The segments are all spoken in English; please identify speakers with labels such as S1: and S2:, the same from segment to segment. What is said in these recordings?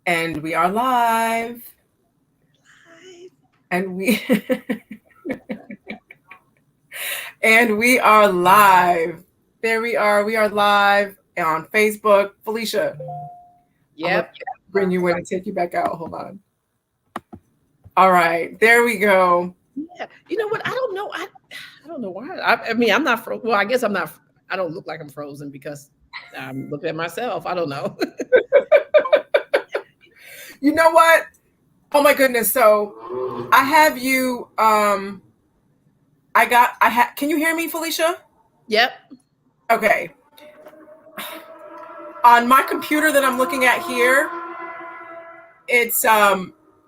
S1: And we are live. And we and we are live. There we are. We are live on Facebook. Felicia.
S2: Yep.
S1: I'm gonna bring you in and take you back out. Hold on. All right. There we go.
S2: Yeah. You know what? I don't know. I don't know why. I mean, I'm not frozen. Well, I guess I'm not. I don't look like I'm frozen because I'm looking at myself. I don't know.
S1: You know what? Oh my goodness. So I have you can you hear me, Felicia?
S2: Yep.
S1: Okay. On my computer that I'm looking at here, it's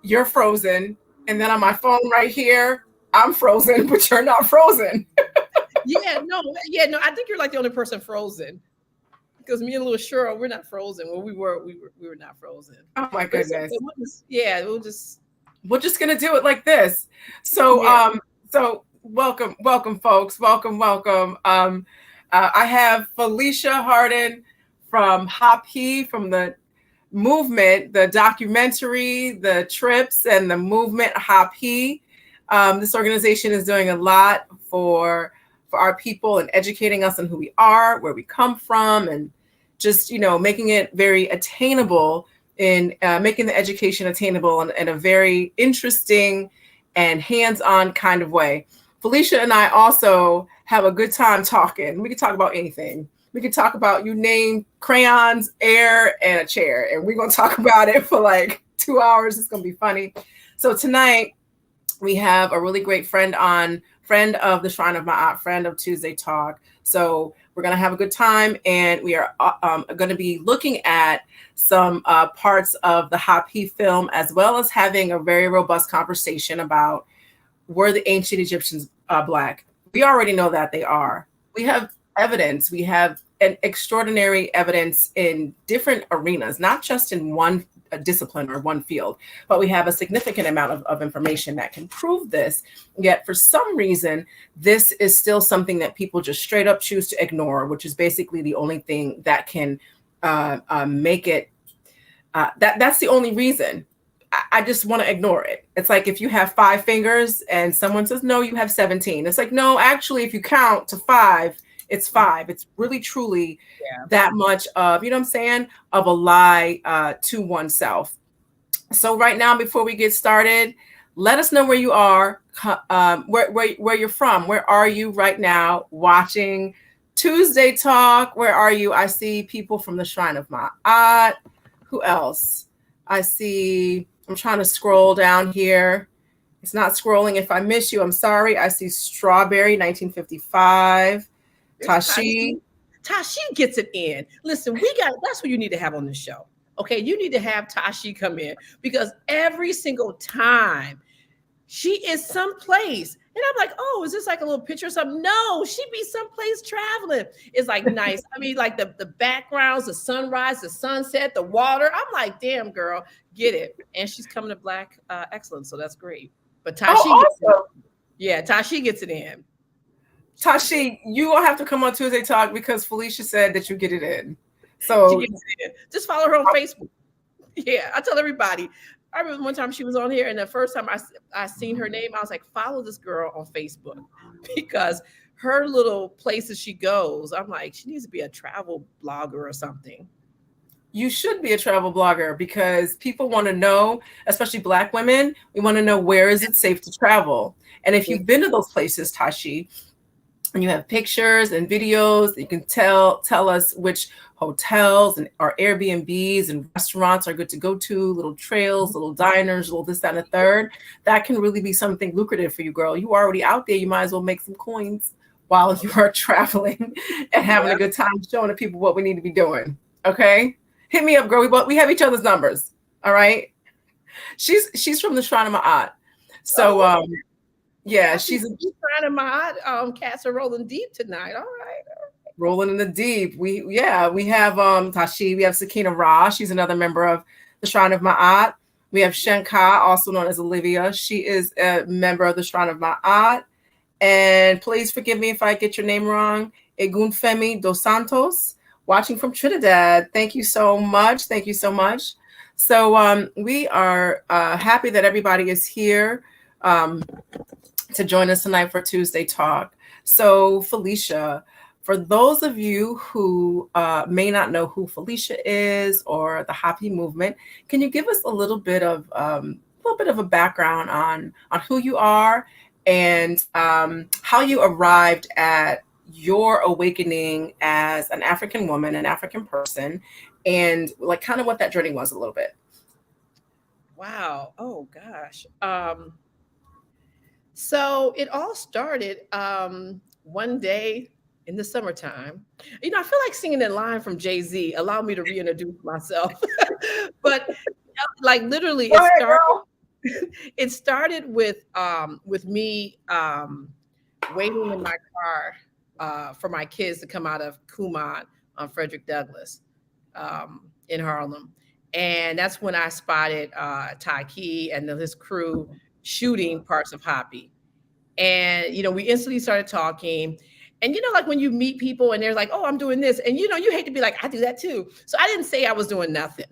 S1: you're frozen. And then on my phone right here, I'm frozen, but you're not frozen.
S2: Yeah. No. Yeah. No. I think you're like the only person frozen because me and Louis Shura, we're not frozen. Well, we were not frozen.
S1: Oh my
S2: But
S1: goodness.
S2: we'll just.
S1: We're just gonna do it like this. So
S2: Yeah.
S1: so welcome, folks. Welcome. I have Felicia Harden from HAPI, from the movement, the documentary, the trips, and the movement HAPI. This organization is doing a lot for our people and educating us on who we are, where we come from, and just making it very attainable, in making the education attainable in a very interesting and hands-on kind of way. Felicia and I also have a good time talking. We can talk about anything. We can talk about, you name, crayons, air, and a chair, and we're going to talk about it for like 2 hours. It's going to be funny. So tonight we have a really great friend of the Shrine of Ma'at, friend of Tuesday Talk. So we're going to have a good time, and we are going to be looking at some parts of the HAPI film, as well as having a very robust conversation about, were the ancient Egyptians Black? We already know that they are. We have evidence. We have an extraordinary evidence in different arenas, not just in one discipline or one field, but we have a significant amount of information that can prove this. Yet for some reason, this is still something that people just straight up choose to ignore, which is basically the only thing that can make it, that's the only reason. I just want to ignore it. It's like if you have 5 fingers and someone says, no, you have 17. It's like, no, actually, if you count to 5, it's 5. It's really, truly that much of, you know what I'm saying, of a lie to oneself. So right now, before we get started, let us know where you are, where you're from. Where are you right now watching Tuesday Talk? Where are you? I see people from the Shrine of Ma'at. Who else? I see, I'm trying to scroll down here. It's not scrolling. If I miss you, I'm sorry. I see Strawberry 1955. Tashi
S2: gets it in. Listen, that's what you need to have on the show. Okay, you need to have Tashi come in, because every single time she is someplace, and I'm like, oh, is this like a little picture or something? No, she be someplace traveling. It's like nice. I mean, like the backgrounds, the sunrise, the sunset, the water. I'm like, damn, girl, get it. And she's coming to Black Excellence, so that's great. But Tashi, Tashi gets it in.
S1: Tashi, you will have to come on Tuesday Talk, because Felicia said that you get it in. So
S2: she gets it in. Just follow her on Facebook. Yeah, I tell everybody. I remember one time she was on here, and the first time I seen her name, I was like, follow this girl on Facebook, because her little places she goes, I'm like, she needs to be a travel blogger or something.
S1: You should be a travel blogger, because people want to know, especially Black women, we want to know, where is it safe to travel? And if you've been to those places, Tashi, and you have pictures and videos, you can tell us which hotels or Airbnbs and restaurants are good to go to, little trails, little diners, little this, that, and the third. That can really be something lucrative for you, girl. You already out there. You might as well make some coins while you are traveling and having a good time, showing the people what we need to be doing. Okay? Hit me up, girl. We have each other's numbers. All right? She's from the Shrine of Ma'at. So, yeah, she's
S2: Shrine of Ma'at. Cats are rolling deep tonight. All right.
S1: Rolling in the deep. We have Tashi. We have Sakina Ra. She's another member of the Shrine of Ma'at. We have Shenka, also known as Olivia. She is a member of the Shrine of Ma'at. And please forgive me if I get your name wrong. Egunfemi dos Santos, watching from Trinidad. Thank you so much. Thank you so much. So we are happy that everybody is here to join us tonight for Tuesday Talk. So Felicia, for those of you who may not know who Felicia is or the HAPI movement, can you give us a little bit of a background on who you are and how you arrived at your awakening as an African woman, an African person, and like kind of what that journey was a little bit.
S2: Wow. Oh gosh. So it all started one day in the summertime. I feel like singing that line from Jay-Z, allow me to reintroduce myself. But like literally
S1: Go ahead, girl.
S2: it started with me waiting in my car for my kids to come out of Kumon on Frederick Douglass in Harlem. And that's when I spotted Taiki and his crew shooting parts of HAPI. And, we instantly started talking. And, like when you meet people and they're like, oh, I'm doing this. And, you hate to be like, I do that too. So I didn't say I was doing nothing.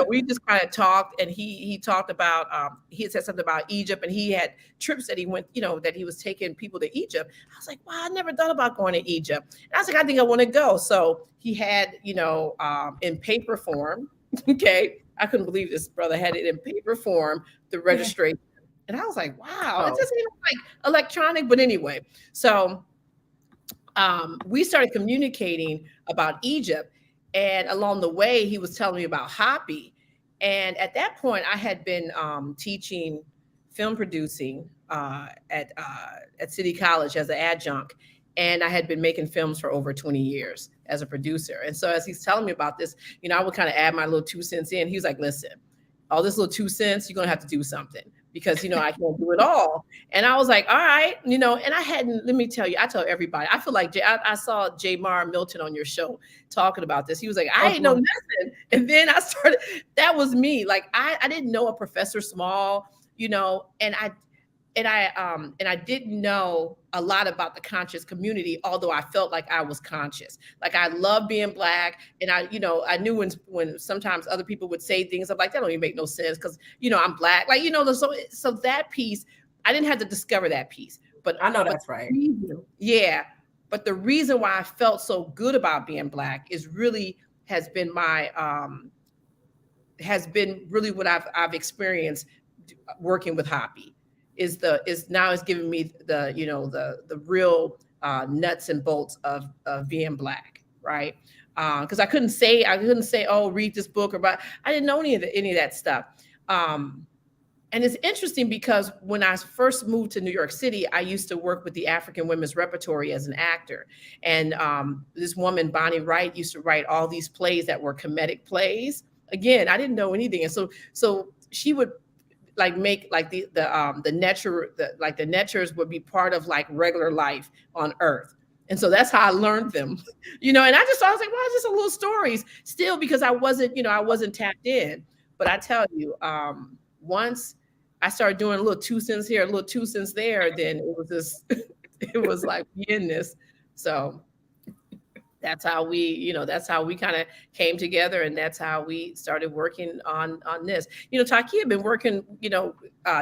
S2: We just kind of talked, and he talked about, he had said something about Egypt, and he had trips that he went, that he was taking people to Egypt. I was like, wow, I never thought about going to Egypt. And I was like, I think I want to go. So he had, in paper form, okay, I couldn't believe this brother had it in paper form, the registration. And I was like, wow, it doesn't even like electronic, but anyway. So we started communicating about Egypt. And along the way, he was telling me about HAPI. And at that point, I had been teaching film producing at City College as an adjunct. And I had been making films for over 20 years as a producer. And so as he's telling me about this, I would kind of add my little 2 cents in. He was like, listen, all this little 2 cents, you're going to have to do something because, I can't do it all. And I was like, all right, and I hadn't, let me tell you, I tell everybody, I feel like I saw Jamar Milton on your show talking about this. He was like, I ain't know nothing. And then I started, that was me. Like, I didn't know a Professor Small, and I didn't know a lot about the conscious community, although I felt like I was conscious. Like I love being Black. And I knew when sometimes other people would say things, I'm like, that don't even make no sense because, I'm Black. Like, so that piece, I didn't have to discover that piece. But
S1: I know that's right.
S2: Yeah. But the reason why I felt so good about being Black is really has been really what I've experienced working with HAPI. Is giving me the real nuts and bolts of being Black, right? Because I couldn't say, oh, read this book I didn't know any of that stuff. And it's interesting because when I first moved to New York City, I used to work with the African Women's Repertory as an actor. And this woman, Bonnie Wright, used to write all these plays that were comedic plays. Again, I didn't know anything. And so she would like make like the Netchers would be part of like regular life on Earth. And so that's how I learned them, and I was like, well, it's just a little stories still because I wasn't tapped in. But I tell you, once I started doing a little 2 cents here, a little 2 cents there, then it was just, it was like we in this. So that's how we kind of came together, and that's how we started working on this. Taki had been working,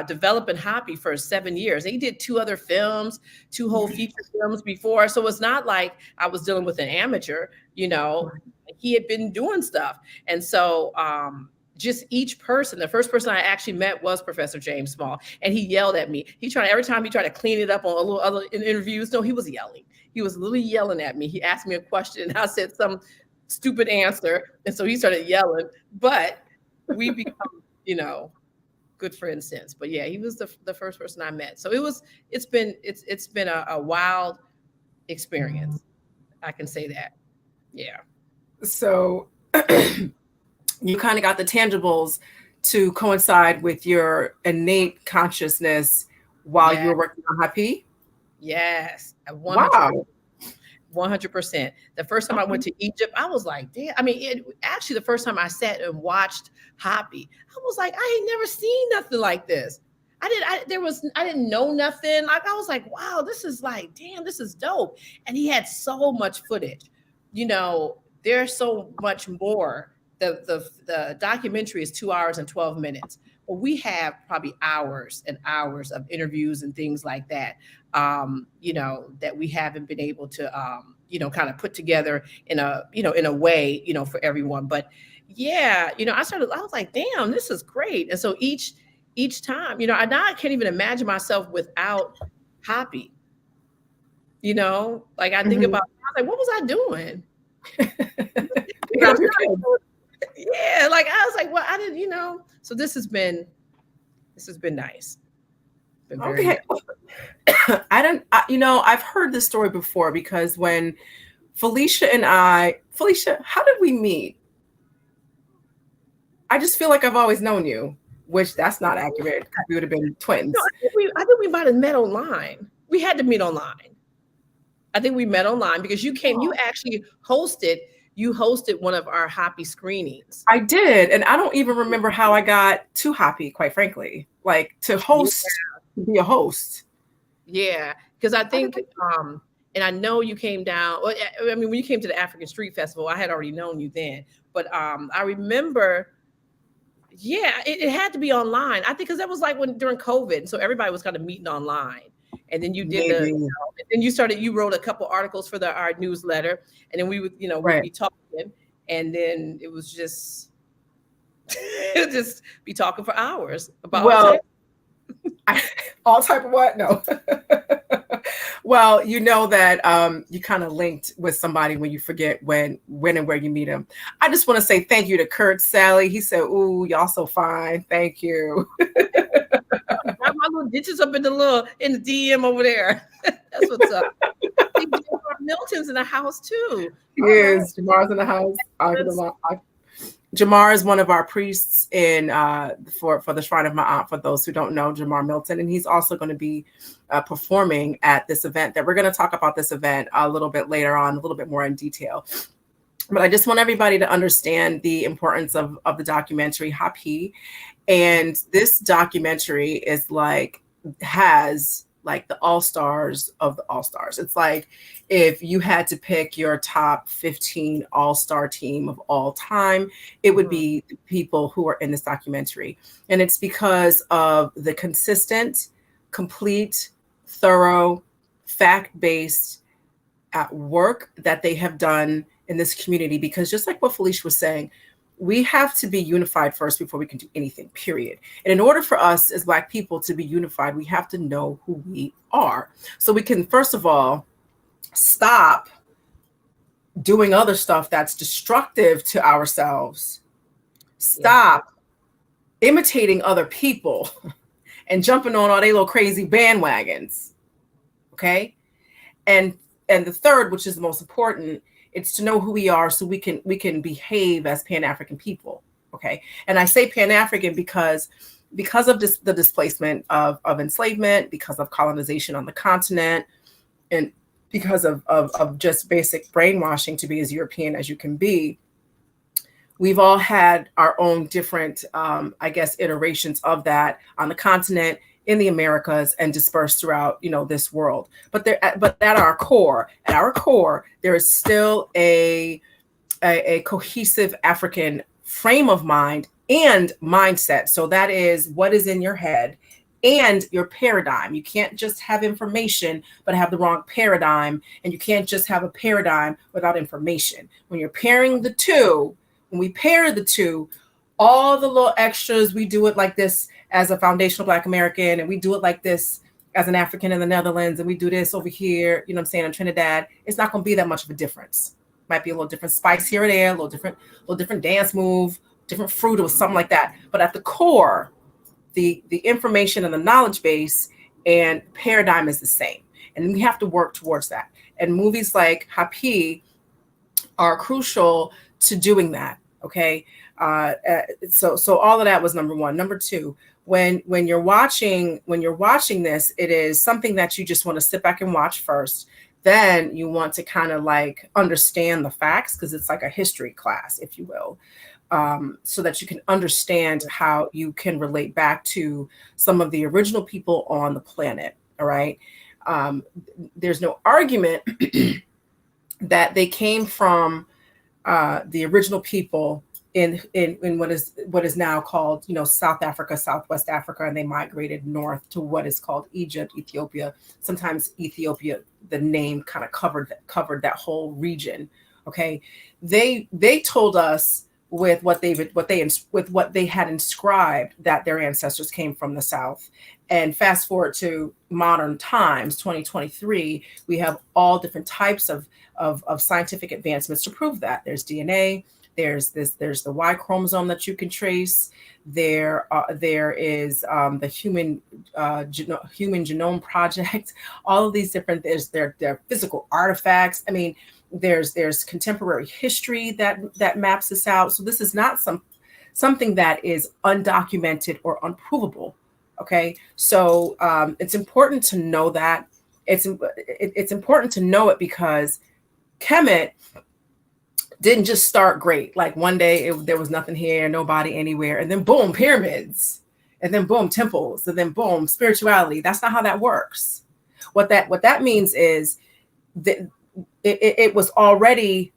S2: developing HAPI for 7 years. He did 2 other films, 2 whole feature films before. So it's not like I was dealing with an amateur, he had been doing stuff. And so just each person, the first person I actually met was Professor James Small, and he yelled at me. Every time he tried to clean it up on a little other interviews, no, he was yelling. He was literally yelling at me. He asked me a question and I said some stupid answer. And so he started yelling, but we become, good friends since. But yeah, he was the first person I met. So it's been a wild experience. I can say that. Yeah.
S1: So you kind of got the tangibles to coincide with your innate consciousness while you were working on HAPI?
S2: Yes. 100%.
S1: Wow.
S2: 100%. The first time I went to Egypt, I was like, damn. I mean, actually, the first time I sat and watched HAPI, I was like, I ain't never seen nothing like this. I didn't know nothing. Like, I was like, wow, this is like, damn, this is dope. And he had so much footage. There's so much more the documentary is 2 hours and 12 minutes. But we have probably hours and hours of interviews and things like that, that we haven't been able to, kind of put together in a way, for everyone. But yeah, I was like, damn, this is great. And so each time, now I can't even imagine myself without HAPI. Like I think about, I was like, what was I doing? Yeah, like I was like, well, I didn't, so this has been nice. Been very
S1: Okay. Nice. I've heard this story before, because when Felicia, how did we meet? I just feel like I've always known you, which that's not accurate, because we would have been twins.
S2: No, I think we might have met online. We had to meet online. I think we met online because you came, you actually hosted one of our HAPI screenings.
S1: I did. And I don't even remember how I got to HAPI, quite frankly, like to host, to be a host.
S2: Yeah. Because I think, and I know you came down, I mean, when you came to the African Street Festival, I had already known you then, but I remember, yeah, it had to be online. I think because that was like during COVID. So everybody was kind of meeting online. And then you did and then you wrote a couple articles for our newsletter, and then we would, we'd be talking, and then it was just, just be talking for hours about
S1: all type of what? No. Well, that you kind of linked with somebody when you forget when and where you meet them. I just want to say thank you to Kurt Sally. He said, "Ooh, y'all so fine. Thank you."
S2: Got my little ditches up in the DM over there. That's what's up. Milton's in the house too.
S1: Yes, Jamar's in the house. Jamar is one of our priests in for the Shrine of Ma'at, for those who don't know Jamar Milton, and he's also going to be performing at this event that we're going to talk about this event a little bit later on, a little bit more in detail. But I just want everybody to understand the importance of the documentary HAPI. And this documentary has the all-stars of the all-stars. It's like if you had to pick your top 15 all-star team of all time, it would be the people who are in this documentary. And it's because of the consistent, complete, thorough, fact-based work that they have done in this community. Because just like what Felicia was saying, we have to be unified first before we can do anything, period. And in order for us as Black people to be unified, we have to know who we are. So we can, first of all, stop doing other stuff that's destructive to ourselves. Stop imitating other people and jumping on all their little crazy bandwagons. Okay? And the third, which is the most important, it's to know who we are so we can behave as Pan-African people, okay? And I say Pan-African because of the displacement of enslavement, because of colonization on the continent, and because of just basic brainwashing to be as European as you can be. We've all had our own different, iterations of that on the continent, in the Americas, and dispersed throughout, this world. But at our core, there is still a cohesive African frame of mind and mindset. So that is what is in your head and your paradigm. You can't just have information, but have the wrong paradigm. And you can't just have a paradigm without information. When you're pairing the two, when we pair the two, all the little extras, we do it like this as a foundational Black American, and we do it like this as an African in the Netherlands, and we do this over here, in Trinidad. It's not going to be that much of a difference. Might be a little different spice here or there, a little different dance move, different fruit or something like that. But at the core, the information and the knowledge base and paradigm is the same. And we have to work towards that. And movies like HAPI are crucial to doing that. Okay. So all of that was number one. Number two, when you're watching this, it is something that you just want to sit back and watch first. Then you want to kind of understand the facts, because it's like a history class, if you will, so that you can understand how you can relate back to some of the original people on the planet. All right. There's no argument that they came from the original people in what is now called, South Africa, Southwest Africa, and they migrated north to what is called Egypt, Ethiopia. Sometimes Ethiopia, the name kind of covered that whole region. Okay, they told us with what they had inscribed that their ancestors came from the South. And fast forward to modern times, 2023, we have all different types of scientific advancements to prove that. There's DNA. There's the Y chromosome that you can trace. There is the human genome project. All of these different, their physical artifacts. I mean, there's contemporary history that maps this out. So this is not something that is undocumented or unprovable. Okay, so it's important to know that. It's important to know it because Kemet didn't just start great. Like one day there was nothing here, nobody anywhere, and then boom, pyramids, and then boom, temples, and then boom, spirituality. That's not how that works. What that means is that it was already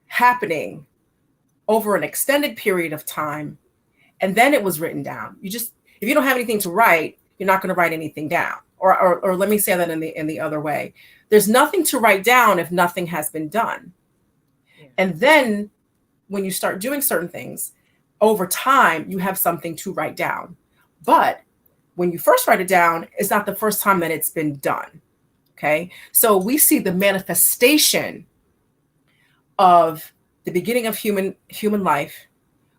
S1: happening over an extended period of time, and then it was written down. If you don't have anything to write, you're not going to write anything down. Or let me say that in the other way. There's nothing to write down if nothing has been done. And then when you start doing certain things, over time, you have something to write down. But when you first write it down, it's not the first time that it's been done. Okay. So we see the manifestation of the beginning of human life.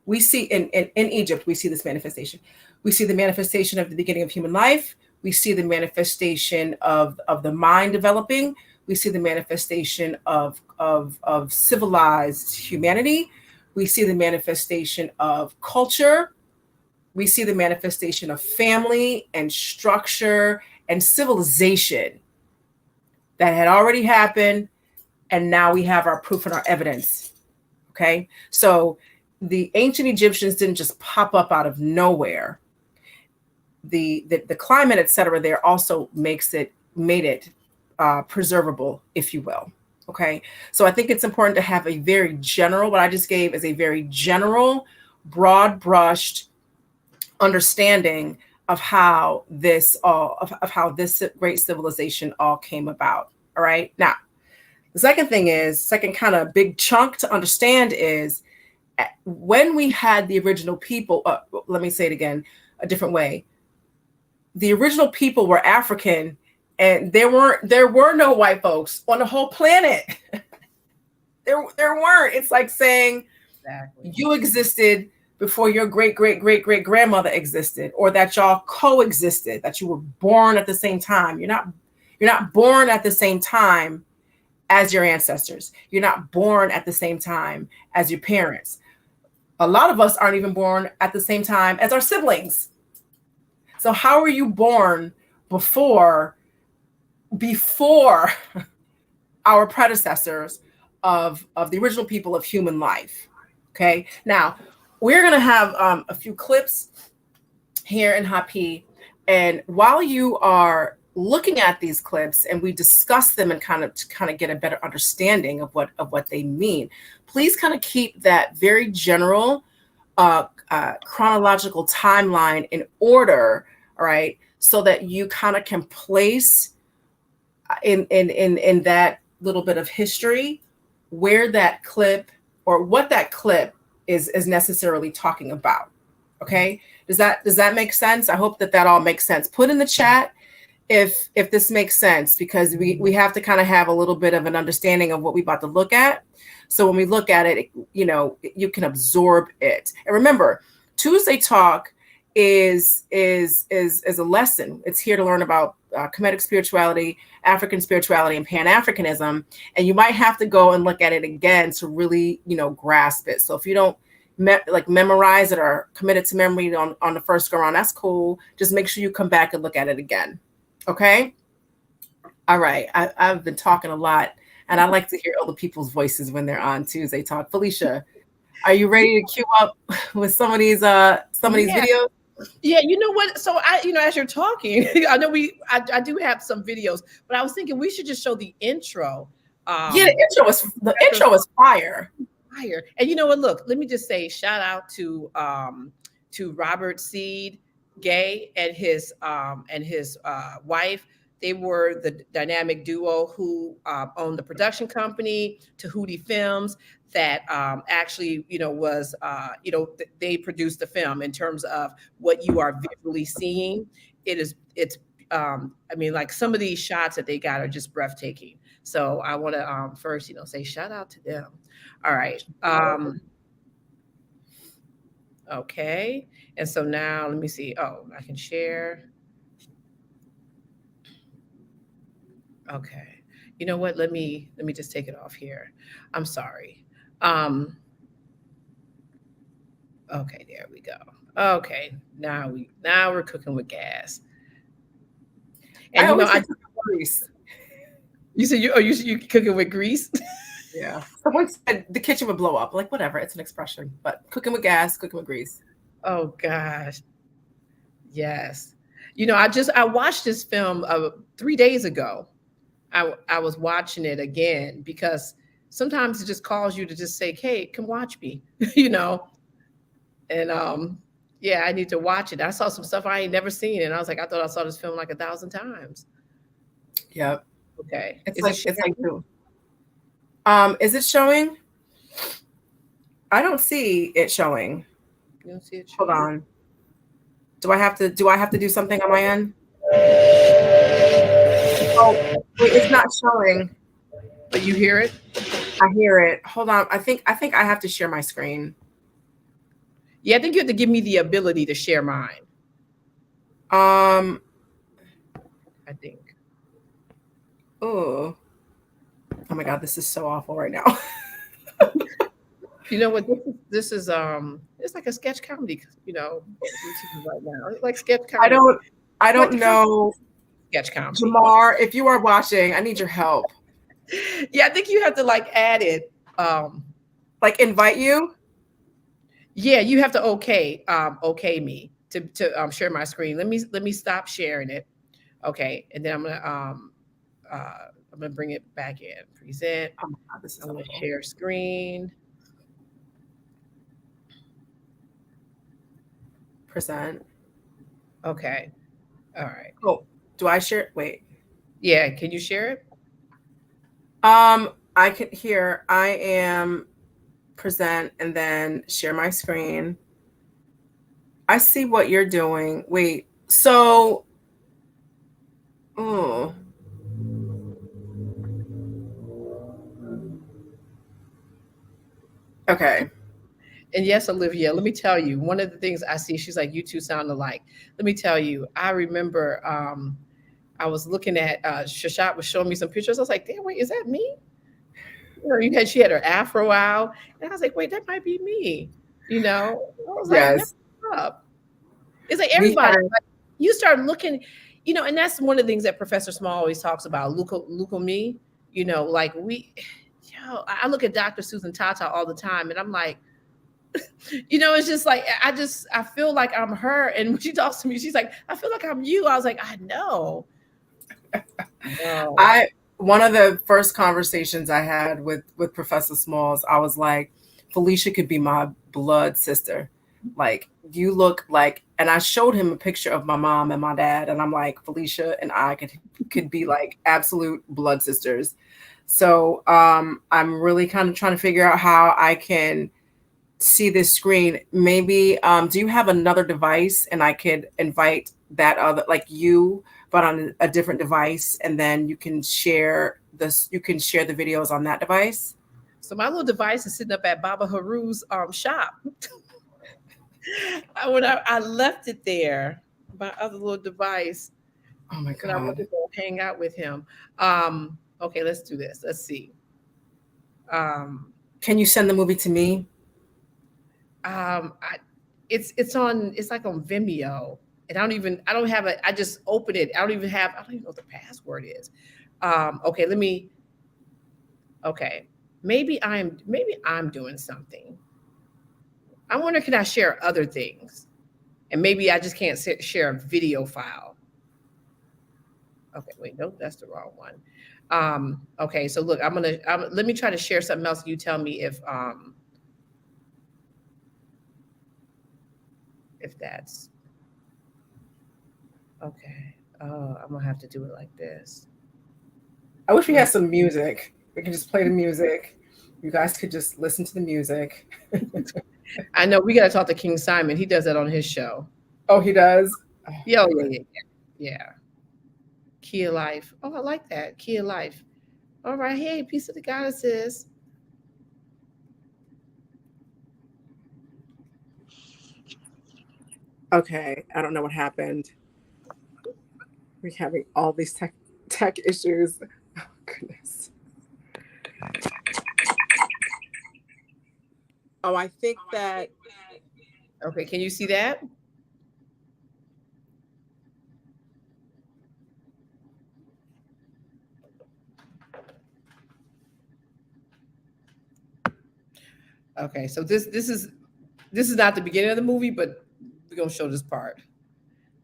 S1: We see in Egypt, we see this manifestation. We see the manifestation of the beginning of human life. We see the manifestation of the mind developing. We see the manifestation of civilized humanity. We see the manifestation of culture. We see the manifestation of family and structure and civilization that had already happened. And now we have our proof and our evidence. Okay. So the ancient Egyptians didn't just pop up out of nowhere. The climate, et cetera, there also made it preservable, if you will. Okay. So I think it's important to have a very general, what I just gave is a very general, broad brushed understanding of how this great civilization all came about. All right. Now, the second kind of big chunk to understand is when we had the original people, let me say it again, a different way. The original people were African, and there were no white folks on the whole planet. there weren't. It's like saying exactly. You existed before your great grandmother existed, or that y'all coexisted, that you were born at the same time. You're not born at the same time as your ancestors. You're not born at the same time as your parents. A lot of us aren't even born at the same time as our siblings. So how are you born before our predecessors of the original people of human life? Okay. Now we're going to have a few clips here in HAPI. And while you are looking at these clips and we discuss them and kind of get a better understanding of what they mean, please kind of keep that very general chronological timeline in order, all right, so that you kind of can place in that little bit of history where that clip or what that clip is necessarily talking about. Okay, does that make sense? I hope that all makes sense. Put in the chat if this makes sense, because we have to kind of have a little bit of an understanding of what we're about to look at. So when we look at it, you can absorb it. And remember, Tuesday Talk is a lesson. It's here to learn about Kemetic spirituality, African spirituality, and Pan-Africanism. And you might have to go and look at it again to really, grasp it. So if you don't memorize it or commit it to memory on the first go around, that's cool. Just make sure you come back and look at it again. Okay. All right. I've been talking a lot, and I like to hear other people's voices when they're on Tuesday Talk. Felicia, are you ready to queue up with some of these videos?
S2: Yeah, you know what? So as you're talking, I know I do have some videos, but I was thinking we should just show the intro.
S1: The intro was fire.
S2: fire. And you know what? Look, let me just say shout out to Robert Seed Gay and his wife. They were the dynamic duo who owned the production company Tahuti Films that actually, was, they produced the film in terms of what you are visually seeing. It's I mean, like some of these shots that they got are just breathtaking. So I want to first, say shout out to them. All right. Okay. And so now let me see. Oh, I can share. Okay. You know what? Let me just take it off here. I'm sorry. Um, okay, there we go. Okay. Now we're cooking with gas. And
S1: I always say grease.
S2: You said you cooking with grease?
S1: Yeah. Someone said the kitchen would blow up. Like, whatever, it's an expression. But cooking with gas, cooking with grease.
S2: Oh gosh. Yes. I watched this film 3 days ago. I was watching it again because sometimes it just calls you to just say, "Hey, come watch me," you know. And yeah, I need to watch it. I saw some stuff I ain't never seen, and I was like, I thought I saw this film like 1,000 times.
S1: Yep.
S2: Okay.
S1: It's is it showing? I don't see it showing.
S2: You don't see it showing?
S1: Hold on. Do I have to do something on my end? Oh, wait, it's not showing.
S2: But you hear it?
S1: I hear it. Hold on. I think I have to share my screen.
S2: Yeah, I think you have to give me the ability to share mine.
S1: I
S2: think.
S1: Oh my God, this is so awful right now.
S2: You know what? This is it's like a sketch comedy, right now. It's like sketch comedy.
S1: I don't know.
S2: Sketch comedy.
S1: Jamar, if you are watching, I need your help.
S2: Yeah, I think you have to add it.
S1: Like invite you?
S2: Yeah, you have to okay me to share my screen. Let me stop sharing it. Okay, and then I'm gonna bring it back in. Present.
S1: Oh my God, this is
S2: I'm gonna share screen.
S1: Present.
S2: Okay. All right.
S1: Oh, do I share it? Wait.
S2: Yeah, can you share it?
S1: I can hear. I am present and then share my screen. I see what you're doing. Wait. So, oh. Okay.
S2: And yes, Olivia, let me tell you, one of the things I see, she's like, you two sound alike. Let me tell you, I remember I was looking at Seshat was showing me some pictures. I was like, damn, wait, is that me? She had her afro out, and I was like, wait, that might be me. I was
S1: yes.
S2: Like, up. It's like everybody. You start looking, and that's one of the things that Professor Small always talks about. Look at me. I look at Dr. Susan Tata all the time, and I'm like, it's just like I feel like I'm her. And when she talks to me, she's like, I feel like I'm you. I was like, I know.
S1: One of the first conversations I had with Professor Smalls, I was like, Felicia could be my blood sister. Like, you look like, and I showed him a picture of my mom and my dad, and I'm like, Felicia and I could be like absolute blood sisters. So I'm really kind of trying to figure out how I can see this screen. Maybe do you have another device and I could invite that other, like you, but on a different device, and then you can share the videos on that device?
S2: So my little device is sitting up at Baba Haru's shop. When I left it there, my other little device.
S1: Oh my God.
S2: I wanted to go hang out with him. Okay, let's do this. Let's see.
S1: Can you send the movie to me?
S2: It's like on Vimeo. And I don't have I just open it. I don't even know what the password is. Okay, maybe I'm doing something. I wonder, can I share other things? And maybe I just can't share a video file. Okay, wait, nope, that's the wrong one. Okay, so look, let me try to share something else. You tell me if if that's okay. I'm gonna have to do it like this.
S1: I wish we had some music. We could just play the music. You guys could just listen to the music.
S2: I know we gotta talk to King Simon. He does that on his show.
S1: Oh, he does?
S2: Yeah, yeah. Key of Life. Oh, I like that. Key of Life. All right. Hey, Piece of the Goddesses.
S1: Okay, I don't know what happened. We're having all these tech issues. Oh, goodness. Oh, I think that...
S2: Okay, can you see that? Okay, so this is not the beginning of the movie, but we're gonna show this part.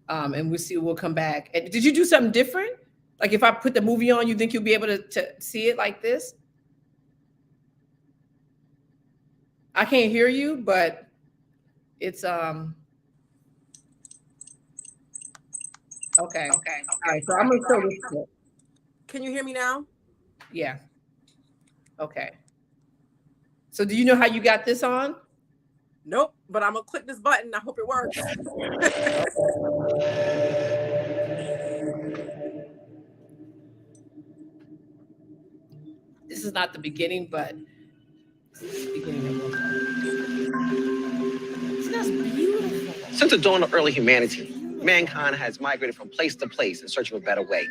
S2: And we'll come back. And did you do something different? Like if I put the movie on, you think you'll be able to see it like this? I can't hear you, but it's okay. All right, so I'm gonna show this clip.
S1: Can you hear me now?
S2: Yeah. Okay. So do you know how you got this on?
S1: Nope, but I'm gonna click this button. I hope it works.
S2: This is not the beginning, but this is the beginning of That's beautiful.
S3: Since the dawn of early humanity, mankind has migrated from place to place in search of a better way.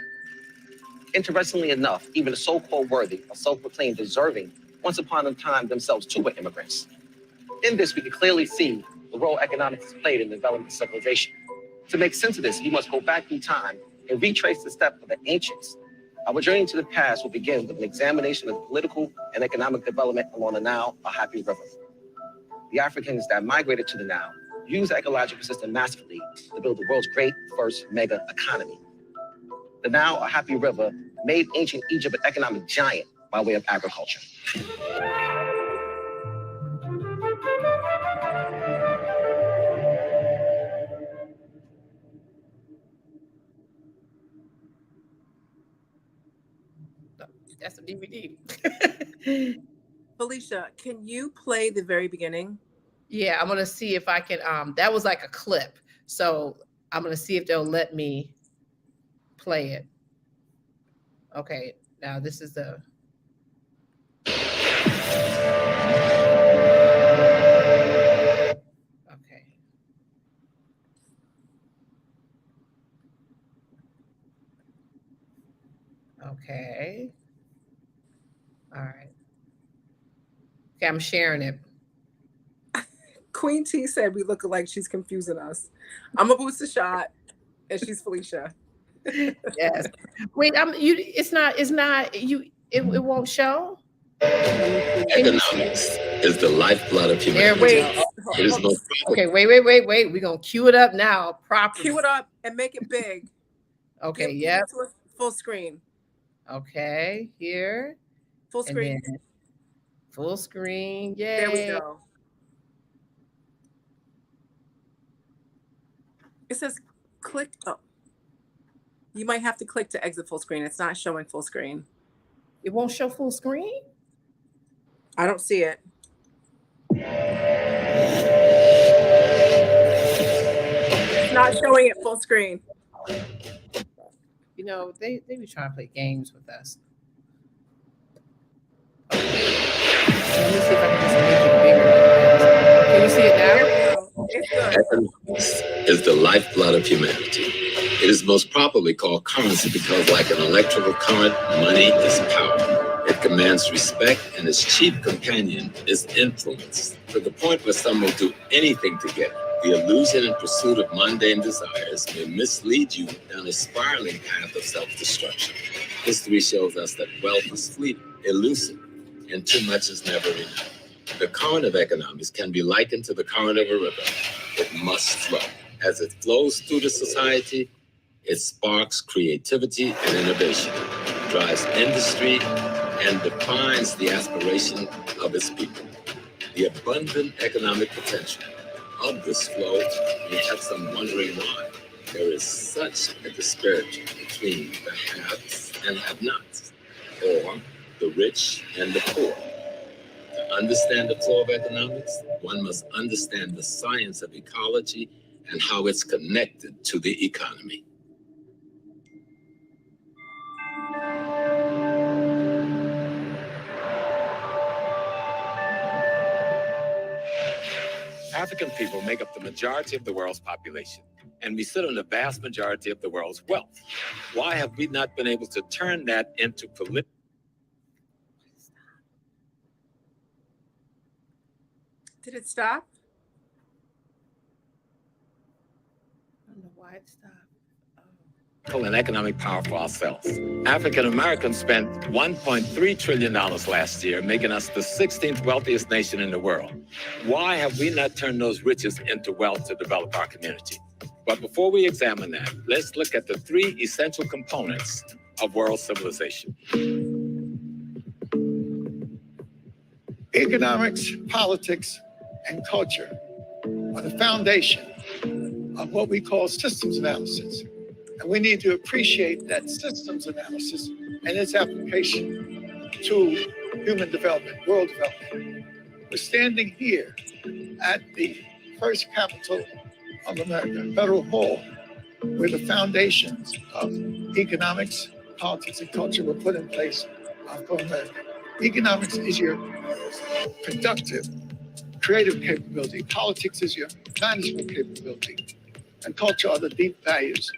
S3: Interestingly enough, even the so-called worthy or self-proclaimed deserving once upon a time themselves too were immigrants. In this, we can clearly see the role economics has played in the development of civilization. To make sense of this, we must go back through time and retrace the steps of the ancients. Our journey to the past will begin with an examination of political and economic development along the Nile, or HAPI River. The Africans that migrated to the Nile used the ecological system masterfully to build the world's great first mega economy. The Nile, or HAPI River, made ancient Egypt an economic giant by way of agriculture.
S2: That's a DVD.
S1: Felicia, can you play the very beginning?
S2: Yeah, I'm gonna see if I can. That was like a clip, so I'm gonna see if they'll let me play it. Okay, now this is the. Okay. Okay. All right. Okay, I'm sharing it.
S1: Queen T said we look like she's confusing us. I'm Abut Seshat, and she's Felicia.
S2: Yes. Wait, it's not you. It won't show.
S4: Economics is the lifeblood of humanity.
S2: Okay, wait. We're gonna cue it up now properly.
S1: Cue it up and make it big.
S2: Okay, yeah.
S1: Full screen.
S2: Okay, here.
S1: Full screen.
S2: Full screen. Yay.
S1: There we go. It says click. Oh. You might have to click to exit full screen. It's not showing full screen.
S2: It won't show full screen?
S1: I don't see it. It's not showing it full screen.
S2: You know, they be trying to play games with us. Okay. Let me see if I can just make it bigger. Can you see it now?
S1: It's good.
S4: Economics is the lifeblood of humanity. It is most properly called currency because, like an electrical current, money is power. It commands respect, and its chief companion is influence, to the point where some will do anything to get it. The illusion and pursuit of mundane desires may mislead you down a spiraling path of self-destruction. History shows us that wealth is fleeting, elusive, and too much is never enough. The current of economics can be likened to the current of a river. It must flow. As it flows through the society, it sparks creativity and innovation, drives industry, and defines the aspiration of its people. The abundant economic potential of this flow, you have some wondering why there is such a disparity between the haves and have-nots, or the rich and the poor. To understand the flow of economics, one must understand the science of ecology and how it's connected to the economy. African people make up the majority of the world's population, and we sit on the vast majority of the world's wealth. Why have we not been able to turn that into political?
S1: Did it stop?
S2: I don't know why it stopped.
S4: And economic power for ourselves. African Americans spent $1.3 trillion last year, making us the 16th wealthiest nation in the world. Why have we not turned those riches into wealth to develop our community? But before we examine that, let's look at the three essential components of world civilization.
S5: Economics, politics, and culture are the foundation of what we call systems analysis. And we need to appreciate that systems analysis and its application to human development, world development. We're standing here at the first capital of America, Federal Hall, where the foundations of economics, politics, and culture were put in place for America. Economics is your productive, creative capability. Politics is your management capability. And culture are the deep values.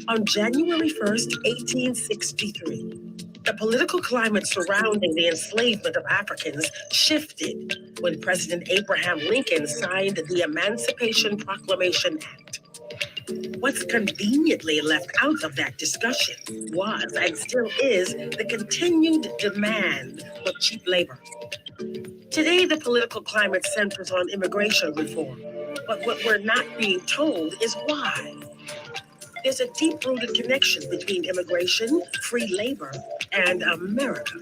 S6: On January 1st, 1863, the political climate surrounding the enslavement of Africans shifted when President Abraham Lincoln signed the Emancipation Proclamation Act. What's conveniently left out of that discussion was, and still is, the continued demand for cheap labor. Today, the political climate centers on immigration reform. But what we're not being told is why. There's a deep-rooted connection between immigration, free labor, and America.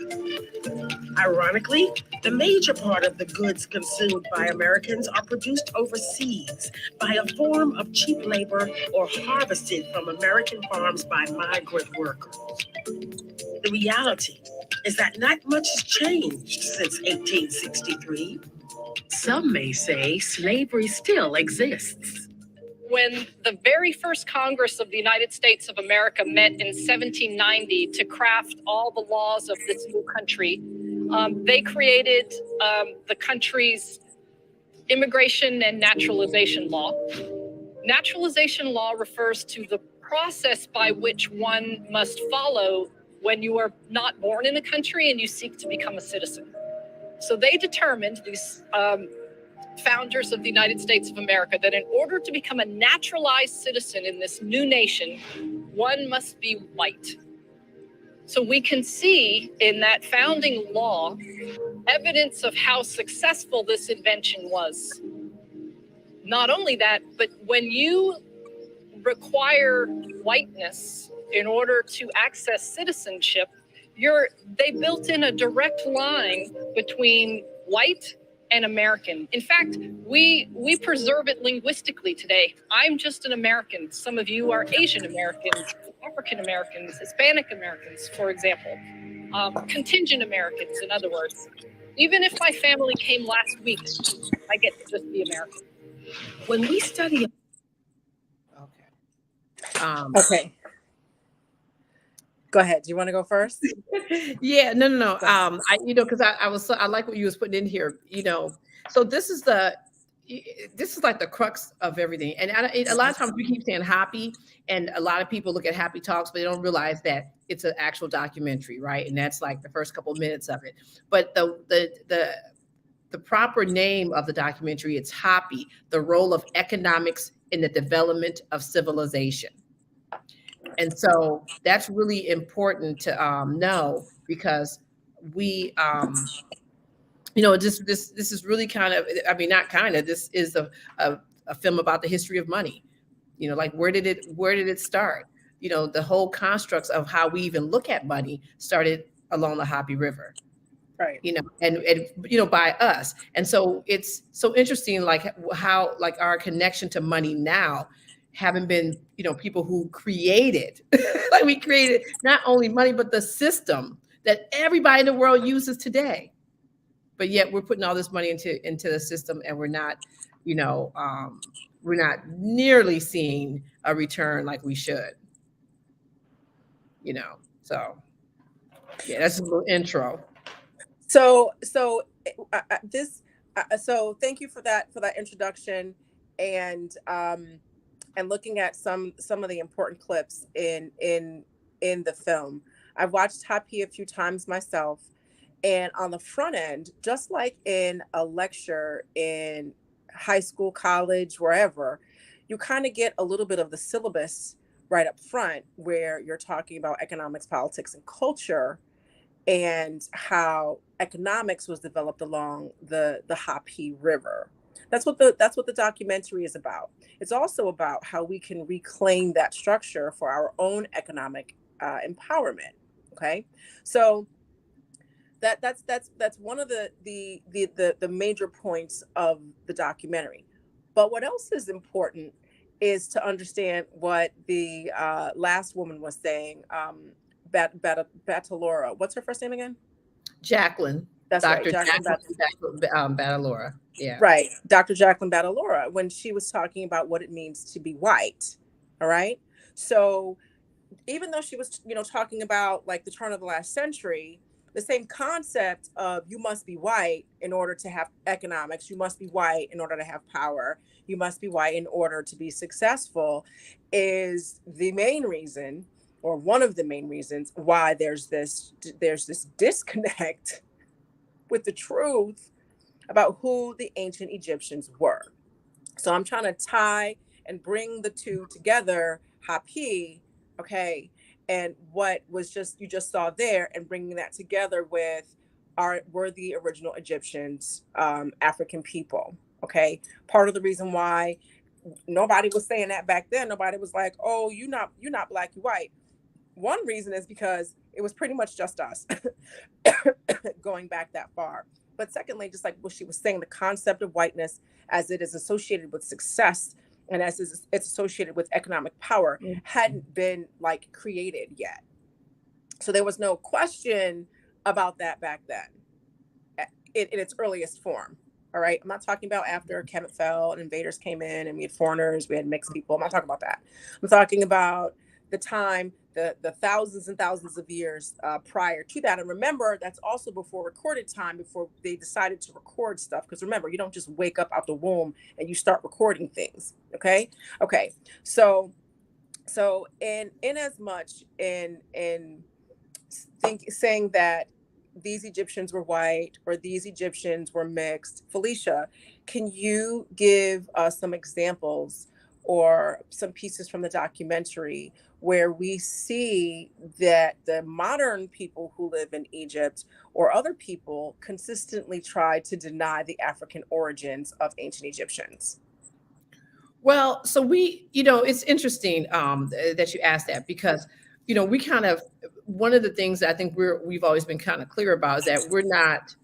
S6: Ironically, the major part of the goods consumed by Americans are produced overseas by a form of cheap labor or harvested from American farms by migrant workers. The reality is that not much has changed since 1863. Some may say slavery still exists.
S7: When the very first Congress of the United States of America met in 1790 to craft all the laws of this new country, they created the country's immigration and naturalization law. Naturalization law refers to the process by which one must follow when you are not born in a country and you seek to become a citizen. So they determined, these founders of the United States of America, that in order to become a naturalized citizen in this new nation, one must be white. So we can see in that founding law evidence of how successful this invention was. Not only that, but when you require whiteness in order to access citizenship, they built in a direct line between white and American. In fact, we preserve it linguistically today. I'm just an American. Some of you are Asian Americans, African Americans, Hispanic Americans, for example. Contingent Americans, in other words. Even if my family came last week, I get to just be American.
S6: When we study...
S1: Okay. Go ahead. Do you want to go first?
S2: Yeah, no. Because I like what you was putting in here. So this is like the crux of everything. And a lot of times we keep saying HAPI, and a lot of people look at HAPI Talks, but they don't realize that it's an actual documentary, right? And that's like the first couple of minutes of it. But the proper name of the documentary, it's HAPI, the role of economics in the development of civilization. And so that's really important to know, because we, this is really this is a film about the history of money. Like where did it start? The whole constructs of how we even look at money started along the HAPI River. Right. And by us. And so it's so interesting, like how like our connection to money now haven't been, people who created, like we created not only money, but the system that everybody in the world uses today. But yet we're putting all this money into the system, and we're not, we're not nearly seeing a return like we should. So yeah, that's a little intro.
S1: So thank you for that introduction, and looking at some of the important clips in the film. I've watched HAPI a few times myself, and on the front end, just like in a lecture in high school, college, wherever, you kind of get a little bit of the syllabus right up front, where you're talking about economics, politics, and culture, and how economics was developed along the HAPI River. That's what the documentary is about. It's also about how we can reclaim that structure for our own economic empowerment. Okay, so that's one of the major points of the documentary. But what else is important is to understand what the last woman was saying. Batalora. What's her first name again?
S2: Jacqueline.
S1: That's
S2: Dr.
S1: right.
S2: Jacqueline Batalora. Yeah.
S1: Right. Dr. Jacqueline Batalora, when she was talking about what it means to be white. All right. So even though she was, talking about like the turn of the last century, the same concept of you must be white in order to have economics, you must be white in order to have power, you must be white in order to be successful, is the main reason, or one of the main reasons, why there's this disconnect with the truth about who the ancient Egyptians were. So I'm trying to tie and bring the two together, HAPI, okay, and what was you just saw there, and bringing that together with were the original Egyptians, African people, okay? Part of the reason why nobody was saying that back then, nobody was like, oh, you're not black, you're white. One reason is because it was pretty much just us going back that far. But secondly, just like what she was saying, the concept of whiteness as it is associated with success and as it's associated with economic power hadn't been like created yet. So there was no question about that back then in its earliest form. All right. I'm not talking about after Kemet fell and invaders came in and we had foreigners, we had mixed people. I'm not talking about that. I'm talking about the time, the thousands and thousands of years prior to that. And remember, that's also before recorded time, before they decided to record stuff. Because remember, you don't just wake up out the womb and you start recording things. Okay. So in as much in saying that these Egyptians were white or these Egyptians were mixed, Felicia, can you give us some examples or some pieces from the documentary where we see that the modern people who live in Egypt or other people consistently try to deny the African origins of ancient Egyptians?
S2: Well, so we, it's interesting that you asked that, because, we kind of, one of the things that I think we've always been kind of clear about is that we're not,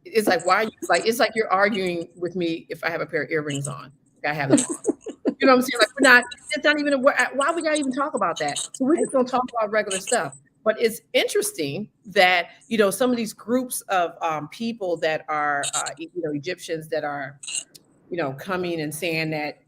S2: it's like, why are you, like, it's like you're arguing with me if I have a pair of earrings on. I have them on. You know what I'm saying? Like, we're not, it's not even, why we gotta even talk about that? So we're just gonna talk about regular stuff. But it's interesting that, some of these groups of people that are, Egyptians that are, coming and saying that,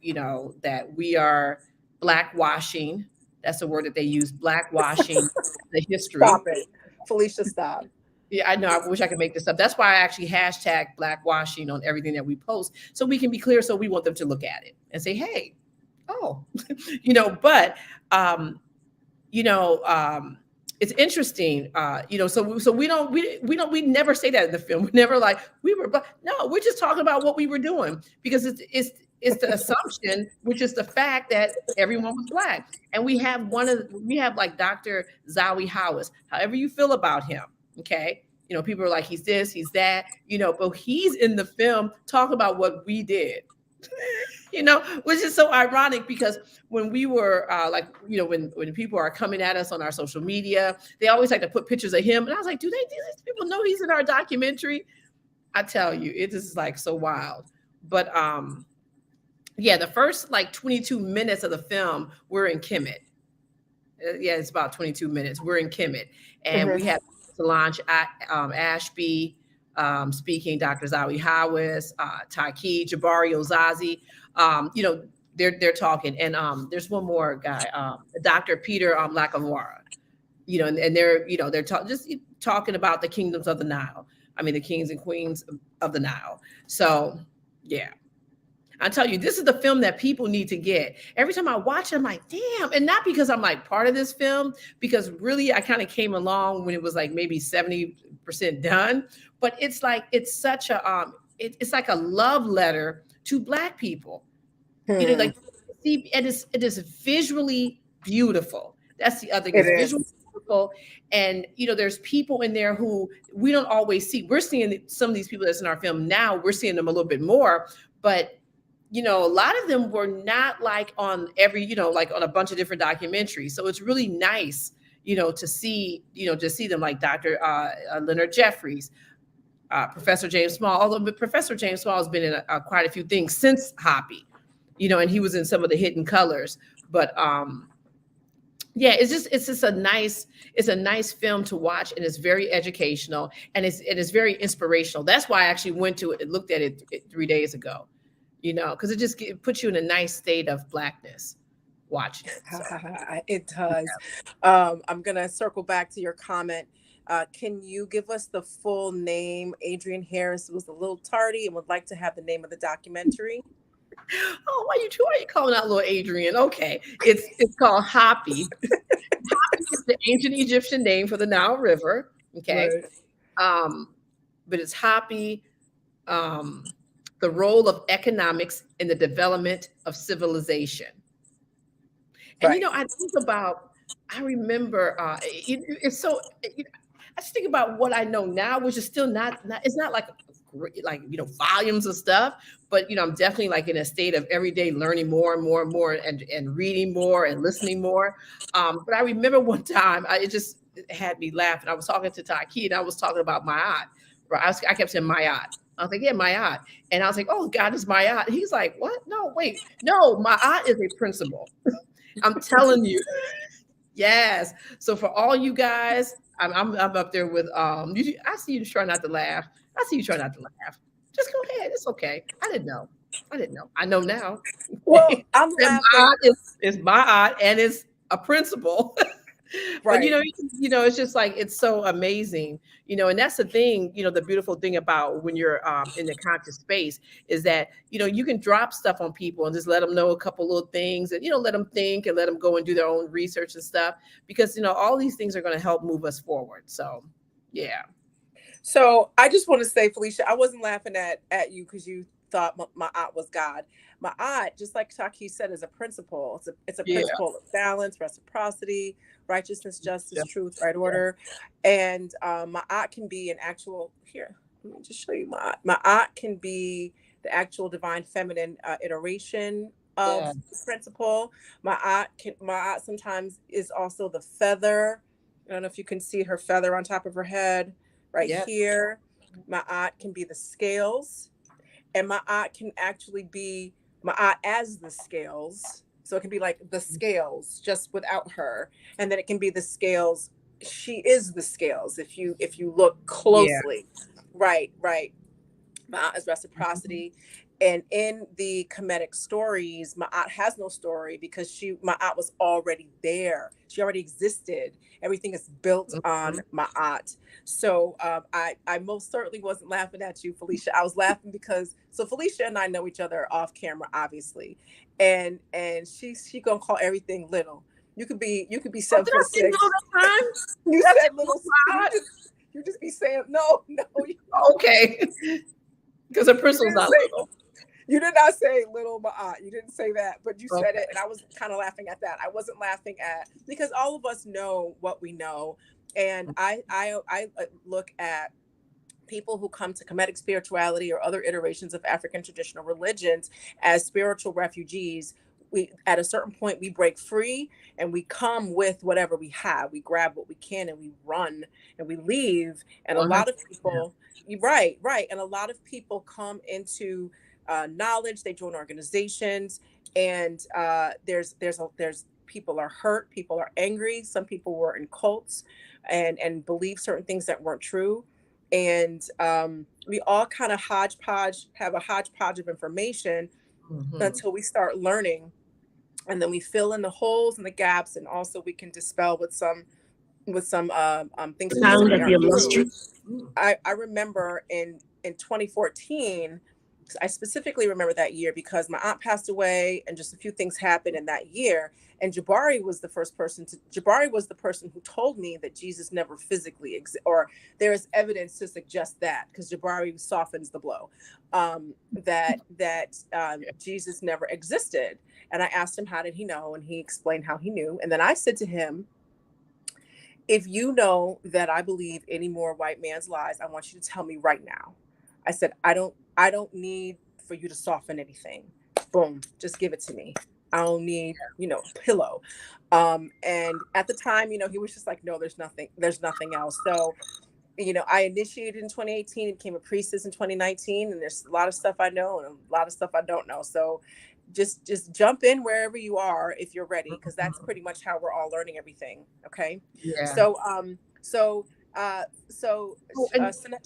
S2: that we are blackwashing. That's the word that they use, blackwashing the history.
S1: Stop it. Felicia, stop.
S2: Yeah, I know. I wish I could make this up. That's why I actually hashtag blackwashing on everything that we post, so we can be clear. So we want them to look at it and say, hey, oh, but, it's interesting, so we never say that in the film. We never like, no, we're just talking about what we were doing, because it's the assumption, which is the fact that everyone was black. And we have like Dr. Zawi Hawass, however you feel about him. Okay. People are like, he's this, he's that, but he's in the film talking about what we did. Which is so ironic because when we were when people are coming at us on our social media, they always like to put pictures of him. And I was like, do these people know he's in our documentary? I tell you, it is like so wild. But yeah, the first like 22 minutes of the film, we're in Kemet. Yeah, it's about 22 minutes. We're in Kemet. And we have Solange Ashby speaking, Dr. Zawi Hawis, Taki, Jabari Ozazi. They're talking. And there's one more guy, Dr. Peter Lacavara. And they're just talking about the kingdoms of the Nile. I mean, the kings and queens of the Nile. So, yeah. I tell you, this is the film that people need to get. Every time I watch it, I'm like, damn. And not because I'm like part of this film, because really I kind of came along when it was like maybe 70% done. But it's like, it's such a, it's like a love letter to Black people. Like, see, it is visually beautiful. That's the other thing. It's visually beautiful. And, there's people in there who we don't always see. We're seeing some of these people that's in our film now, we're seeing them a little bit more, but a lot of them were not like on every, like on a bunch of different documentaries. So it's really nice, to see them like Dr. Leonard Jeffries, Professor James Small, although Professor James Small has been in quite a few things since HAPI, and he was in some of the Hidden Colors. But yeah, it's just a nice film to watch, and it's very educational, and it's very inspirational. That's why I actually went to it and looked at it 3 days ago. Because it puts you in a nice state of Blackness watching it. So.
S8: It does. Yeah. I'm going to circle back to your comment. Can you give us the full name? Adrian Harris was a little tardy and would like to have the name of the documentary.
S2: Oh, why are you calling out little Adrian? Okay. It's called HAPI. HAPI is the ancient Egyptian name for the Nile River. Okay. Right. But it's HAPI. The role of economics in the development of civilization. And,
S8: right.
S2: I remember, it's so, I just think about what I know now, which is still not it's not like volumes of stuff, but, I'm definitely like in a state of everyday learning more and more and more and reading more and listening more. But I remember one time, it just had me laughing. I was talking to Taki and I was talking about Ma'at. I kept saying Ma'at. I was like, yeah, Ma'at. And I was like, oh, God, is Ma'at. He's like, what? No, wait. No, Ma'at is a principle. I'm telling you. Yes. So for all you guys, I'm up there with, I see you try not to laugh. Just go ahead. It's okay. I didn't know. I know now.
S8: Well, I'm laughing.
S2: Ma'at is Ma'at, and it's a principle. Right. But it's just like, it's so amazing, and that's the thing, the beautiful thing about when you're in the conscious space is that, you can drop stuff on people and just let them know a couple little things and, let them think and let them go and do their own research and stuff, because, all these things are going to help move us forward. So, yeah.
S8: So I just want to say, Felicia, I wasn't laughing at you because you thought my aunt was God. My aunt, just like Taki said, is a principle. It's a principle of balance, reciprocity, righteousness, justice, truth, right order. And my aunt can be an actual, here, let me just show you my aunt. My aunt can be the actual divine feminine iteration of the principle. My aunt sometimes is also the feather. I don't know if you can see her feather on top of her head right here. My aunt can be the scales. And my aunt can actually be my aunt as the scales. So it can be like the scales just without her. And then it can be the scales. She is the scales if you look closely. Yeah. Right. My aunt is reciprocity. And in the Kemetic stories, my aunt has no story because my aunt was already there. She already existed. Everything is built on my aunt. So I most certainly wasn't laughing at you, Felicia. I was laughing because Felicia and I know each other off camera, obviously, and she gonna call everything little. You could be 7'6". You said little. You just be saying no.
S2: Okay, because the principle's not little.
S8: You did not say little Ma'at. You didn't say that, but you said it, and I was kind of laughing at that. I wasn't laughing at, because all of us know what we know, and I look at people who come to Kemetic spirituality or other iterations of African traditional religions as spiritual refugees, we at a certain point we break free and we come with whatever we have. We grab what we can and we run and we leave. And a lot of people, right, and a lot of people come into knowledge. They join organizations, and there's people are hurt, people are angry. Some people were in cults and believe certain things that weren't true. And we all kind of have a hodgepodge of information until we start learning, and then we fill in the holes and the gaps, and also we can dispel with some things. I remember in 2014, I specifically remember that year because my aunt passed away and just a few things happened in that year. And Jabari was the person who told me that Jesus never physically existed, or there is evidence to suggest that, because Jabari softens the blow, that Jesus never existed. And I asked him, how did he know? And he explained how he knew. And then I said to him, if you know that I believe any more white man's lies, I want you to tell me right now. I said, I don't need for you to soften anything. Boom, just give it to me. I don't need, a pillow. And at the time, he was just like, no, there's nothing else. So, I initiated in 2018 and became a priestess in 2019. And there's a lot of stuff I know and a lot of stuff I don't know. So just jump in wherever you are if you're ready, because that's pretty much how we're all learning everything. Okay. Yeah. So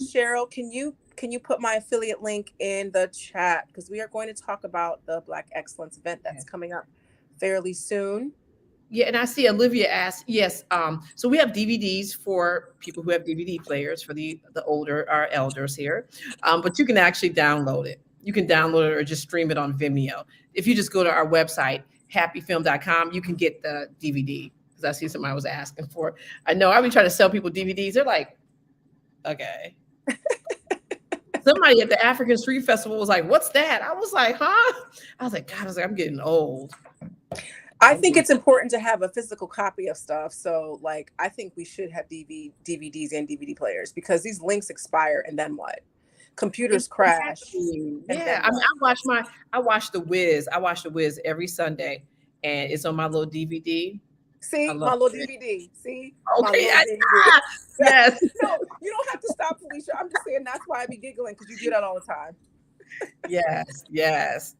S8: Cheryl, can you put my affiliate link in the chat, because we are going to talk about the Black Excellence event that's coming up fairly soon.
S2: Yeah, and I see Olivia asked, yes. So we have DVDs for people who have DVD players, for the older, our elders here. But you can actually download it. You can download it or just stream it on Vimeo. If you just go to our website, happyfilm.com, you can get the DVD. Because I see somebody was asking for it. I know I've been trying to sell people DVDs. They're like, okay. Somebody at the African Street Festival was like, what's that? I was like, huh? I was like, God, I'm getting old.
S8: I think it's important to have a physical copy of stuff. So I think we should have DVDs and DVD players, because these links expire, and then what? Computers crash.
S2: Yeah, I mean, I watch The Wiz. I watch The Wiz every Sunday, and it's on my little DVD.
S8: See, my little DVD. See?
S2: Okay.
S8: Yes. No, you don't have to stop, Felicia. I'm just saying that's why I be giggling, because you do that all the time.
S2: Yes.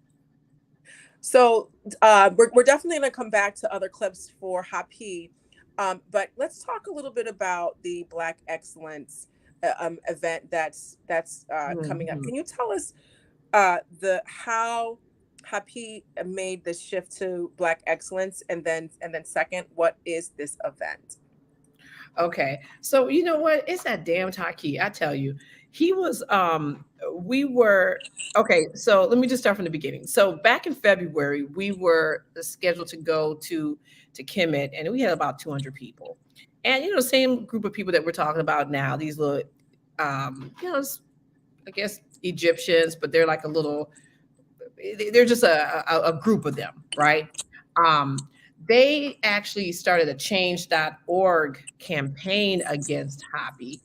S8: So we're definitely going to come back to other clips for HAPI. But let's talk a little bit about the Black Excellence event that's coming up. Can you tell us how HAPI made the shift to Black Excellence, and then second, what is this event?
S2: Okay, so you know what? It's that damn Taki. I tell you, he was. Okay. So let me just start from the beginning. So back in February, we were scheduled to go to Kemet, and we had about 200 people, and the same group of people that we're talking about now. These little, I guess Egyptians, but they're like a little. They're just a group of them, right? They actually started a change.org campaign against HAPI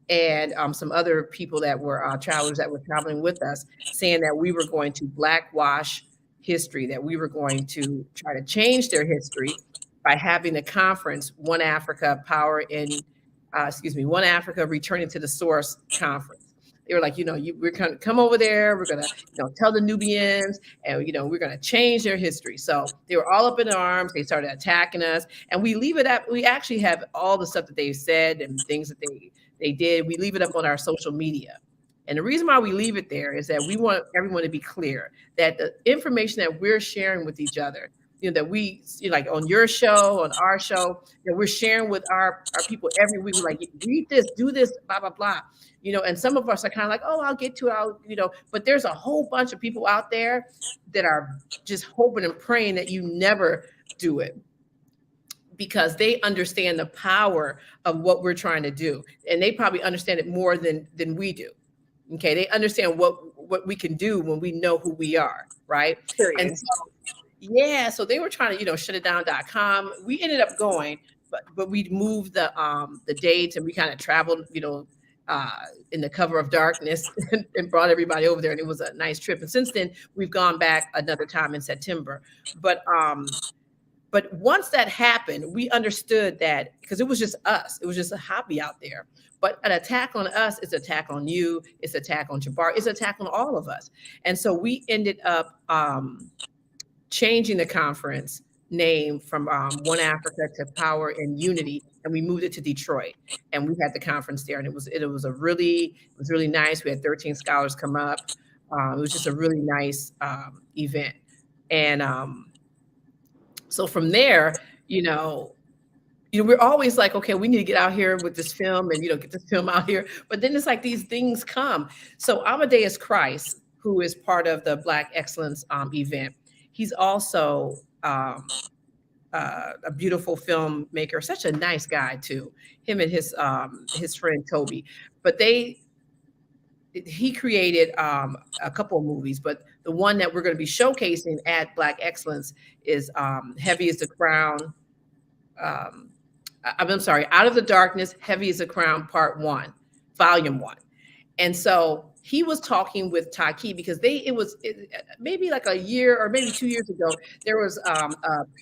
S2: and some other people that were travelers that were traveling with us, saying that we were going to blackwash history, that we were going to try to change their history by having the conference, One Africa One Africa Returning to the Source conference. They were like, we're going to come over there. We're going to, tell the Nubians, and, we're going to change their history. So they were all up in arms. They started attacking us, and we leave it up. We actually have all the stuff that they said and things that they did. We leave it up on our social media. And the reason why we leave it there is that we want everyone to be clear that the information that we're sharing with each other, that we, like on your show, on our show, that we're sharing with our people every week. We're like, read this, do this, blah, blah, blah. And some of us are kind of like, oh, I'll get to it. But there's a whole bunch of people out there that are just hoping and praying that you never do it, because they understand the power of what we're trying to do. And they probably understand it more than we do. Okay. They understand what we can do when we know who we are. Right.
S8: Period.
S2: And so they were trying to, shut it down.com. We ended up going, but we moved the dates, and we kind of traveled, in the cover of darkness and brought everybody over there, and it was a nice trip. And since then, we've gone back another time in September. But once that happened, we understood that because it was just us, it was just a HAPI out there. But an attack on us is an attack on you, it's an attack on Jabbar, it's an attack on all of us. And so we ended up changing the conference name from One Africa to Power and Unity, and we moved it to Detroit, and we had the conference there, and it was really nice. We had 13 scholars come up. It was just a really nice event, and so from there, we're always like, okay, we need to get out here with this film and get this film out here. But then it's like these things come. So Amadeus Christ, who is part of the Black Excellence event, he's also a beautiful filmmaker, such a nice guy too. Him and his friend Toby, but he created a couple of movies, but the one that we're going to be showcasing at Black Excellence is Heavy is the Crown. I'm sorry, Out of the Darkness, Heavy is the Crown, Part 1, Volume 1. And so he was talking with Taki because maybe like a year or maybe 2 years ago, there was a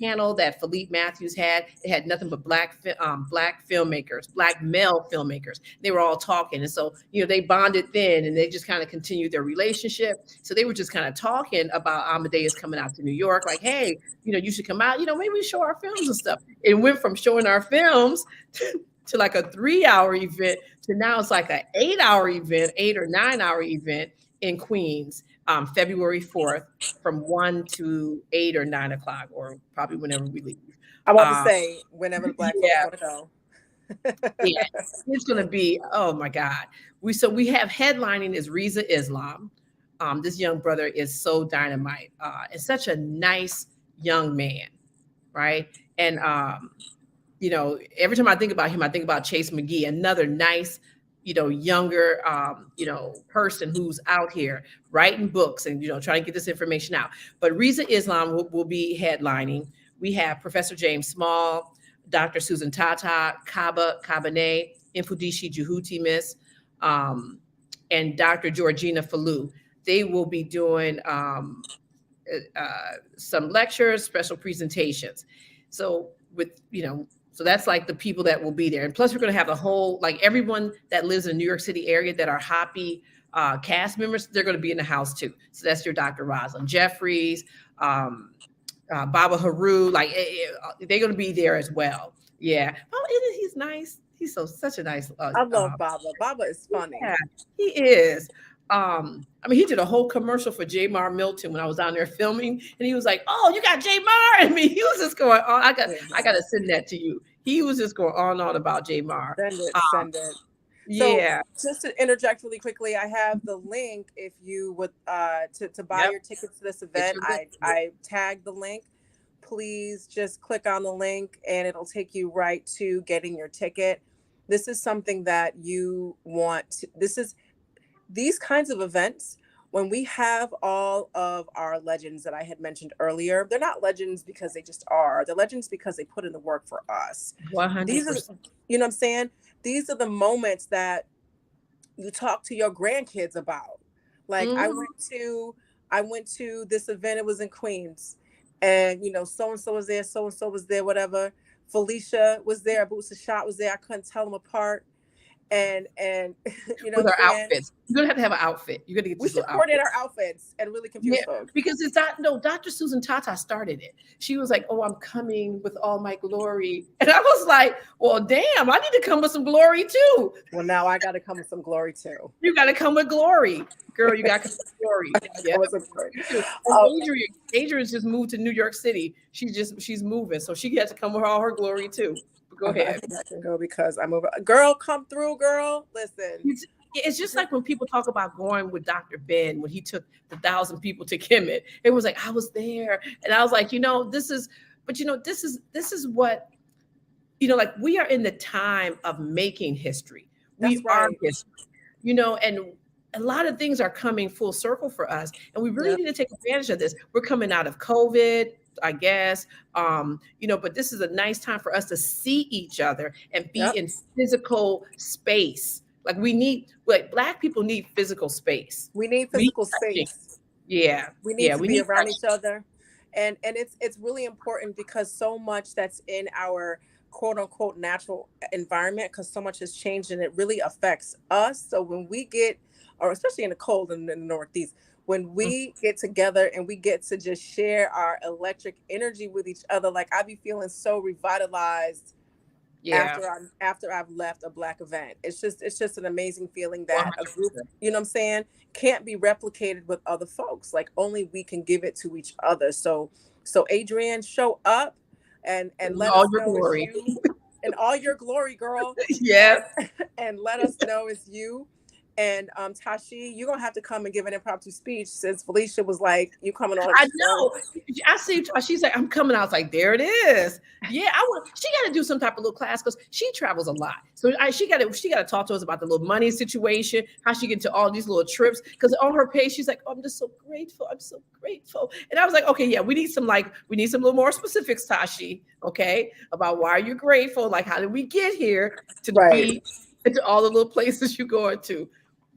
S2: panel that Philippe Matthews had. It had nothing but black filmmakers, black male filmmakers. They were all talking. And so, they bonded then and they just kind of continued their relationship. So they were just kind of talking about Amadeus coming out to New York, like, hey, you should come out, maybe we show our films and stuff. It went from showing our films to like a 3-hour event to now it's like an 8-hour event, 8 or 9 hour event in Queens, February 4th from 1 to 8 or 9 o'clock, or probably whenever we leave.
S8: I want to say whenever the Black folks want to go.
S2: Yeah, it's going to be, oh my God. We have headlining is Reza Islam. This young brother is so dynamite. And such a nice young man, right? And every time I think about him, I think about Chase McGee, another nice, younger, person who's out here writing books and, trying to get this information out. But Reza Islam will be headlining. We have Professor James Small, Dr. Susan Tata, Kaba Kabane, Infudishi Juhuti Miss, and Dr. Georgina Falou. They will be doing some lectures, special presentations. So so that's like the people that will be there. And plus we're going to have a whole, like everyone that lives in the New York City area that are HAPI cast members, they're going to be in the house too. So that's your Dr. Rosalind Jeffries, Baba Haru, like they're going to be there as well. Yeah. Oh, he's nice. He's such a nice.
S8: I love Baba. Baba is funny.
S2: Yeah, he is. He did a whole commercial for Jamar Milton when I was down there filming, and he was like, "Oh, you got Jamar." And he was just going on. I got to send that to you. He was just going on and on about Jamar.
S8: Send it.
S2: Yeah.
S8: So, just to interject really quickly, I have the link if you would to buy your tickets to this event. I tagged the link. Please just click on the link, and it'll take you right to getting your ticket. This is something that you want. These kinds of events, when we have all of our legends that I had mentioned earlier, they're not legends because they just are. They're legends because they put in the work for us.
S2: 100%.
S8: These are, you know what I'm saying? These are the moments that you talk to your grandkids about. Like I went to this event. It was in Queens, and so-and-so was there, so-and-so was there, whatever. Felicia was there. Abut Seshat was there. I couldn't tell them apart. And
S2: with our outfits, you're gonna have an outfit. You're gonna get.
S8: We should coordinate our outfits and really confuse folks.
S2: Because Dr. Susan Tata started it. She was like, "Oh, I'm coming with all my glory," and I was like, "Well, damn, I need to come with some glory too."
S8: Well, now I got to come with some glory too.
S2: You got to come with glory, girl. You got to come with glory. Yeah. Adrian's just moved to New York City. She's moving, so she has to come with all her glory too. Go ahead.
S8: I can go because I'm over. Girl, come through, girl. Listen.
S2: It's just like when people talk about going with Dr. Ben when he took the 1,000 people to Kemet. It was like I was there, and I was like, this is what, like we are in the time of making history. We are history, and a lot of things are coming full circle for us, and we really need to take advantage of this. We're coming out of COVID, I guess, but this is a nice time for us to see each other and be in physical space. Like we need, like Black people need physical space.
S8: We need physical space.
S2: Yeah.
S8: We need to
S2: we
S8: be
S2: need
S8: around
S2: touch.
S8: each other. And it's really important because so much that's in our quote unquote natural environment, because so much has changed and it really affects us. So when we get, or especially in the cold in the Northeast, when we get together and we get to just share our electric energy with each other, like I be feeling so revitalized after I've left a Black event. It's just an amazing feeling that a group, you know what I'm saying, can't be replicated with other folks. Like only we can give it to each other. So Adrienne, show up and let us know it's you in all your glory, girl.
S2: Yeah.
S8: And let us know it's you. And Tashi, you're gonna have to come and give an impromptu speech since Felicia was like, "You coming on?"
S2: I know. I see. She's like, "I'm coming." I was like, "There it is." Yeah, I want. She got to do some type of little class because she travels a lot. So she got to talk to us about the little money situation, how she get to all these little trips. Because on her page, she's like, "Oh, I'm just so grateful. I'm so grateful." And I was like, "Okay, yeah, we need some little more specifics, Tashi. Okay, about why are you grateful? Like, how did we get here to the beach and to all the little places you going to?"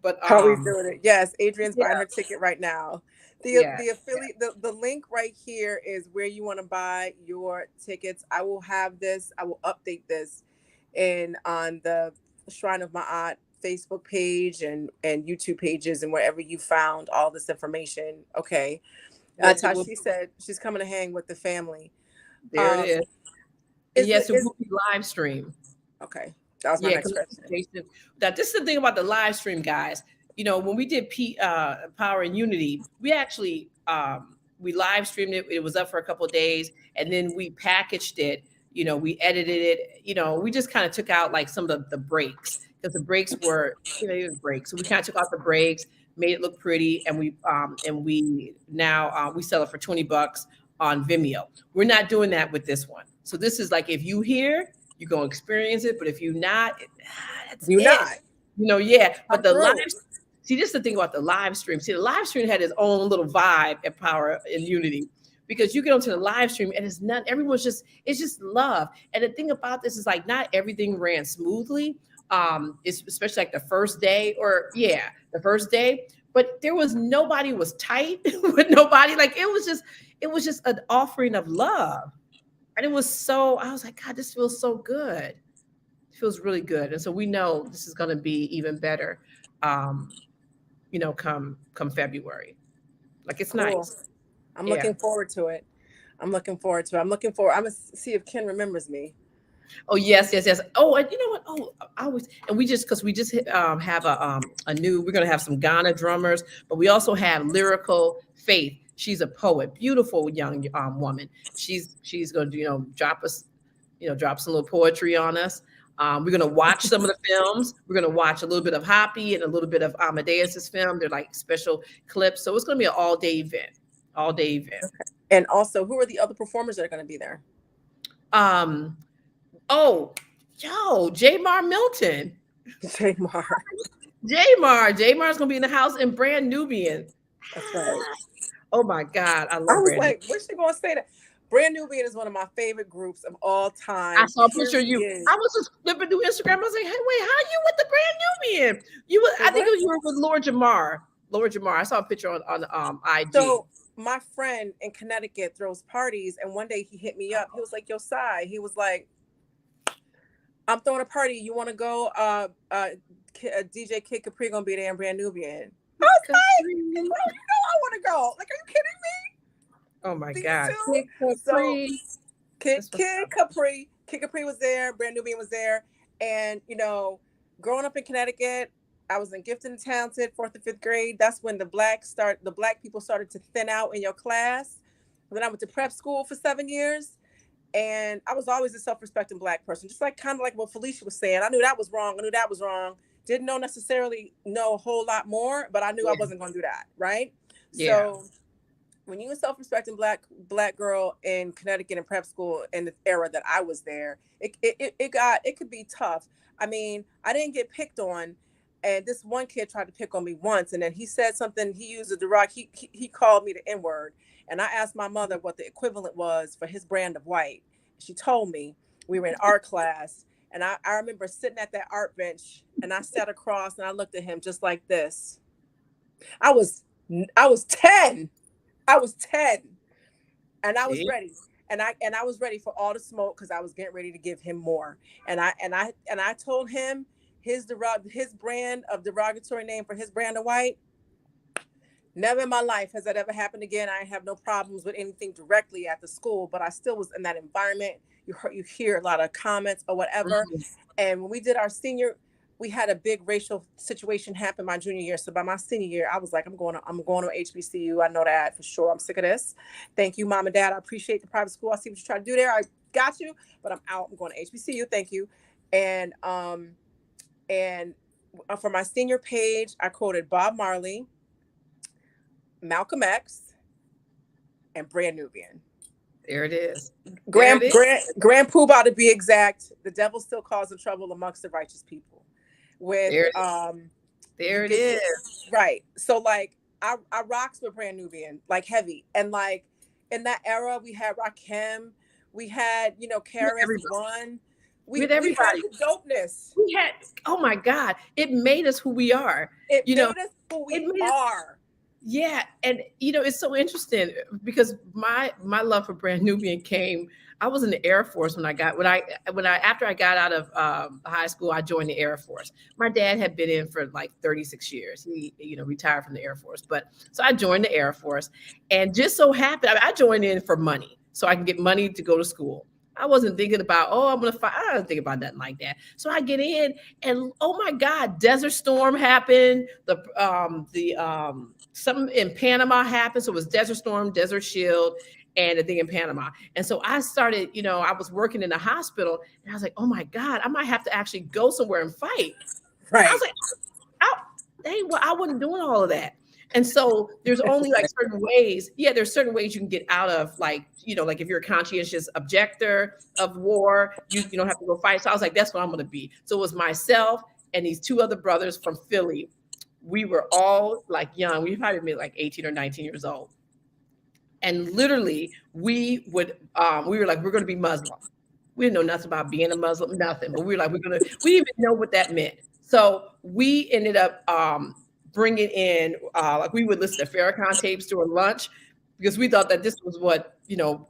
S2: But
S8: how we doing it? Yes, Adrienne's buying her ticket right now. The affiliate, the link right here is where you want to buy your tickets. I will have this. I will update this on the Shrine of Ma'at Facebook page and YouTube pages and wherever you found all this information. Okay. Tashi said she's coming to hang with the family.
S2: There it is. Yes, it will be live stream.
S8: Okay. That was my next question.
S2: That this is the thing about the live stream, guys. You know, when we did Power and Unity, we actually we live streamed it. It was up for a couple of days, and then we packaged it. You know, we edited it. You know, we just kind of took out like some of the breaks because the breaks were, breaks. So we kind of took out the breaks, made it look pretty, and we now we sell it for $20 on Vimeo. We're not doing that with this one. So this is like if you hear, you're gonna experience it, but if you're not, that's
S8: you're
S2: it.
S8: not.
S2: You know, yeah. But the live, see, this is the thing about the live stream. See, the live stream had its own little vibe at Power and Unity, because you get onto the live stream and it's not, it's just love. And the thing about this is like not everything ran smoothly. It's especially like the first day, the first day. But there was nobody was tight with nobody. Like it was just an offering of love. And it was so, I was like, God, this feels so good. It feels really good. And so we know this is going to be even better, come February. Like, it's nice.
S8: I'm looking forward to it. I'm going to see if Ken remembers me.
S2: Oh, yes. Oh, and you know what? Oh, we just have a new, we're going to have some Ghana drummers, but we also have Lyrical Faith. She's a poet, beautiful young woman. She's going to, drop some little poetry on us. We're going to watch some of the films. We're going to watch a little bit of HAPI and a little bit of Amadeus's film. They're like special clips. So it's going to be an all-day event. Okay.
S8: And also, who are the other performers that are going to be there?
S2: Jamar Milton. Jamar's going to be in the house, and Brand Nubian.
S8: That's right.
S2: Oh my God, I
S8: was Brand like, what's she gonna say that? Brand Nubian is one of my favorite groups of all time.
S2: I saw a picture of you. I was just flipping through Instagram. I was like, hey, wait, how are you with the Brand Nubian? I think you were with Lord Jamar. I saw a picture on IG.
S8: So my friend in Connecticut throws parties, and one day he hit me up. He was like, yo, Sai. He was like, I'm throwing a party. You want to go? DJ Kid Capri gonna be there and Brand Nubian. I was like, I want to go. Like, are you kidding me?
S2: Oh my God.
S8: Kid Capri was there. Brand Nubian was there. And, growing up in Connecticut, I was in Gifted and Talented, 4th and 5th grade. That's when the black people started to thin out in your class. And then I went to prep school for 7 years. And I was always a self-respecting Black person, just kind of like what Felicia was saying. I knew that was wrong. Didn't necessarily know a whole lot more, but I knew I wasn't going to do that. Right. Yeah. So when you were a self-respecting black girl in Connecticut in prep school in the era that I was there, it could be tough. I mean, I didn't get picked on, and this one kid tried to pick on me once, and then he said something. He used a derog. He called me the N-word, and I asked my mother what the equivalent was for his brand of white. She told me. We were in art class. And I remember sitting at that art bench, and I sat across and I looked at him just like this. I was 10. I was 10. And I was ready. And I was ready for all the smoke because I was getting ready to give him more. And I told him his brand of derogatory name for his brand of white. Never in my life has that ever happened again. I have no problems with anything directly at the school, but I still was in that environment. You hear a lot of comments or whatever. Mm-hmm. And when we did our senior, we had a big racial situation happen my junior year. So by my senior year, I was like, I'm going to HBCU. I know that for sure. I'm sick of this. Thank you, Mom and Dad. I appreciate the private school. I see what you're trying to do there. I got you, but I'm out. I'm going to HBCU. Thank you. And for my senior page, I quoted Bob Marley, Malcolm X, and Brand Nubian.
S2: There it is.
S8: Grand Poobah, to be exact. The devil still causing trouble amongst the righteous people. With
S2: there it is.
S8: Right. So like I rocks with Brand Nubian, like heavy. And like in that era, we had Rakim, we had, KRS-One. We had the dopeness.
S2: We had, oh my God, it made us who we are.
S8: It made us who we are.
S2: Yeah, and it's so interesting because my love for Brand Nubian came. I was in the Air Force after I got out of high school. I joined the Air Force. My dad had been in for like 36 years. He retired from the Air Force, so I joined the Air Force, and just so happened I joined in for money so I can get money to go to school. I wasn't thinking about, I'm going to fight. I wasn't thinking about nothing like that. So I get in and, oh my God, Desert Storm happened. Something in Panama happened. So it was Desert Storm, Desert Shield, and a thing in Panama. And so I started, I was working in a hospital and I was like, oh my God, I might have to actually go somewhere and fight.
S8: Right.
S2: I was like, I wasn't doing all of that. And so there's only like certain ways. Yeah, there's certain ways you can get out of like if you're a conscientious objector of war, you don't have to go fight. So I was like, that's what I'm going to be. So it was myself and these two other brothers from Philly. We were all like young. We probably been like 18 or 19 years old. And literally we were like, we're going to be Muslim. We didn't know nothing about being a Muslim, nothing. But we were like, we didn't even know what that meant. So we ended up bringing in, like we would listen to Farrakhan tapes during lunch because we thought that this was what,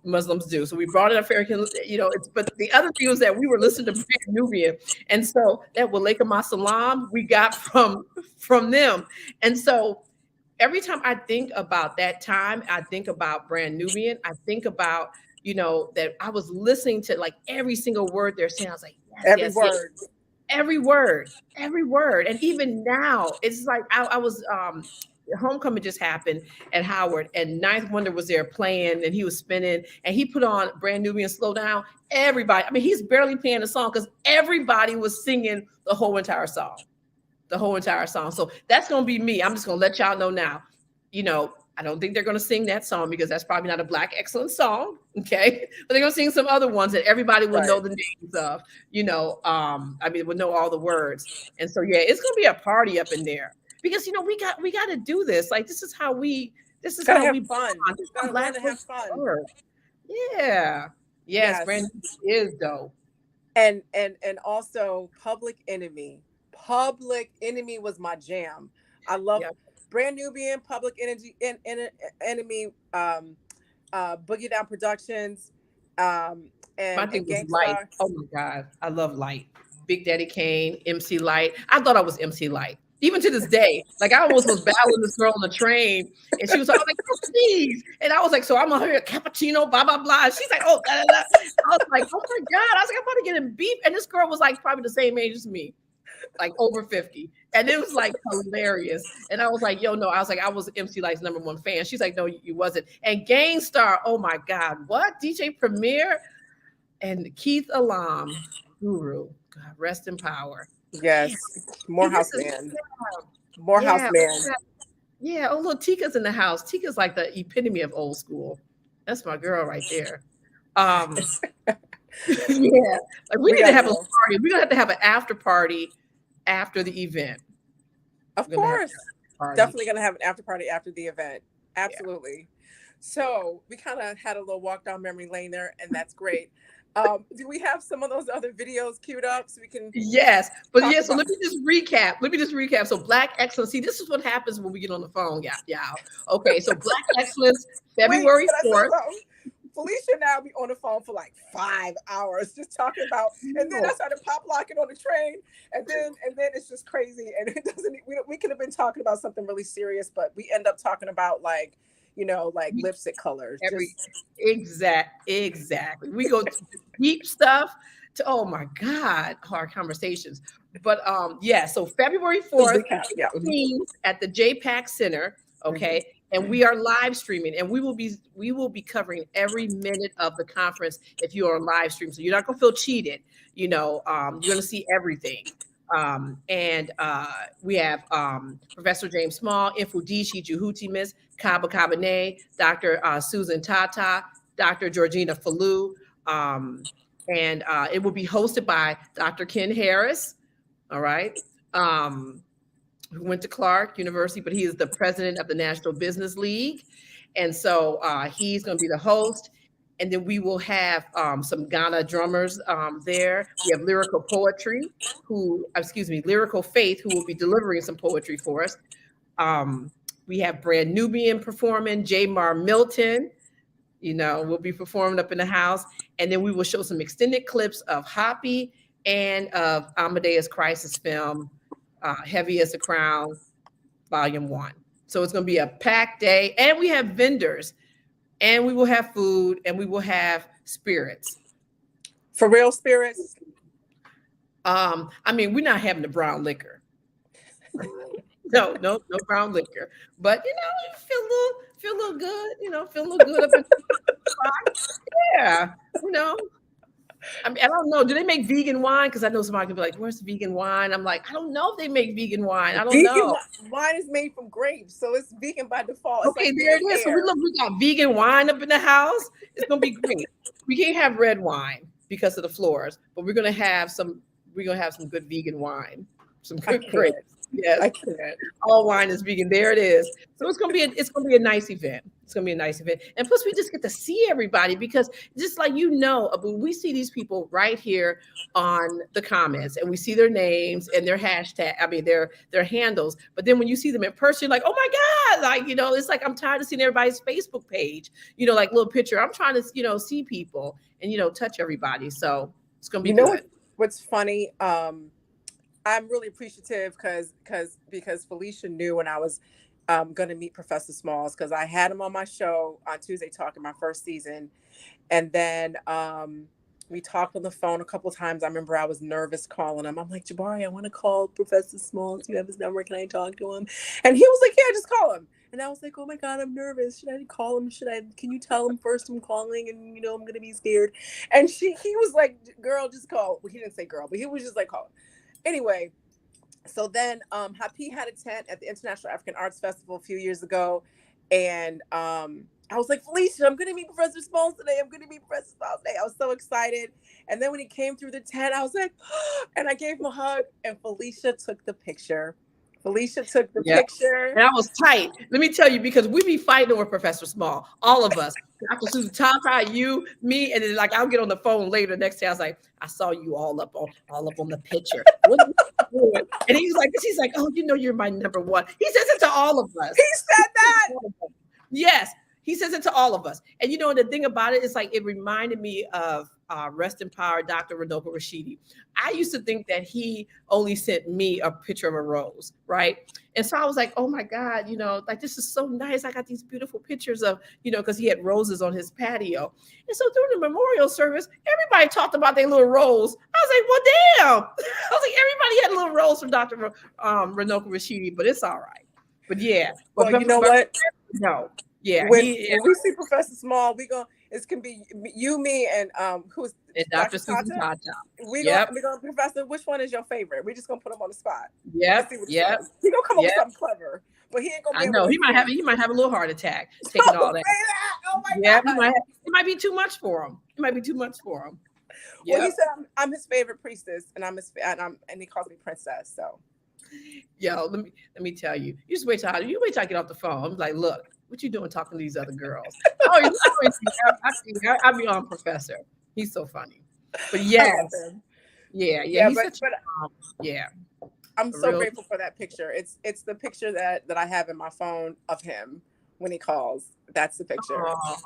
S2: Muslims do. So we brought in a Farrakhan, but the other thing was that we were listening to Brand Nubian. And so that Walaikum Assalam we got from them. And so every time I think about that time, I think about Brand Nubian. I think about, that I was listening to like every single word they're saying. I was like, yes, every word. Every word. And even now, it's like I was homecoming just happened at Howard and Ninth Wonder was there playing and he was spinning and he put on Brand Nubian Slow Down. Everybody, he's barely playing the song because everybody was singing the whole entire song. So that's going to be me. I'm just going to let y'all know now, I don't think they're going to sing that song because that's probably not a Black excellence song. Okay. But they're going to sing some other ones that everybody will know the names of, will know all the words. And so, yeah, it's going to be a party up in there because, we got to do this. Like, this is how we
S8: have fun. Learn to have fun.
S2: Yeah. Yes. Brand is dope.
S8: And also Public Enemy. Public Enemy was my jam. I love Brand Nubian, Public Enemy, Boogie Down Productions, and
S2: Gangstar. Light. Oh my God, I love Light. Big Daddy Kane, MC Light. I thought I was MC Light. Even to this day, like I almost was battling this girl on the train, and she was like, oh, please. And I was like, so I'm gonna hear a cappuccino, blah blah blah. She's like, oh, da, da, da. I was like, oh my God. I was like, I'm about to get in beef, and this girl was like probably the same age as me. Like over 50. And it was like hilarious. And I was like, yo, no, I was MC Light's #1 fan. She's like, no, you wasn't. And Gangstar, oh my God, what? DJ Premier and Keith Alam, Guru, God, rest in power.
S8: Yes, Morehouse Man. Morehouse Man.
S2: Yeah, oh look, Tika's in the house. Tika's like the epitome of old school. That's my girl right there. Yeah, like we need to have a party. We're gonna have to have an after party after the event.
S8: Of course. Definitely gonna have an after party after the event. Absolutely. Yeah. So we kind of had a little walk down memory lane there, and that's great. Do we have some of those other videos queued up so we can?
S2: Yes, but
S8: talk
S2: yeah. So
S8: about-
S2: let me just recap. So Black Excellence. See, this is what happens when we get on the phone, y'all. Okay, so Black Excellence, February
S8: Wait, can I say
S2: 4th.
S8: something? Felicia and I will be on the phone for like 5 hours just talking about, and then I started pop locking on the train, and then it's just crazy, and it doesn't. We could have been talking about something really serious, but we end up talking about like, like lipstick colors.
S2: Exactly. We go to deep stuff to, oh my God, hard conversations. But yeah, so February 4th,
S8: Yeah.
S2: at the JPAC Center, okay, and we are live streaming, and we will be covering every minute of the conference if you are on live stream. So you're not gonna feel cheated, you're gonna see everything. And we have Professor James Small, Infudishi Juhuti Miss Kaba Kabane, Dr. Susan Tata, Dr. Georgina Falou, and it will be hosted by Dr. Ken Harris, all right, who went to Clark University, but he is the president of the National Business League. And so he's going to be the host. And then we will have some Ghana drummers there. We have Lyrical Faith, who will be delivering some poetry for us. We have Brand Nubian performing, J. Mar Milton, will be performing up in the house. And then we will show some extended clips of HAPI and of Amadeus Crisis film, Heavy as a Crown, Volume 1. So it's going to be a packed day. And we have vendors. And we will have food, and we will have spirits.
S8: For real spirits?
S2: I mean, we're not having the brown liquor. No brown liquor. But you feel a little good. Feel a little good up in the yeah. I mean, I don't know. Do they make vegan wine? Because I know somebody could be like, "Where's the vegan wine?" I'm like, I don't know if they make vegan wine. I don't know.
S8: Wine is made from grapes, so it's vegan by default.
S2: Okay, like there it is. So we got vegan wine up in the house. It's gonna be great. We can't have red wine because of the floors, but we're gonna have some. We're gonna have some good vegan wine, some good grapes. Yes,
S8: I can't.
S2: All wine is vegan. There it is. So it's gonna be a nice event. It's gonna be a nice event, and plus we just get to see everybody because just like when we see these people right here on the comments, and we see their names and their hashtag. I mean their handles. But then when you see them in person, you're like, oh my God, like it's like I'm tired of seeing everybody's Facebook page. Like little picture. I'm trying to see people and touch everybody. So it's gonna be good.
S8: What's funny? I'm really appreciative because Felicia knew when I was going to meet Professor Smalls, because I had him on my show on Tuesday Talking, my first season. And then we talked on the phone a couple of times. I remember I was nervous calling him. I'm like, Jabari, I want to call Professor Smalls. You have his number. Can I talk to him? And he was like, yeah, just call him. And I was like, oh my God, I'm nervous. Should I call him? Can you tell him first I'm calling and I'm going to be scared? And he was like, girl, just call. Well, he didn't say girl, but he was just like, call him. Anyway, so then HAPI had a tent at the International African Arts Festival a few years ago. And I was like, Felicia, I'm going to meet Professor Smalls today. I was so excited. And then when he came through the tent, I was like, and I gave him a hug. And Felicia took the picture. Picture.
S2: And I was tight. Let me tell you, because we be fighting over Professor Small, all of us. Dr. Susan Tata, you, me, and then I'll get on the phone later. Next day, I was like, I saw you all up on the picture. And he's like, oh, you're my number one. He says it to all of us.
S8: He said that.
S2: Yes, he says it to all of us. And the thing about it is it reminded me of rest in power, Dr. Runoko Rashidi. I used to think that he only sent me a picture of a rose, right? And so I was like, oh my God, this is so nice. I got these beautiful pictures of, because he had roses on his patio. And so during the memorial service, everybody talked about their little rose. I was like, well, damn. I was like, everybody had a little rose from Dr. Runoko Rashidi, but it's all right. But yeah.
S8: Well, you know what?
S2: No. Yeah.
S8: When we see Professor Small, it can be you, me, and who's
S2: Dr. Susan Tata.
S8: We're gonna Professor, which one is your favorite? We're just gonna put him on the spot.
S2: Yep.
S8: He's gonna come up with something clever, but he ain't gonna be.
S2: I know he might have a little heart attack taking all that.
S8: Oh my God.
S2: It might be too much for him. Yep.
S8: Well, he said I'm his favorite priestess, and and he calls me princess. So,
S2: yo, let me tell you. You wait till I get off the phone. I'm like, look, what you doing talking to these other girls? Oh, I be on Professor. He's so funny. But yes, yeah.
S8: Yeah,
S2: He's
S8: but
S2: such yeah.
S8: I'm
S2: A
S8: so
S2: real
S8: grateful for that picture. It's the picture that I have in my phone of him when he calls. That's the picture.
S2: oh,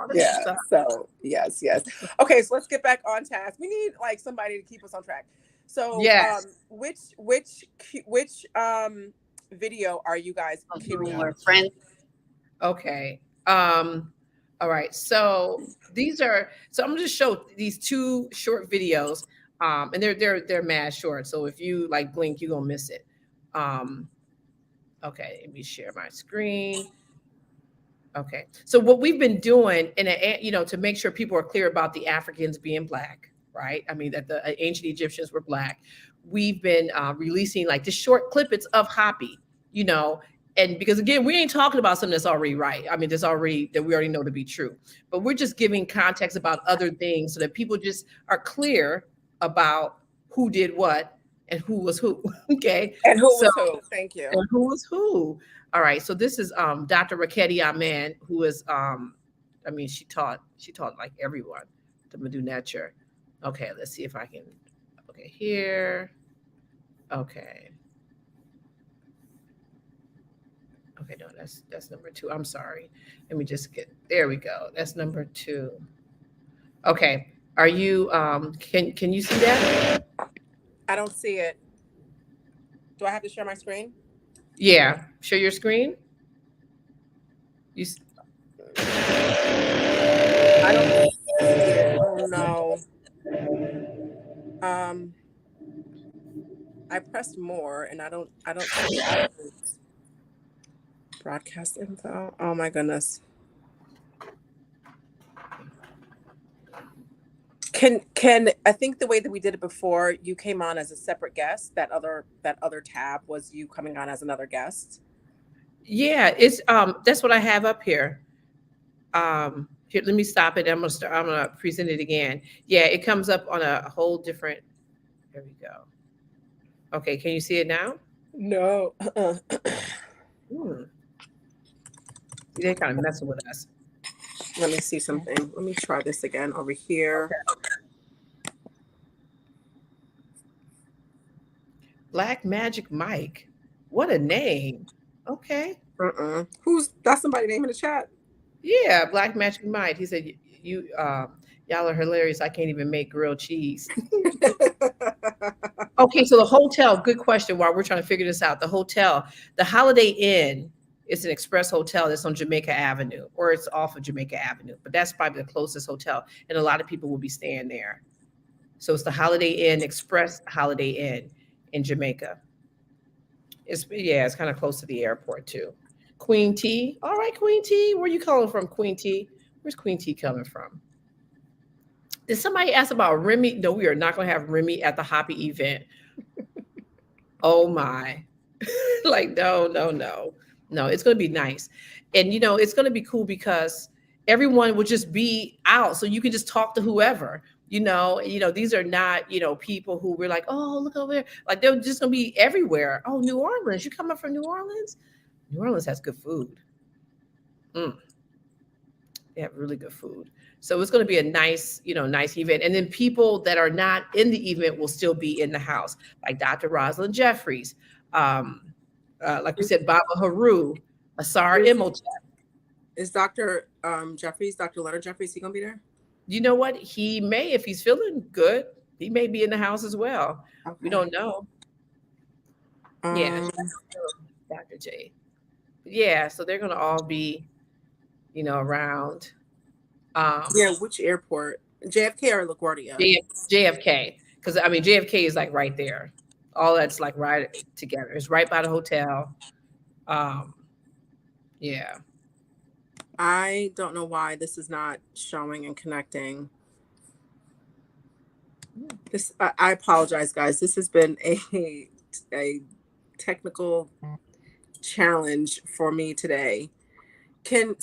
S2: that's
S8: Yeah.
S2: so-
S8: So yes. Okay, so let's get back on task. We need like somebody to keep us on track. So
S2: yes.
S8: which video are you guys queuing up?
S7: Friend.
S2: Okay. All right. So I'm gonna just show these two short videos. And they're mad short. So if you like blink, you're gonna miss it. Okay, let me share my screen. Okay. So what we've been doing to make sure people are clear about the Africans being black, right? I mean, that the ancient Egyptians were black. We've been releasing like the short clippets of HAPI, and because again, we ain't talking about something that's already right. I mean, that we already know to be true, but we're just giving context about other things so that people just are clear about who did what and who was who. Okay.
S8: And who was who? Thank you.
S2: And who was who? All right. So this is Dr. Raketi Aman, who is she taught like everyone to Medu Nature. Okay, let's see if I can. Okay, here. Okay. Okay, no, that's number 2. I'm sorry. Let me just there we go. That's number 2. Okay. Are you can you see that?
S8: I don't see it. Do I have to share my screen?
S2: Yeah. Share your screen.
S8: I don't see it. Oh no. I pressed more and I don't see it. Broadcast info. Oh my goodness. Can I think the way that we did it before, you came on as a separate guest. That other tab was you coming on as another guest.
S2: Yeah, it's that's what I have up here. Here, let me stop it. I'm gonna present it again. Yeah, it comes up on a whole different. There we go. Okay, can you see it now?
S8: No.
S2: They're kind of messing with us.
S8: Let me see something. Let me try this again over here.
S2: Okay. Black Magic Mike. What a name. Okay.
S8: That's somebody's name in the chat?
S2: Yeah, Black Magic Mike. He said, "You y'all are hilarious. I can't even make grilled cheese." Okay, so the hotel. Good question. While we're trying to figure this out, the hotel, the Holiday Inn, is an express hotel that's on Jamaica Avenue, or it's off of Jamaica Avenue. But that's probably the closest hotel, and a lot of people will be staying there. So it's the Holiday Inn Express Holiday Inn in Jamaica. It's kind of close to the airport too. Queen T. All right, Queen T. Where you calling from, Queen T? Where's Queen T coming from? Did somebody ask about Remy? No, we are not going to have Remy at the HAPI event. Oh my. Like, no. It's going to be nice. And, it's going to be cool because everyone will just be out. So you can just talk to whoever, these are not, people who we're like, oh, look over there. Like, they're just going to be everywhere. Oh, New Orleans. You coming from New Orleans? New Orleans has good food. They have really good food. So it's going to be a nice event. And then people that are not in the event will still be in the house, like Dr. Rosalind Jeffries, like we said, Baba Haru, Asar Imhotep.
S8: Is Dr. Jeffries, Dr. Leonard Jeffries, he going to be there?
S2: You know what? He may, if he's feeling good, he may be in the house as well. Okay. We don't know. Yeah, Dr. J. Yeah, so they're going to all be, around.
S8: Which airport? JFK or LaGuardia?
S2: JFK, because JFK is like right there. All that's like right together. It's right by the hotel. Yeah.
S8: I don't know why this is not showing and connecting. I apologize, guys. This has been a technical challenge for me today. Can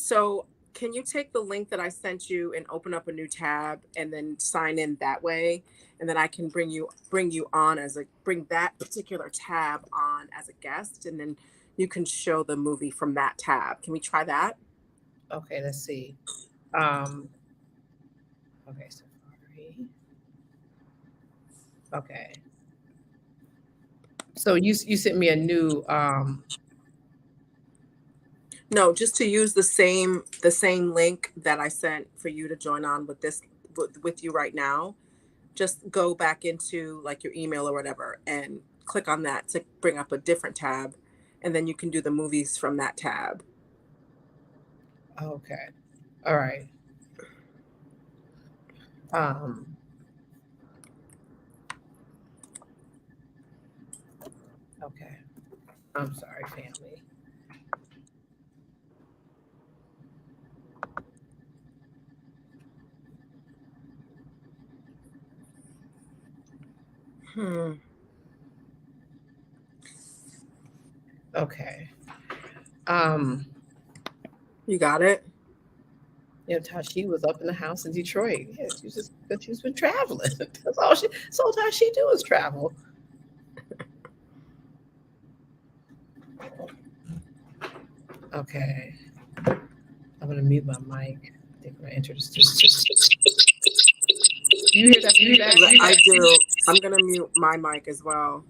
S8: you take the link that I sent you and open up a new tab and then sign in that way, and then I can bring you on bring that particular tab on as a guest, and then you can show the movie from that tab. Can we try that?
S2: Okay, let's see. Okay, so Okay. So you sent me a new
S8: No, just to use the same link that I sent for you to join on with this with you right now. Just go back into like your email or whatever and click on that to bring up a different tab, and then you can do the movies from that tab.
S2: Okay. All right. Okay. I'm sorry, family. Okay.
S8: You got it?
S2: You know, Tashi was up in the house in Detroit. Yeah, she's been traveling. That's all Tashi do is travel. Okay. I'm gonna mute my mic. I think I'm gonna enter this. You hear that feedback?
S8: I do. I'm gonna mute my mic as well.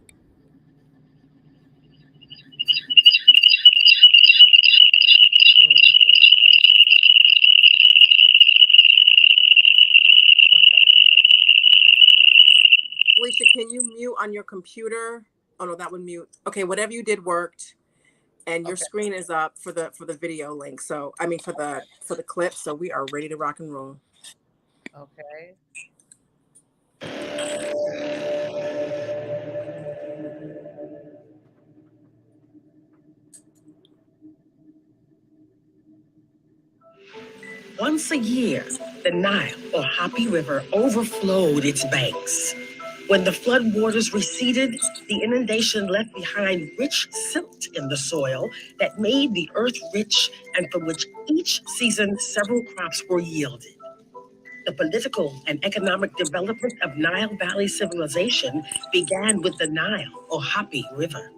S8: Felicia, can you mute on your computer? Oh no, that would mute. Okay, whatever you did worked, and your screen is up for the video link. So I mean for the clip. So we are ready to rock and roll.
S2: Okay.
S6: Once a year, the Nile, or HAPI River, overflowed its banks. When the flood waters receded, the inundation left behind rich silt in the soil that made the earth rich and from which each season several crops were yielded. The political and economic development of Nile Valley civilization began with the Nile, or HAPI River.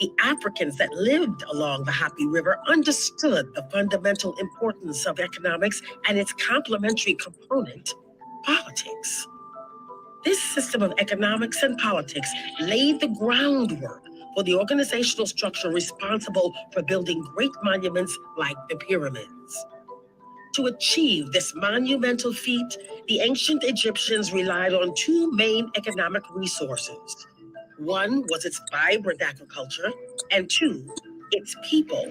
S6: The Africans that lived along the HAPI River understood the fundamental importance of economics and its complementary component, politics. This system of economics and politics laid the groundwork for the organizational structure responsible for building great monuments like the pyramids. To achieve this monumental feat, the ancient Egyptians relied on two main economic resources. One was its vibrant agriculture, and two, its people,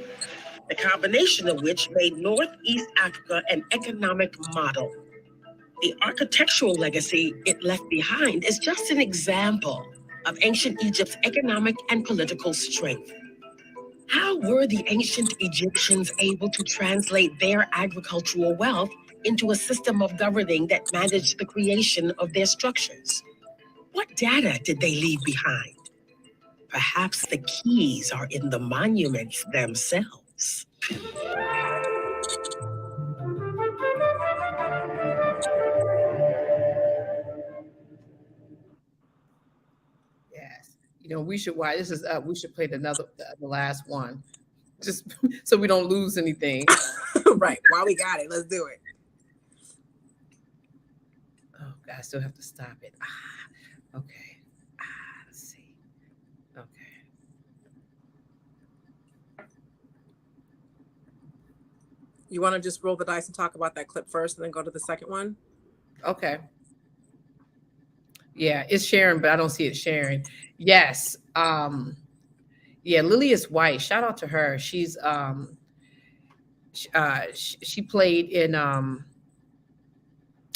S6: the combination of which made Northeast Africa an economic model. The architectural legacy it left behind is just an example of ancient Egypt's economic and political strength. How were the ancient Egyptians able to translate their agricultural wealth into a system of governing that managed the creation of their structures? What data did they leave behind? Perhaps the keys are in the monuments themselves.
S2: Yes. You know, we should. Why this is up? We should play the last one, just so we don't lose anything.
S8: Right. While we got it, let's do it.
S2: Oh, God, I still have to stop it. Okay. Let's see. Okay.
S8: You want to just roll the dice and talk about that clip first, and then go to the second one?
S2: Okay. Yeah, it's sharing, but I don't see it sharing. Yes. Yeah, Lily is White. Shout out to her. She's she played in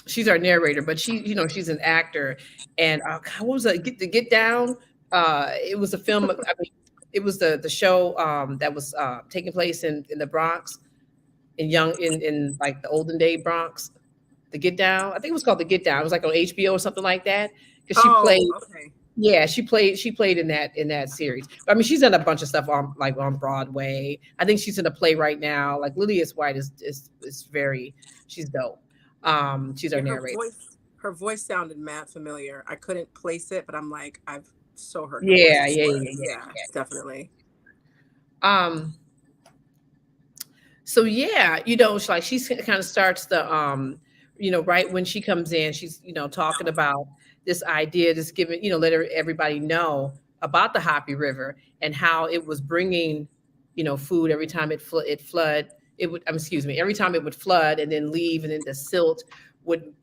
S2: she's our narrator, but she's an actor. And what was it? Get Down. It was a film. I mean, it was the show that was taking place in the Bronx, in like the olden day Bronx. The Get Down. I think it was called The Get Down. It was like on HBO or something like that. Because she played.
S8: Okay.
S2: Yeah, she played in that series. I mean, she's done a bunch of stuff on Broadway. I think she's in a play right now. Like Lily is White is very, she's dope. She's our narrator.
S8: Her voice sounded mad familiar. I couldn't place it, but I'm like, I've so heard.
S2: Yeah,
S8: definitely.
S2: So yeah, she kind of starts the right when she comes in, she's, talking about this idea, just giving, let everybody know about the Hopi River and how it was bringing, food every time it flood. It would, excuse me, every time it would flood and then leave, and then the silt would,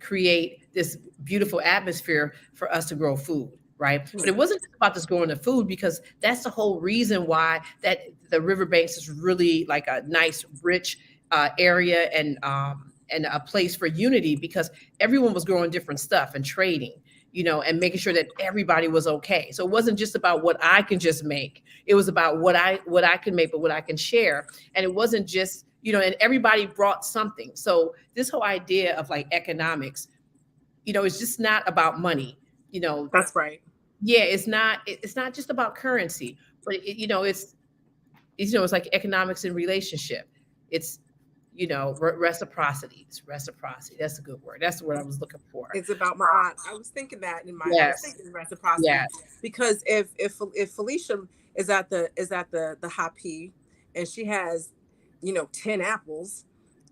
S2: create this beautiful atmosphere for us to grow food, right? But it wasn't just about just growing the food, because that's the whole reason why that the riverbanks is really like a nice, rich area and a place for unity, because everyone was growing different stuff and trading, and making sure that everybody was okay. So it wasn't just about what I can just make. It was about what I can make, but what I can share. And it wasn't just, and everybody brought something. So this whole idea of like economics, it's just not about money,
S8: That's right.
S2: Yeah, it's not just about currency, but it's like economics and relationship. It's, reciprocity. It's reciprocity. That's a good word. That's the word I was looking for.
S8: It's about my aunt. I was thinking that in my I was thinking reciprocity.
S2: Yes.
S8: Because if Felicia is at the HAPI and she has 10 apples,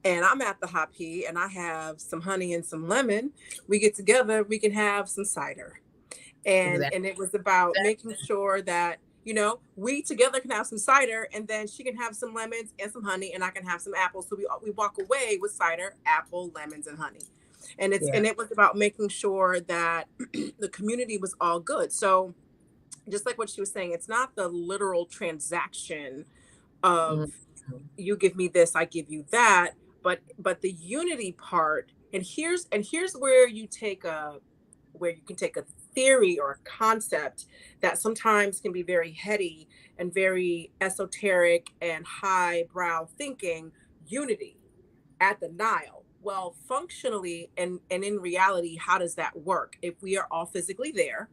S8: and I'm at the HAPI and I have some honey and some lemon, we get together, we can have some cider. And and it was about making sure that we together can have some cider, and then she can have some lemons and some honey, and I can have some apples. So we walk away with cider, apple, lemons, and honey. And it was about making sure that the community was all good. So just like what she was saying, it's not the literal transaction of you give me this, I give you that, but the unity part. And here's where you can take a theory or a concept that sometimes can be very heady and very esoteric and highbrow thinking, unity at the Nile. Well, functionally and in reality, how does that work? If we are all physically there,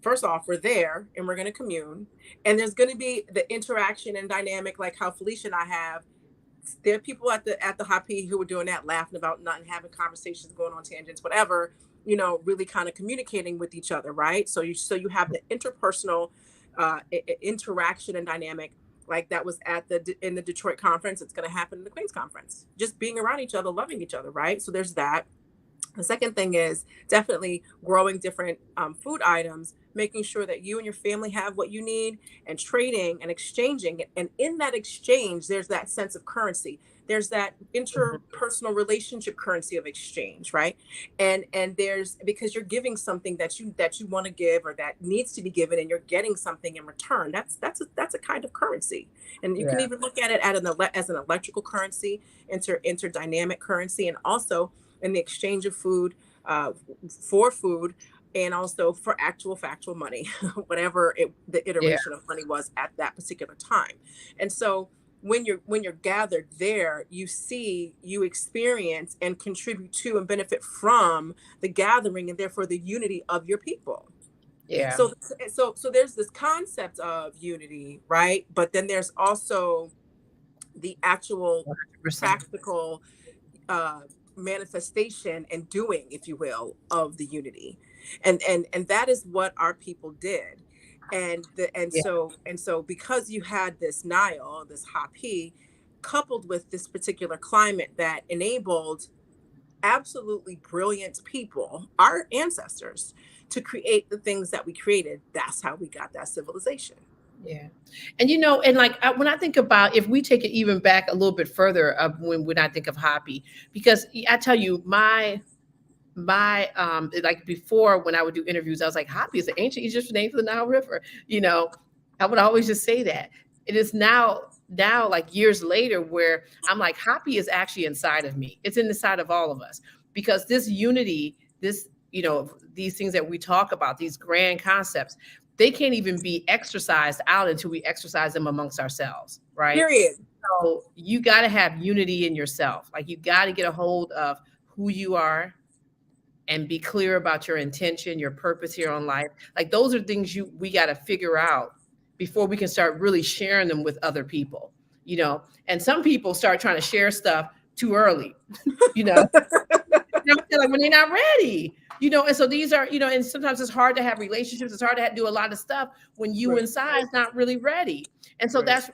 S8: first off, we're there and we're going to commune, and there's going to be the interaction and dynamic, like how Felicia and I have. There are people at the HAPI who were doing that, laughing about nothing, having conversations, going on tangents, whatever, really kind of communicating with each other, right? So you have the interpersonal interaction and dynamic, like that was in the Detroit conference. It's going to happen in the Queens conference. Just being around each other, loving each other, right? So there's that. The second thing is definitely growing different food items, making sure that you and your family have what you need, and trading and exchanging. And in that exchange, there's that sense of currency. There's that interpersonal relationship currency of exchange, right? And there's, because you're giving something that you want to give, or that needs to be given, and you're getting something in return. That's a kind of currency. And you can even look at it as an electrical currency, interdynamic currency, and also in the exchange of food, for food, and also for actual factual money, whatever the iteration of money was at that particular time. And so when you're gathered there, you experience and contribute to and benefit from the gathering, and therefore the unity of your people. Yeah. So there's this concept of unity, right? But then there's also the actual 100%. Practical manifestation and doing, if you will, of the unity, and that is what our people did. So because you had this Nile, this HAPI, coupled with this particular climate that enabled absolutely brilliant people, our ancestors, to create the things that we created, that's how we got that civilization.
S2: Yeah. And, and like when I think about, if we take it even back a little bit further, when I think of HAPI, because I tell you, my like before, when I would do interviews, I was like, HAPI is the ancient Egyptian name for the Nile River. I would always just say that. It is now like years later where I'm like, HAPI is actually inside of me. It's inside of all of us, because this unity, this, these things that we talk about, these grand concepts, they can't even be exercised out until we exercise them amongst ourselves, right?
S8: Period.
S2: So you got to have unity in yourself. Like, you got to get a hold of who you are and be clear about your intention, your purpose here on life. Like, those are things we got to figure out before we can start really sharing them with other people, And some people start trying to share stuff too early, like when they're not ready, and so these are, and sometimes it's hard to have relationships. It's hard to do a lot of stuff when you inside is not really ready. And so that's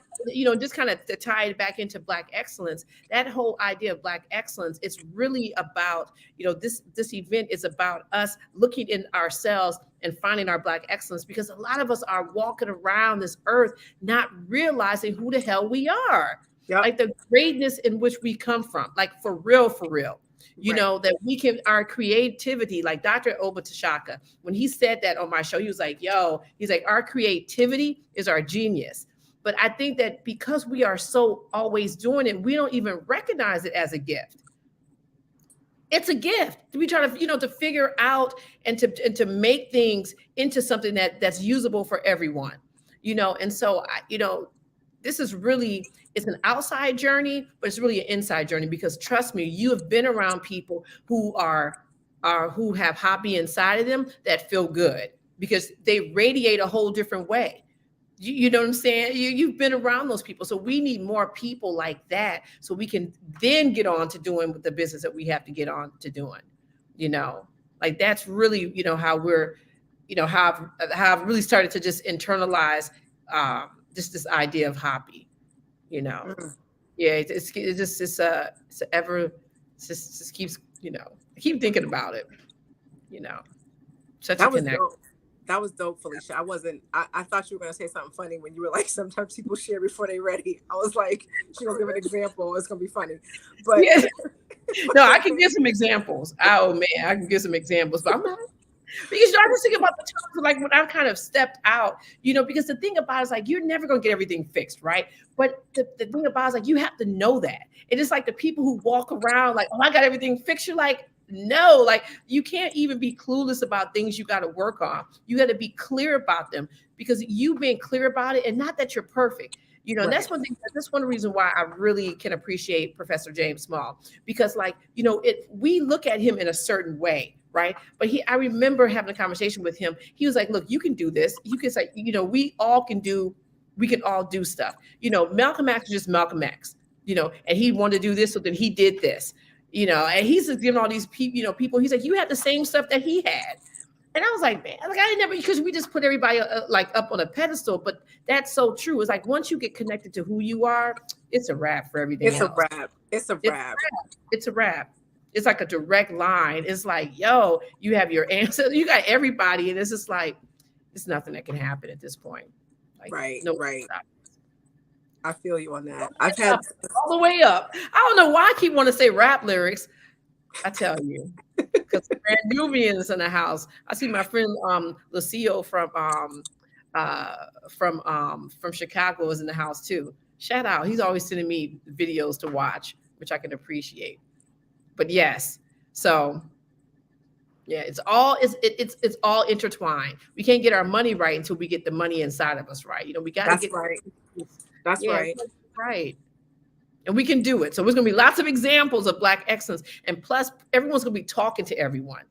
S2: just kind of to tie it back into Black excellence, that whole idea of Black excellence, it's really about, this event is about us looking in ourselves and finding our Black excellence, because a lot of us are walking around this earth not realizing who the hell we are. Yep. Like the greatness in which we come from, like for real, that we can, our creativity, like Dr. Abut Seshat, when he said that on my show, he was like, our creativity is our genius. But I think that because we are so always doing it, we don't even recognize it as a gift. It's a gift. We try to, to figure out and to make things into something that's usable for everyone, and so, this is really, it's an outside journey, but it's really an inside journey, because trust me, you have been around people who who have HAPI inside of them that feel good, because they radiate a whole different way. You know what I'm saying? You've been around those people. So we need more people like that, so we can then get on to doing the business that we have to get on to doing, like that's really, how we're, how I've really started to just internalize just this idea of HAPI, it's just keeps, I keep thinking about it, such a connection.
S8: That was dope, Felicia. I thought you were going to say something funny when you were like, sometimes people share before they're ready. I was like, she's going to give an example. It's going to be funny. But
S2: yeah. No, I can give some examples. Oh man, I can give some examples, but I'm not. Because I just think about the times like when I've kind of stepped out, because the thing about it is like, you're never going to get everything fixed, right? But the thing about it is like, you have to know that. It is like the people who walk around like, oh, I got everything fixed. You're like, no, like you can't even be clueless about things you got to work on. You got to be clear about them, because you being clear about it, and not that you're perfect. And that's one thing. That's one reason why I really can appreciate Professor James Small, because like, we look at him in a certain way, right? But I remember having a conversation with him. He was like, look, you can do this. You can say, we can all do stuff. Malcolm X is just Malcolm X, and he wanted to do this, so then he did this. And he's just giving all these people, he's like, you had the same stuff that he had. And I was like, man, like I never, because we just put everybody like up on a pedestal, but that's so true. It's like, once you get connected to who you are, it's a wrap for everything else.
S8: It's a wrap.
S2: It's a wrap. It's like a direct line. It's like, yo, you have your answer. You got everybody. And it's just like, it's nothing that can happen at this point. Like,
S8: right.
S2: Stop.
S8: I feel you on that. I've had
S2: all the way up. I don't know why I keep wanting to say rap lyrics. I tell you, because Grand Nubians in the house. I see my friend Lucio from Chicago is in the house too. Shout out. He's always sending me videos to watch, which I can appreciate. But yes, so yeah, it's all intertwined. We can't get our money right until we get the money inside of us right. We got to get
S8: right. That's right.
S2: Right. And we can do it. So there's going to be lots of examples of Black excellence. And plus, everyone's going to be talking to everyone.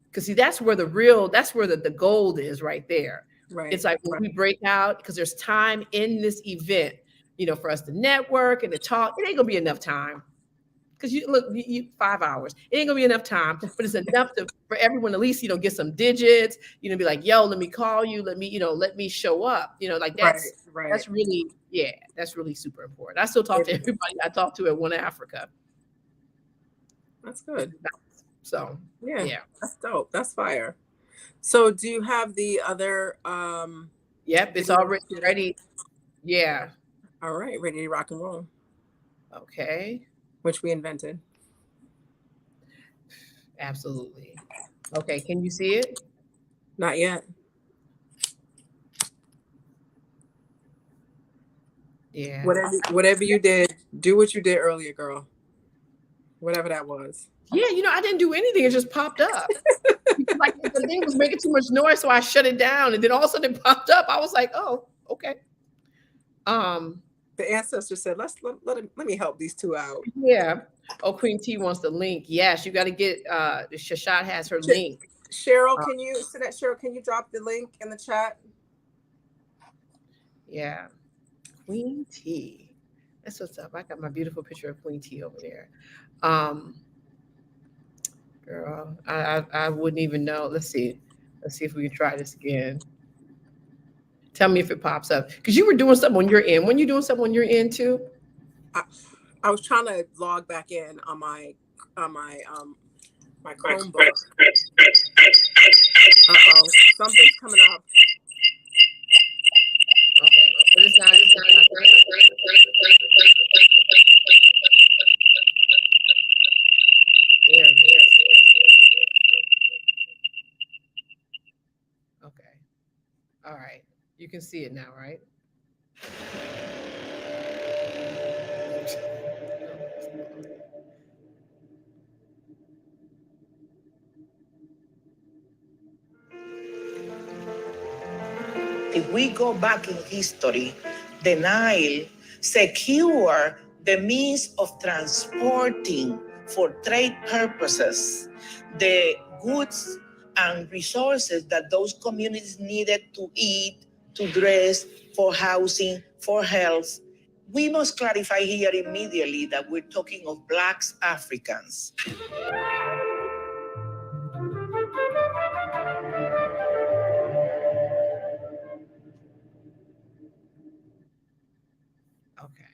S2: Because see, that's where the gold is right there.
S8: Right.
S2: It's like when we break out, because there's time in this event, for us to network and to talk. It ain't going to be enough time. Because you 5 hours. It ain't going to be enough time, but it's enough for everyone at least, get some digits, be like, yo, let me call you. Let me show up. Like that's really, that's really super important. I still talk to everybody I talk to at One Africa.
S8: That's good.
S2: So yeah,
S8: that's dope. That's fire. So do you have the other?
S2: Yep, it's already ready. Yeah.
S8: All right, ready to rock and roll.
S2: Okay.
S8: Which we invented.
S2: Absolutely. Okay, can you see it?
S8: Not yet.
S2: Yeah.
S8: Whatever you did, do what you did earlier, girl. Whatever that was.
S2: Yeah, I didn't do anything. It just popped up. Like the thing was making too much noise, so I shut it down, and then all of a sudden it popped up. I was like, oh, okay.
S8: The ancestor said, let me help these two out.
S2: Yeah. Oh, Queen T wants the link. Yes, you got to get Seshat has her link.
S8: Cheryl, can you drop the link in the chat?
S2: Yeah. Queen T. That's what's up. I got my beautiful picture of Queen T over there. Girl, I wouldn't even know. Let's see if we can try this again. Tell me if it pops up. Because you were doing something on your end. When you doing something on your end too?
S8: I was trying to log back in on my my Chromebook. Uh-oh. Something's coming up.
S2: Okay. But it's not there it is. Okay. All right. You can see it now, right?
S6: If we go back in history, the Nile secured the means of transporting for trade purposes the goods and resources that those communities needed to eat, to dress, for housing, for health. We must clarify here immediately that we're talking of Black Africans.
S2: Okay.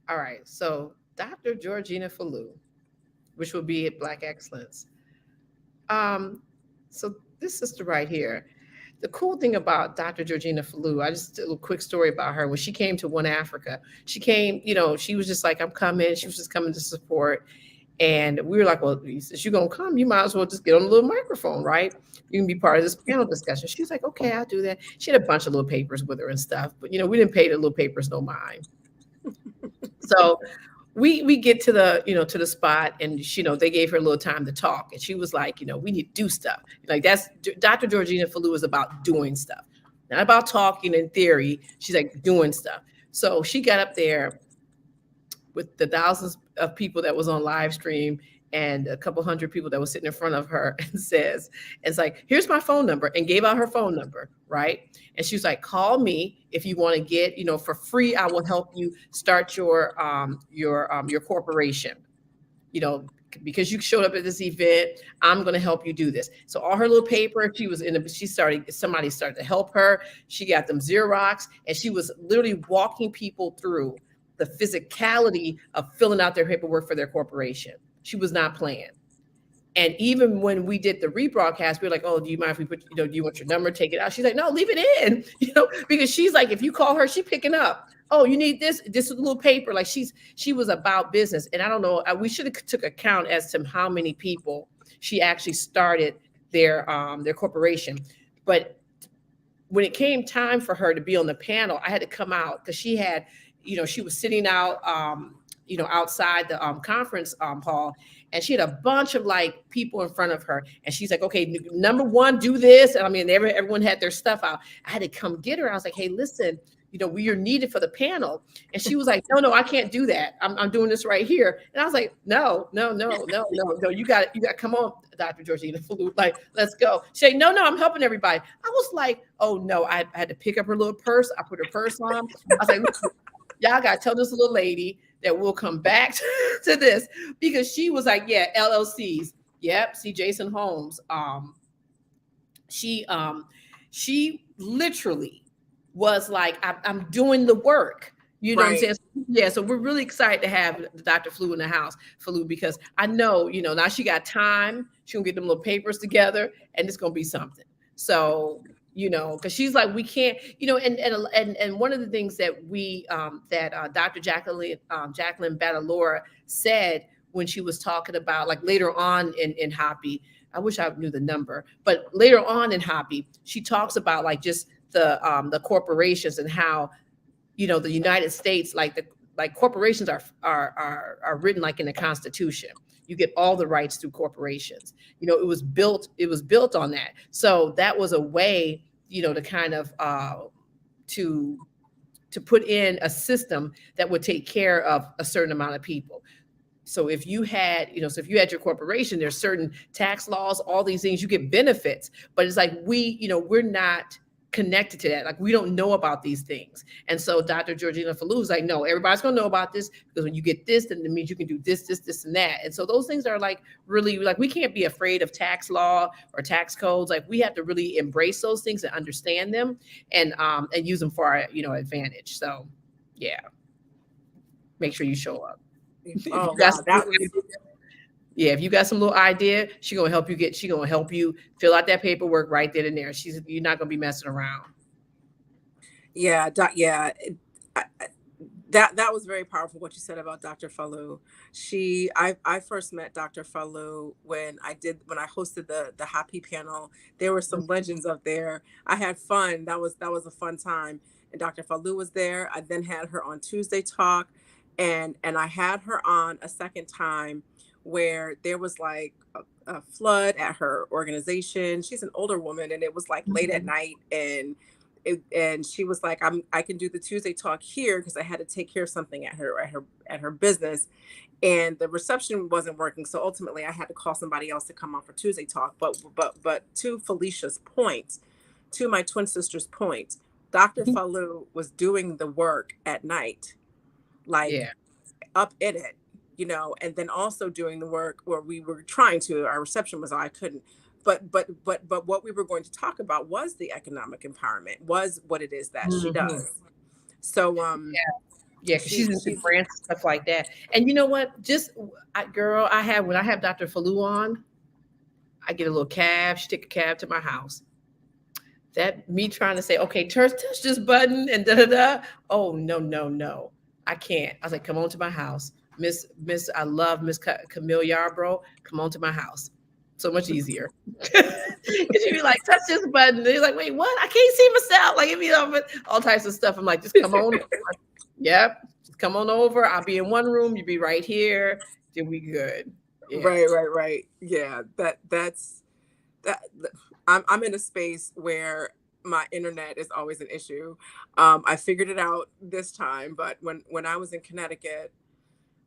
S2: All right. So Dr. Georgina Falou, which will be at Black Excellence. So this sister right here, the cool thing about Dr. Georgina Falou, I just did a little quick story about her. When she came to One Africa, she came, she was just like, I'm coming. She was just coming to support. And we were like, well, since you're going to come, you might as well just get on the little microphone, right? You can be part of this panel discussion. She was like, okay, I'll do that. She had a bunch of little papers with her and stuff, but, we didn't pay the little papers no mind. So we get to the, to the spot, and they gave her a little time to talk. And she was like, we need to do stuff. Like, that's Dr. Georgina Falou is about doing stuff, not about talking in theory. She's like doing stuff. So she got up there with the thousands of people that was on live stream and a couple hundred people that was sitting in front of her, and it's like, here's my phone number, and gave out her phone number, right? And she was like, call me if you want to get, for free, I will help you start your corporation, because you showed up at this event, I'm going to help you do this. So all her little paper, somebody started to help her. She got them Xerox, and she was literally walking people through the physicality of filling out their paperwork for their corporation. She was not playing. And even when we did the rebroadcast, we were like, oh, do you mind if we put, do you want your number? Take it out. She's like, no, leave it in, because she's like, if you call her, she's picking up. Oh, you need this is a little paper. Like she was about business. And I don't know, we should have took account as to how many people she actually started their corporation. But when it came time for her to be on the panel, I had to come out because she had, she was sitting out, outside the conference hall, and she had a bunch of like people in front of her, and she's like, okay, number one, do this. And I mean, everyone had their stuff out. I had to come get her. I was like, hey, listen, we are needed for the panel. And she was like, no, I can't do that. I'm doing this right here. And I was like, no, you got to come on, Dr. Georgina Falou, like, let's go. She said, no, I'm helping everybody. I was like, oh no, I had to pick up her little purse. I put her purse on. I was like, y'all got to tell this little lady that we'll come back to this, because she was like, yeah, LLCs. Yep. See, Jason Holmes. She literally was like, I'm doing the work. You know what I'm saying? Yeah. So we're really excited to have Dr. Falou in the house, Falou, because I know, now she got time. She gonna get them little papers together, and it's gonna be something. So, because she's like, we can't, and one of the things that Dr. Jacqueline Badalora said when she was talking about, like, later on in HAPI, I wish I knew the number, but later on in HAPI, she talks about like just the corporations and how, the United States, like corporations are written like in the Constitution. You get all the rights through corporations. It was built on that. So that was a way, to kind of to put in a system that would take care of a certain amount of people. So if you had, if you had your corporation, there's certain tax laws, all these things, you get benefits, but it's like we're not connected to that. Like, we don't know about these things. And so Dr. Georgina Falou is like, no, everybody's gonna know about this, because when you get this, then it means you can do this, this, this, and that. And so those things are like really, like, we can't be afraid of tax law or tax codes. Like, we have to really embrace those things and understand them, and use them for our, advantage. So yeah, make sure you show up.
S8: Oh wow, that was.
S2: Yeah, if you got some little idea, she gonna help you fill out that paperwork right then and there. You're not gonna be messing around.
S8: Yeah, that was very powerful what you said about Dr. Falou. I first met Dr. Falou when I hosted the HAPI panel. There were some legends up there. I had fun. That was a fun time. And Dr. Falou was there. I then had her on Tuesday Talk, and I had her on a second time where there was like a flood at her organization. She's an older woman, and it was like late at night, and she was like, I can do the Tuesday Talk here because I had to take care of something at her business, and the reception wasn't working. So ultimately, I had to call somebody else to come on for Tuesday Talk. But to Felicia's point, to my twin sister's point, Dr. Falou was doing the work at night, like up in it, and then also doing the work where we were trying to. Our reception was, I couldn't. But what we were going to talk about was the economic empowerment, was what it is that she does. So
S2: she's into grants and stuff like that. And you know what? When I have Dr. Falou on, I get a little cab. She take a cab to my house. That me trying to say, okay, touch this button and da da da. Oh no, I can't. I was like, come on to my house, Miss. I love Miss Camille Yarbrough. Come on to my house. So much easier. Because you'd be like, touch this button. And you're like, wait, what? I can't see myself. Like, it'd be all types of stuff. I'm like, just come on. Yep. Just come on over. I'll be in one room. You'll be right here. Then we good.
S8: Yeah. Right. Yeah. That's I'm in a space where my internet is always an issue. I figured it out this time, but when I was in Connecticut,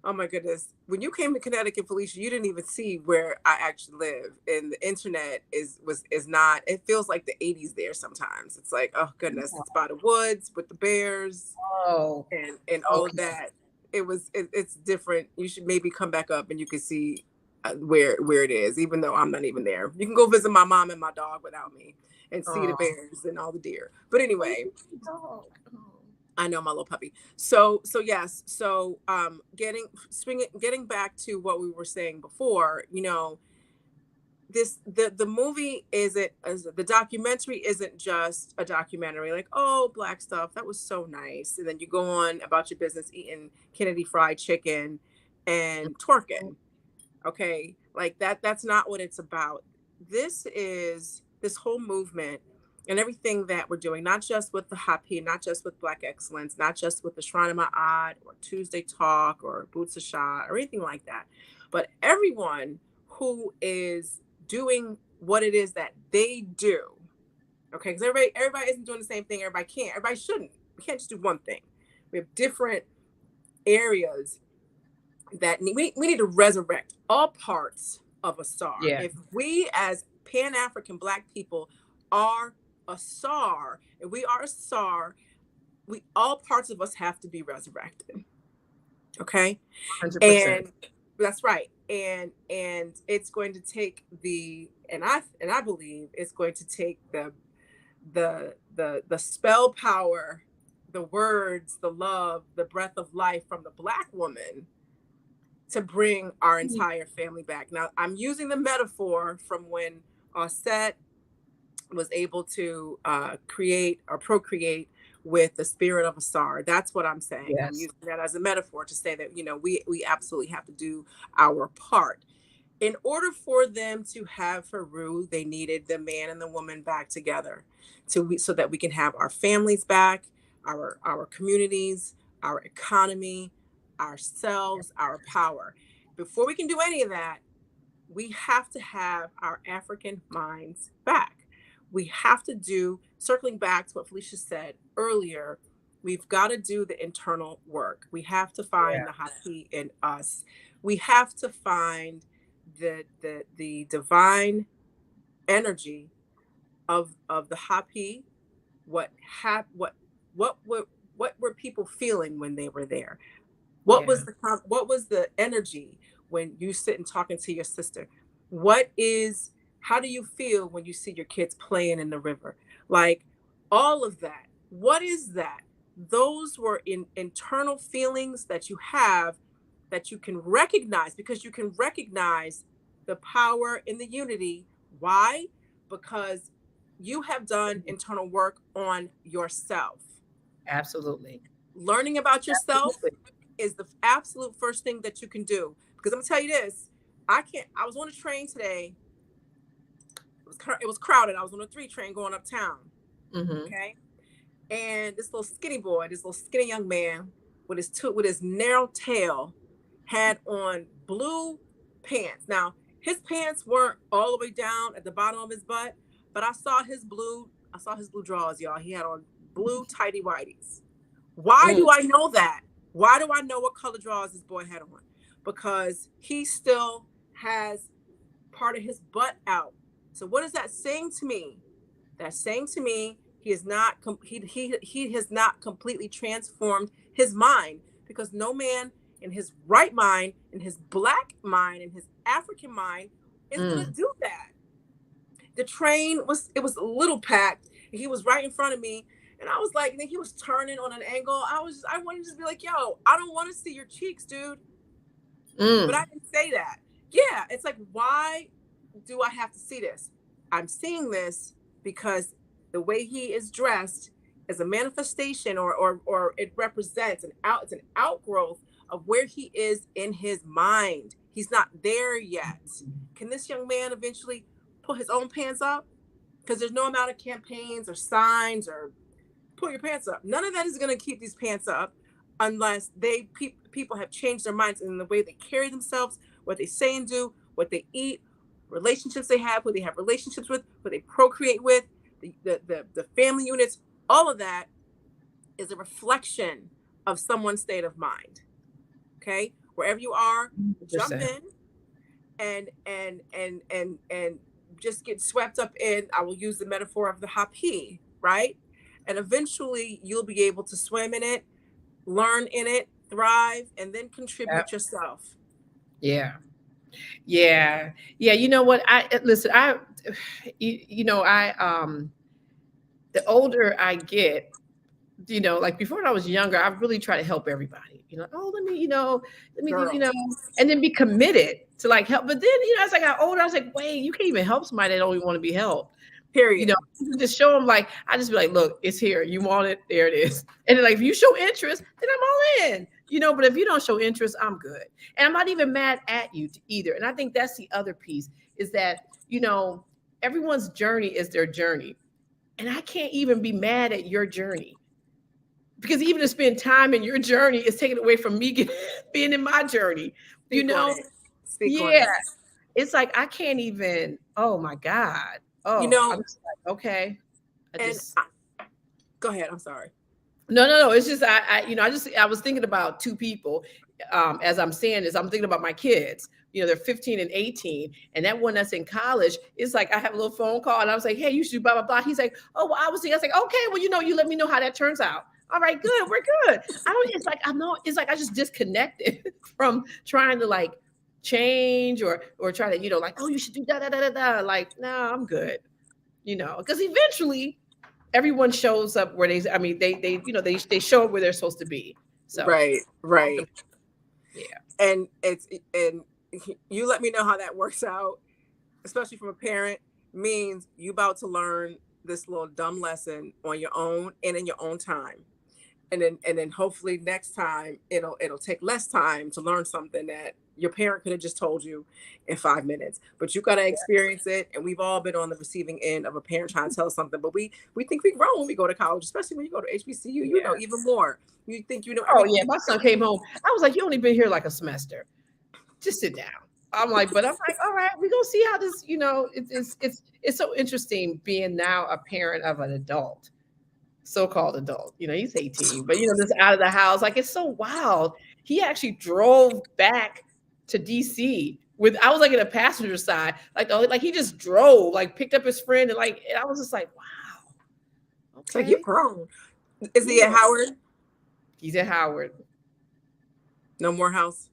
S8: oh my goodness. When you came to Connecticut, Felicia, you didn't even see where I actually live. And the internet is not, it feels like the 80s there sometimes. It's like, oh goodness, it's by the woods with the bears and all of that. It's different. You should maybe come back up and you can see where it is, even though I'm not even there. You can go visit my mom and my dog without me and see the bears and all the deer. But anyway, I know, my little puppy. So yes. So getting back to what we were saying before, the movie the documentary isn't just a documentary like, oh, Black stuff, that was so nice, and then you go on about your business eating Kennedy Fried Chicken and twerking. Okay, like that's not what it's about. This whole movement and everything that we're doing, not just with the HAPI, not just with Black Excellence, not just with the Shrine of Ma'at or Tuesday Talk or Abut Seshat or anything like that, but everyone who is doing what it is that they do. Okay, because everybody isn't doing the same thing. Everybody shouldn't. We can't just do one thing. We have different areas that we need to resurrect all parts of a SAR. Yeah. If we as Pan-African Black people are a SAR, if we are a SAR, all parts of us have to be resurrected. Okay? 100%. And that's right. And it's going to take I believe it's going to take the spell power, the words, the love, the breath of life from the Black woman to bring our entire family back. Now, I'm using the metaphor from when Set was able to create or procreate with the spirit of a SAR. That's what I'm saying. Yes. I'm using that as a metaphor to say that, we absolutely have to do our part. In order for them to have Heru, they needed the man and the woman back together so that we can have our families back, our communities, our economy, ourselves, our power. Before we can do any of that, we have to have our African minds back. We have to do, circling back to what Felicia said earlier, we've got to do the internal work. We have to find the HAPI in us. We have to find the divine energy of the HAPI what were people feeling when they were there? What was the energy when you sit and talking to your sister? How do you feel when you see your kids playing in the river? Like all of that. What is that? Those were internal feelings that you have that you can recognize, because you can recognize the power in the unity. Why? Because you have done internal work on yourself.
S2: Absolutely.
S8: Learning about yourself is the absolute first thing that you can do. Because I'm gonna tell you this, I was on a train today. It was crowded. I was on a 3 train going uptown. Okay. And this little skinny young man with his narrow tail had on blue pants. Now, his pants weren't all the way down at the bottom of his butt, but I saw his blue drawers, y'all. He had on blue tighty whities. Why do I know that? Why do I know what color drawers this boy had on? Because he still has part of his butt out. So what is that saying to me? That's saying to me he has not completely transformed his mind, because no man in his right mind, in his Black mind, in his African mind is going to do that. The train was a little packed. He was right in front of me. And I was like, and then he was turning on an angle. I wanted to just be like, yo, I don't want to see your cheeks, dude. But I didn't say that. Yeah, it's like, why do I have to see this? I'm seeing this because the way he is dressed is a manifestation, or it represents it's an outgrowth of where he is in his mind. He's not there yet. Can this young man eventually pull his own pants up? Because there's no amount of campaigns or signs or pull your pants up. None of that is going to keep these pants up unless people have changed their minds in the way they carry themselves, what they say and do, what they eat, relationships they have, who they have relationships with, who they procreate with, the family units. All of that is a reflection of someone's state of mind. Okay, wherever you are, jump in and just get swept up in. I will use the metaphor of the HAPI, right? And eventually you'll be able to swim in it, learn in it, thrive, and then contribute yourself.
S2: Yeah. You know what? The older I get, like before when I was younger, I really try to help everybody. Let me, and then be committed to like help. But then, as I got older, I was like, wait, you can't even help somebody that don't even want to be helped.
S8: Period.
S2: Just show them, like, I just be like, look, it's here. You want it? There it is. And then, like, if you show interest, then I'm all in. But if you don't show interest, I'm good. And I'm not even mad at you either. And I think that's the other piece, is that, everyone's journey is their journey. And I can't even be mad at your journey, because even to spend time in your journey is taken away from me being in my journey. It's like, I can't even, oh my God. Oh, I'm just like, okay.
S8: Go ahead. I'm sorry.
S2: No. It's just, I was thinking about two people. As I'm saying this, I'm thinking about my kids. They're 15 and 18. And that one that's in college, it's like, I have a little phone call and I was like, hey, you should do blah, blah, blah. He's like, oh, well, I was like, okay, well, you let me know how that turns out. All right, good. We're good. It's like I just disconnected from trying to like change or try to, like, oh, you should do da. Like, no, I'm good. Because eventually everyone shows up where they show up where they're supposed to be. So
S8: right.
S2: Yeah.
S8: And you let me know how that works out, especially from a parent, means you about to learn this little dumb lesson on your own and in your own time. And then hopefully next time it'll take less time to learn something that your parent could have just told you in 5 minutes. But you got to experience it. And we've all been on the receiving end of a parent trying to tell us something. But we think we grow when we go to college, especially when you go to HBCU, you know even more. You think you know.
S2: Oh, yeah. My son came home. I was like, you only been here like a semester. Just sit down. I'm like, all right, we're going to see how this, it's so interesting being now a parent of an adult. So-called adult, he's 18, but this out of the house, like, it's so wild. He actually drove back to DC I was like in a passenger side, like he just drove, like picked up his friend, and I was just like, wow,
S8: It's like, you're grown. Is he at Howard?
S2: He's at Howard.
S8: No more house.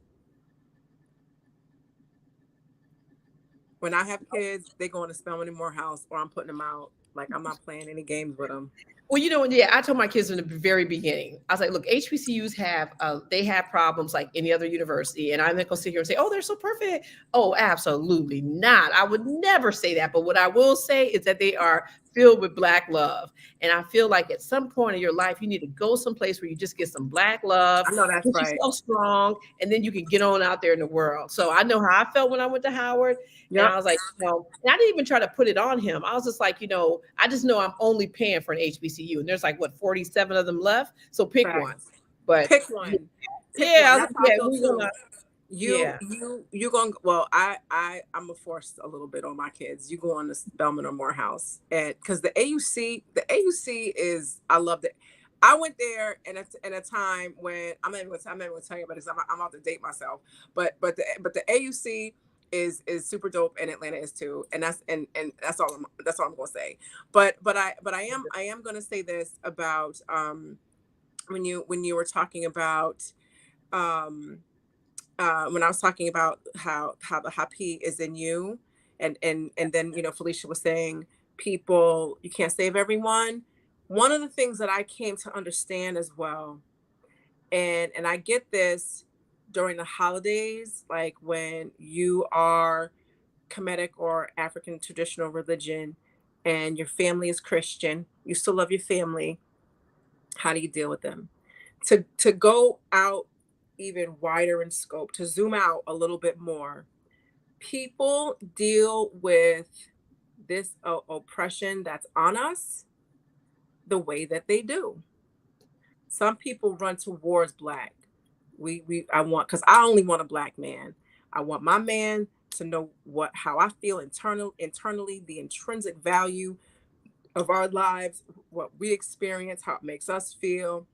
S8: When I have kids, they going to Spelman and Morehouse, or I'm putting them out. Like, I'm not playing any games with them.
S2: Well, I told my kids in the very beginning, I was like, look, HBCUs they have problems like any other university. And I'm not going to sit here and say, oh, they're so perfect. Oh, absolutely not. I would never say that. But what I will say is that they are filled with Black love. And I feel like at some point in your life, you need to go someplace where you just get some Black love.
S8: I know that's right.
S2: Yourself strong, and then you can get on out there in the world. So I know how I felt when I went to Howard. Yep. And I was like, and I didn't even try to put it on him. I was just like, I just know I'm only paying for an HBCU. And there's like, 47 of them left? So pick one. But
S8: pick one.
S2: Yeah.
S8: You going, well, I'm gonna force a little bit on my kids. You go on to Spelman or Morehouse, and because the AUC is, I loved it. I went there in a time when I'm not even gonna tell you about this. I'm about to date myself, but the AUC is super dope, and Atlanta is too, and that's all I'm gonna say. But I am gonna say this about when you were talking about when I was talking about how the HAPI is in you, and then Felicia was saying, people, you can't save everyone. One of the things that I came to understand as well, and I get this during the holidays, like when you are Kemetic or African traditional religion and your family is Christian, you still love your family. How do you deal with them? To go out even wider in scope, to zoom out a little bit more, people deal with this oppression that's on us the way that they do. Some people run towards Black. Because I only want a Black man. I want my man to know how I feel internally, the intrinsic value of our lives, what we experience, how it makes us feel.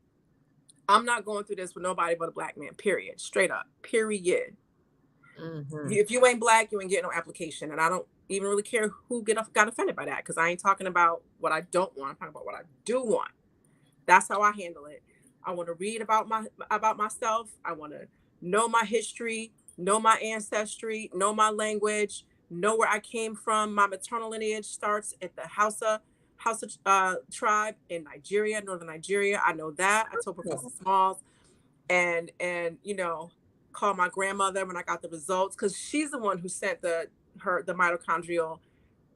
S8: I'm not going through this with nobody but a Black man, period. Straight up, period. Mm-hmm. If you ain't Black, you ain't getting no application. And I don't even really care who got offended by that, because I ain't talking about what I don't want. I'm talking about what I do want. That's how I handle it. I want to read about myself. I want to know my history, know my ancestry, know my language, know where I came from. My maternal lineage starts at the Hausa tribe in Nigeria, northern Nigeria. I know that. I told Professor Smalls, and call my grandmother when I got the results, because she's the one who sent the mitochondrial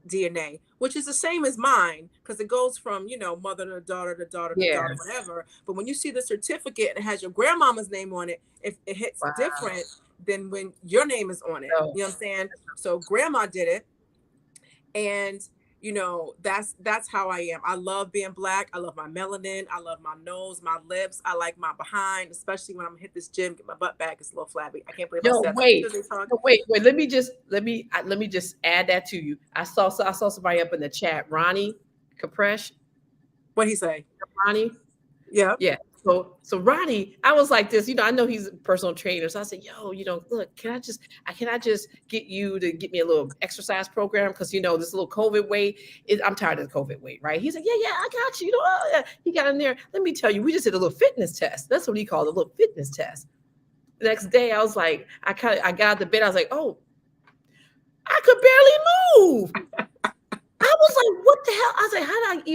S8: DNA, which is the same as mine, because it goes from mother to daughter to daughter to daughter, whatever. But when you see the certificate and it has your grandmama's name on it, it hits different than when your name is on it. You know what I'm saying? So grandma did it, and that's how I am. I love being Black. I love my melanin. I love my nose, my lips. I like my behind, especially when I'm gonna hit this gym, get my butt back. It's a little flabby. I can't believe I said that.
S2: Wait. Let me just add that to you. I saw somebody up in the chat, Ronnie Capresh.
S8: What'd he say?
S2: Ronnie.
S8: Yeah.
S2: So Ronnie, I was like this, I know he's a personal trainer. So I said, look, can I just get you to get me a little exercise program? Because, this little COVID weight, I'm tired of the COVID weight, right? He's like, yeah, I got you. He got in there. Let me tell you, we just did a little fitness test. That's what he called a little fitness test. The next day, I was like, I got out of the bed. I was like, oh, I could barely move. I was like, what the hell? I was like, how did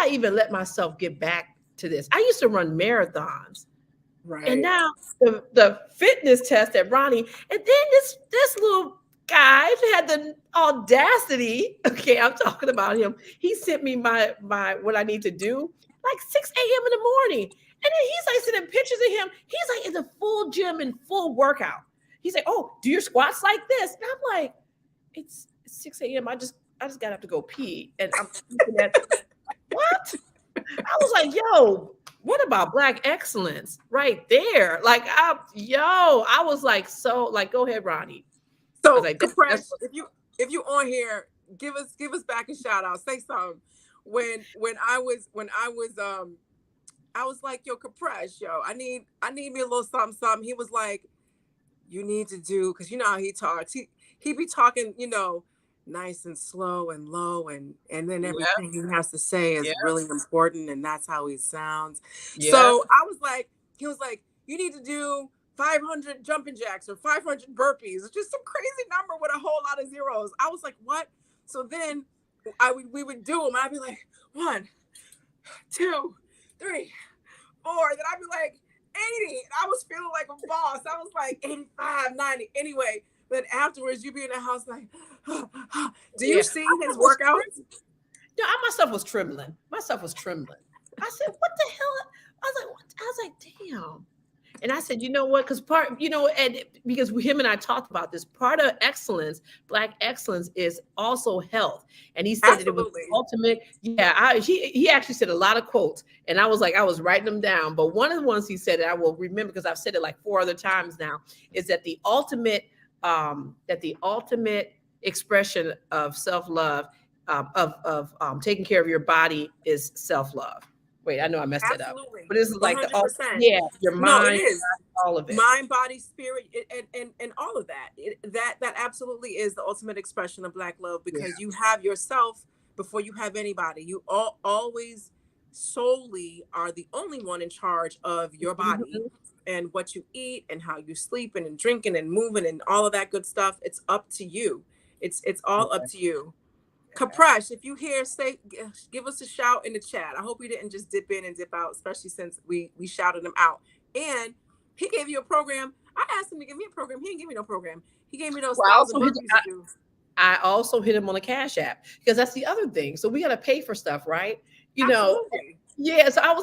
S2: I even let myself get back to this? I used to run marathons,
S8: right?
S2: And now the fitness test at Ronnie, and then this little guy had the audacity. Okay, I'm talking about him. He sent me my what I need to do like 6 a.m. in the morning, and then he's like sending pictures of him. He's like in the full gym and full workout. He's like, oh, do your squats like this? And I'm like, it's 6 a.m. I just got up to go pee, and I'm thinking that what? I was like, yo, what about Black excellence right there? Like, I was like, so like, go ahead, Ronnie.
S8: So, like, if you on here, give us back a shout out. Say something. When I was I was like, yo, Capresh, I need me a little something. He was like, you need to do, because you know how he talks. He be talking, nice and slow and low, and then everything he has to say is really important, and that's how he sounds. So I was like, he was like, you need to do 500 jumping jacks or 500 burpees. It's just some crazy number with a whole lot of zeros. I was like, what? So then we would do them. I'd be like, 1, 2, 3, 4. Then I'd be like 80. I was feeling like a boss. I was like 85, 90. Anyway, then afterwards you'd be in the house like, do you see his workouts?
S2: No, I myself was trembling. I said, what the hell? I was like, damn. And I said, you know what? Because because him and I talked about this, part of excellence, Black excellence, is also health. And he said that it was ultimate. Yeah, he actually said a lot of quotes, and I was writing them down. But one of the ones he said that I will remember, because I've said it like 4 other times now, is that the ultimate expression of self-love, of taking care of your body, is self-love. Wait, I know I messed it up. But this is like your mind,
S8: no, it is.
S2: All of it.
S8: Mind, body, spirit, and all of that. That absolutely is the ultimate expression of Black love, because you have yourself before you have anybody. You always solely are the only one in charge of your body and what you eat and how you sleep and drinking and moving and all of that good stuff. It's up to you. It's all up to you. Kapresh, if you hear, give us a shout in the chat. I hope we didn't just dip in and dip out, especially since we shouted him out. And he gave you a program. I asked him to give me a program. He didn't give me no program. He gave me those 1,000 burpees to do.
S2: I also hit him on a Cash App, because that's the other thing. So we got to pay for stuff, right? You know. Yeah, so I was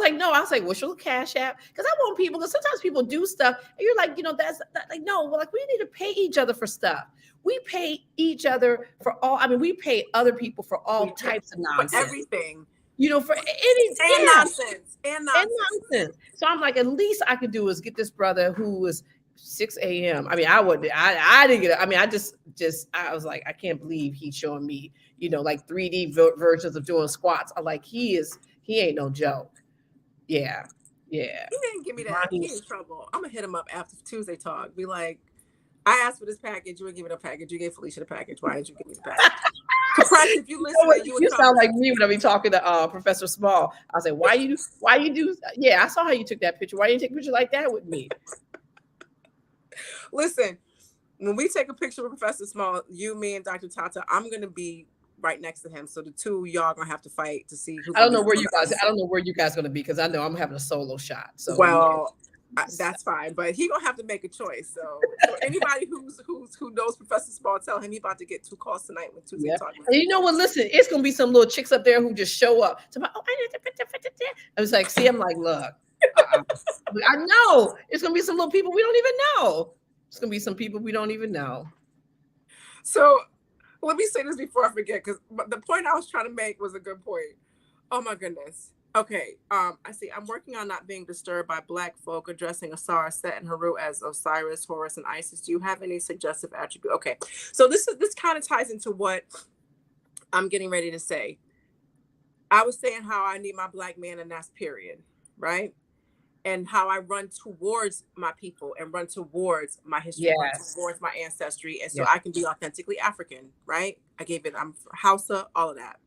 S2: like, what's your Cash App? Because I want people, because sometimes people do stuff and you're like, that's like, no, well, like, we need to pay each other for stuff. We pay each other for all. I mean, we pay other people for all types of nonsense.
S8: For everything.
S2: For anything.
S8: And nonsense.
S2: So I'm like, at least I could do is get this brother who was 6 a.m. I mean, I didn't get it. I mean, I was like, I can't believe he's showing me, like 3D versions of doing squats. I'm like, he ain't no joke. Yeah.
S8: He didn't give me that. He's in trouble. I'm gonna hit him up after Tuesday talk. Be like, I asked for this package. You didn't give me no package. You gave Felicia the package. Why didn't you give me the package? If you listen,
S2: you sound like me when I be talking to Professor Small. I say, why you do? Yeah, I saw how you took that picture. Why didn't you take a picture like that with me?
S8: Listen, when we take a picture with Professor Small, you, me, and Dr. Tata, I'm gonna be right next to him. So the two of y'all gonna have to fight to see who. I don't know where you
S2: guys gonna be, because I know I'm having a solo shot. So
S8: that's fine, but he gonna have to make a choice. So anybody who knows Professor Small, tell him he about to get 2 calls tonight when Tuesday talking.
S2: And you know what? Listen, it's gonna be some little chicks up there who just show up. I was like, see, I'm like, look, I know it's gonna be some little people we don't even know. It's gonna be some people we don't even know.
S8: So let me say this before I forget, because the point I was trying to make was a good point. Oh my goodness. Okay. I see. I'm working on not being disturbed by Black folk addressing Asar, Set, and Haru as Osiris, Horus, and Isis. Do you have any suggestive attribute? Okay. So this kind of ties into what I'm getting ready to say. I was saying how I need my Black man, and that's period, right? And how I run towards my people and run towards my history, run towards my ancestry, and so I can be authentically African, right? I'm Hausa, all of that.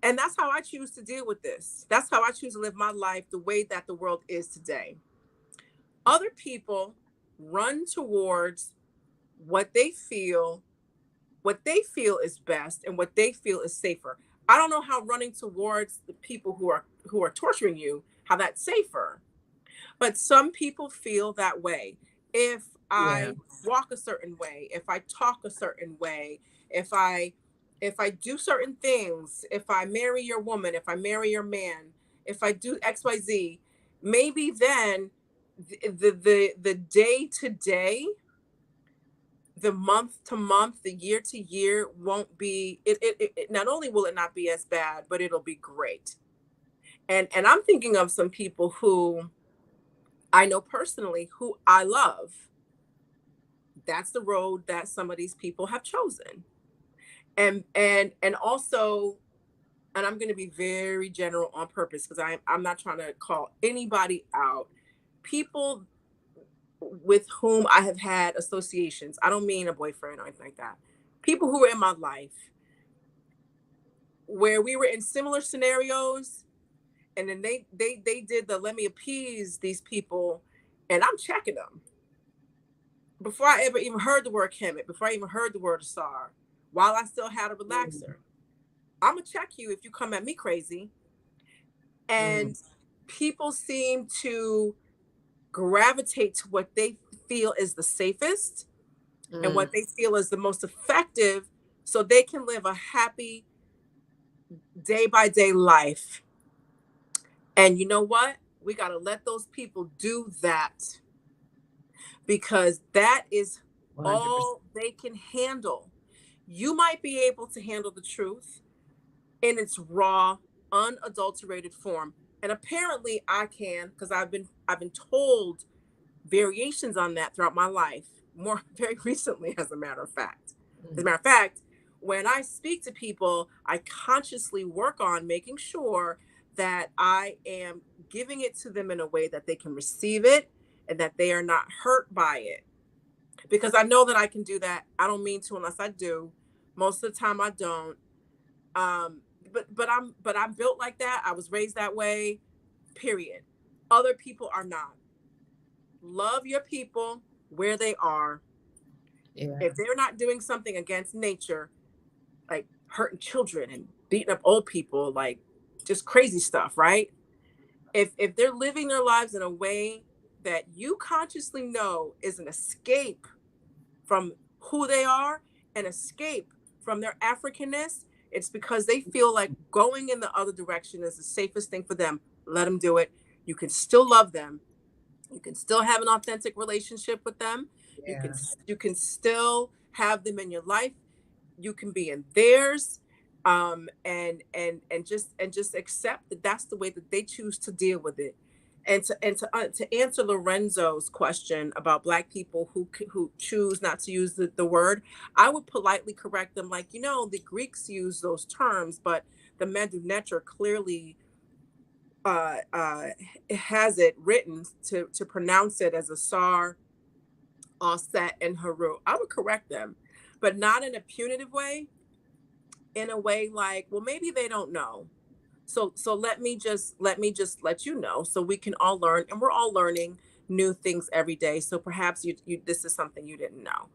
S8: And that's how I choose to deal with this. That's how I choose to live my life the way that the world is today. Other people run towards what they feel is best and what they feel is safer. I don't know how running towards the people who are torturing you, how that's safer. But some people feel that way. If I walk a certain way, if I talk a certain way, if I do certain things, if I marry your woman, if I marry your man, if I do XYZ, maybe then the day to day, the month to month, the year to year won't be, it not only will it not be as bad, but it'll be great. And I'm thinking of some people who I know personally, who I love. That's the road that some of these people have chosen. And also, and I'm going to be very general on purpose, because I'm not trying to call anybody out. People with whom I have had associations. I don't mean a boyfriend or anything like that. people who were in my life where we were in similar scenarios, and then they did the let me appease these people, and I'm checking them before I ever even heard the word Kemet, before I even heard the word Asar, while I still had a relaxer. I'm gonna check you if you come at me crazy. And people seem to gravitate to what they feel is the safest and what they feel is the most effective, so they can live a happy day by day life. And you know what? We got to let those people do that, because that is 100%. All they can handle. You might be able to handle the truth in its raw, unadulterated form. And apparently I can, because I've been told variations on that throughout my life, more very recently, as a matter of fact. As a matter of fact, when I speak to people, I consciously work on making sure that I am giving it to them in a way that they can receive it and that they are not hurt by it. Because I know that I can do that. I don't mean to unless I do. Most of the time I don't. But I'm built like that. I was raised that way, period. Other people are not. Love your people where they are. Yeah. If they're not doing something against nature, like hurting children and beating up old people, like just crazy stuff, right? If they're living their lives in a way that you consciously know is an escape from who they are, an escape from their Africanness, it's because they feel like going in the other direction is the safest thing for them. Let them do it. You can still love them. You can still have an authentic relationship with them. Yeah. You can still have them in your life. You can be in theirs, and just accept that that's the way that they choose to deal with it. And to answer Lorenzo's question about Black people who choose not to use the word, I would politely correct them, like, the Greeks use those terms, but the Medu Neter clearly has it written to pronounce it as Asar, Aset, and Haru. I would correct them, but not in a punitive way, in a way like, well, maybe they don't know. So let me just let you know, so we can all learn, and we're all learning new things every day. So perhaps you this is something you didn't know,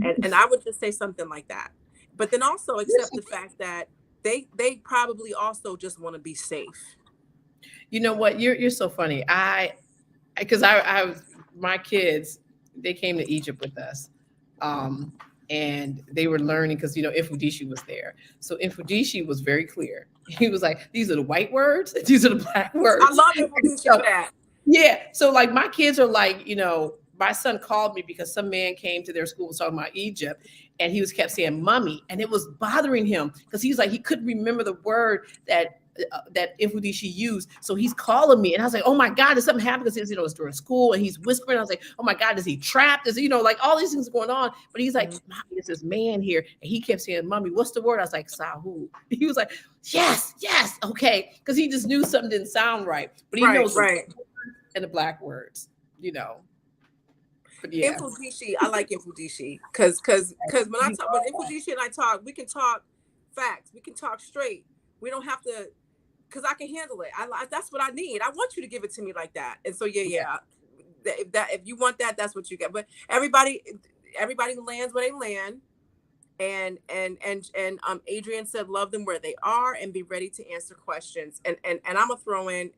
S8: and I would just say something like that. But then also accept the fact that they probably also just want to be safe.
S2: You know what? You're so funny. Because I was, my kids, they came to Egypt with us. And they were learning because, Infudishi was there. So Infudishi was very clear. He was like, these are the white words, these are the Black words.
S8: I love Infudishi for that.
S2: Yeah. So like my kids are like, my son called me because some man came to their school and was talking about Egypt, and he kept saying mummy, and it was bothering him because he was like, he couldn't remember the word that Infudishi used. So he's calling me, and I was like, oh my God, did something happen? Because it's during school, and he's whispering. I was like, oh my God, is he trapped? Is like all these things going on? But he's like, mommy, there's this man here, and he kept saying, mommy, what's the word? I was like, Sahu. He was like, yes, okay, because he just knew something didn't sound right, but he knows right and the Black words, But yeah,
S8: Infudishi, I like Infudishi because when I talk about Infudishi and I talk, we can talk facts, we can talk straight. We don't have to, because I can handle it. That's what I need. I want you to give it to me like that. And so yeah. If you want that, that's what you get. But everybody lands where they land. And Adrian said, love them where they are and be ready to answer questions. And I'm gonna throw in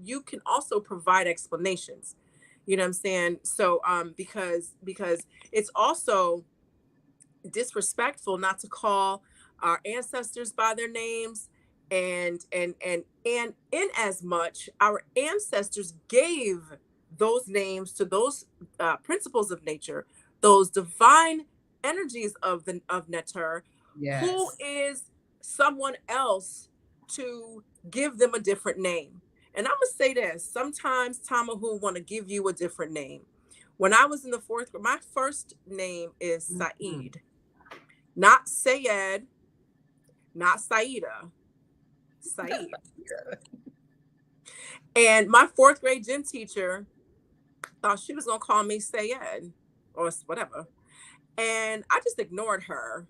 S8: you can also provide explanations. You know what I'm saying? So because it's also disrespectful not to call our ancestors by their names, and in as much our ancestors gave those names to those principles of nature, those divine energies of Neter. Yes. Who is someone else to give them a different name? And I'm gonna say this: sometimes Tamahu want to give you a different name. When I was in the 4th grade, my first name is Saeed, not Sayed, not Saida, Saeed. And my 4th grade gym teacher thought she was gonna call me Sayed. or whatever. And I just ignored her.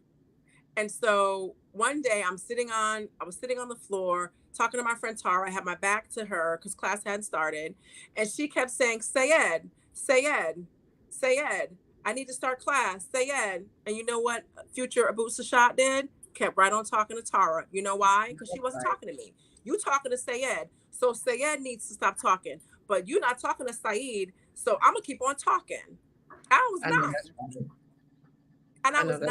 S8: And so one day I was sitting on the floor talking to my friend Tara. I had my back to her because class hadn't started. And she kept saying, Sayed, Sayed, Sayed, I need to start class, Sayed. And you know what future Abut Seshat did? Kept right on talking to Tara. You know why? Because she wasn't talking to me. You talking to Sayed. So Sayed needs to stop talking. But you're not talking to Saeed. So I'm going to keep on talking. I was 9. And I was 9.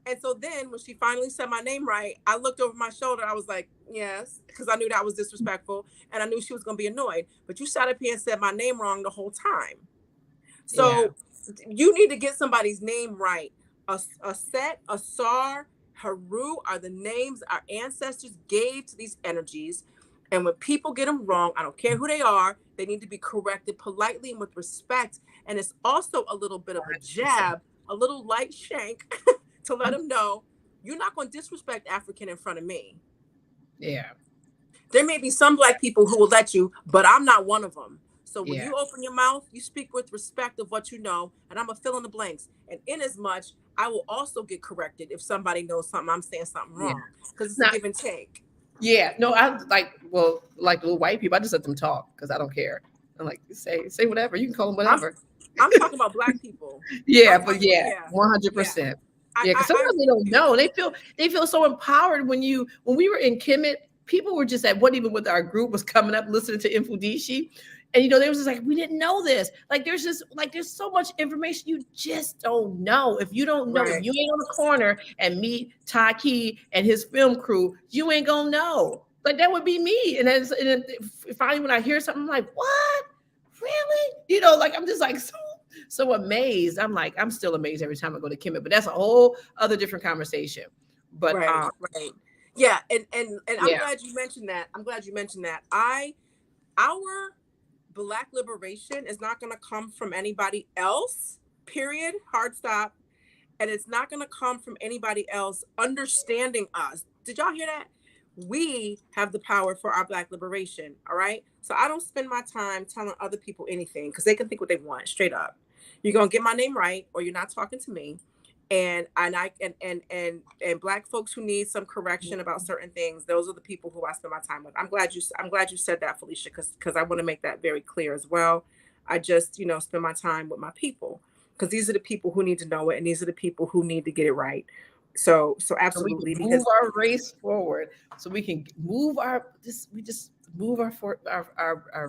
S8: And so then when she finally said my name right, I looked over my shoulder. I was like, yes, because I knew that was disrespectful. And I knew she was going to be annoyed. But you sat up here and said my name wrong the whole time. So you need to get somebody's name right. A Set, a Sar, Haru are the names our ancestors gave to these energies. And when people get them wrong, I don't care who they are, they need to be corrected politely and with respect. And it's also a little bit of a jab, a little light shank to let them know you're not going to disrespect African in front of me.
S2: Yeah.
S8: There may be some Black people who will let you, but I'm not one of them. So when you open your mouth, you speak with respect of what you know, and I'm going to fill in the blanks. And in as much, I will also get corrected if somebody knows something, I'm saying something wrong. Because it's a give and take.
S2: Yeah. No, I like the little white people, I just let them talk because I don't care. I'm like, say whatever. You can call them whatever.
S8: I'm talking about Black people.
S2: 100%. Yeah, because sometimes they don't know. They feel so empowered when we were in Kemet, people were just at what even with our group was coming up listening to Infudishi. And they was just like, we didn't know this. Like there's so much information you just don't know. If you don't know, if you ain't on the corner and meet Taki and his film crew, you ain't gonna know. Like that would be me. And then finally when I hear something, I'm like, what? Really? Like I'm just like so amazed. I'm still amazed every time I go to Kemet, but that's a whole other different conversation. But
S8: right. Yeah, and I'm glad you mentioned that. Our Black liberation is not going to come from anybody else, period, hard stop. And it's not going to come from anybody else understanding us. Did y'all hear that? We have the power for our Black liberation, all right? So I don't spend my time telling other people anything because they can think what they want, straight up. You're going to get my name right or you're not talking to me. And Black folks who need some correction about certain things, those are the people who I spend my time with. I'm glad you said that, Felicia, because I want to make that very clear as well. I just spend my time with my people because these are the people who need to know it, and these are the people who need to get it right. So absolutely,
S2: so we can move our race forward. So we can move move our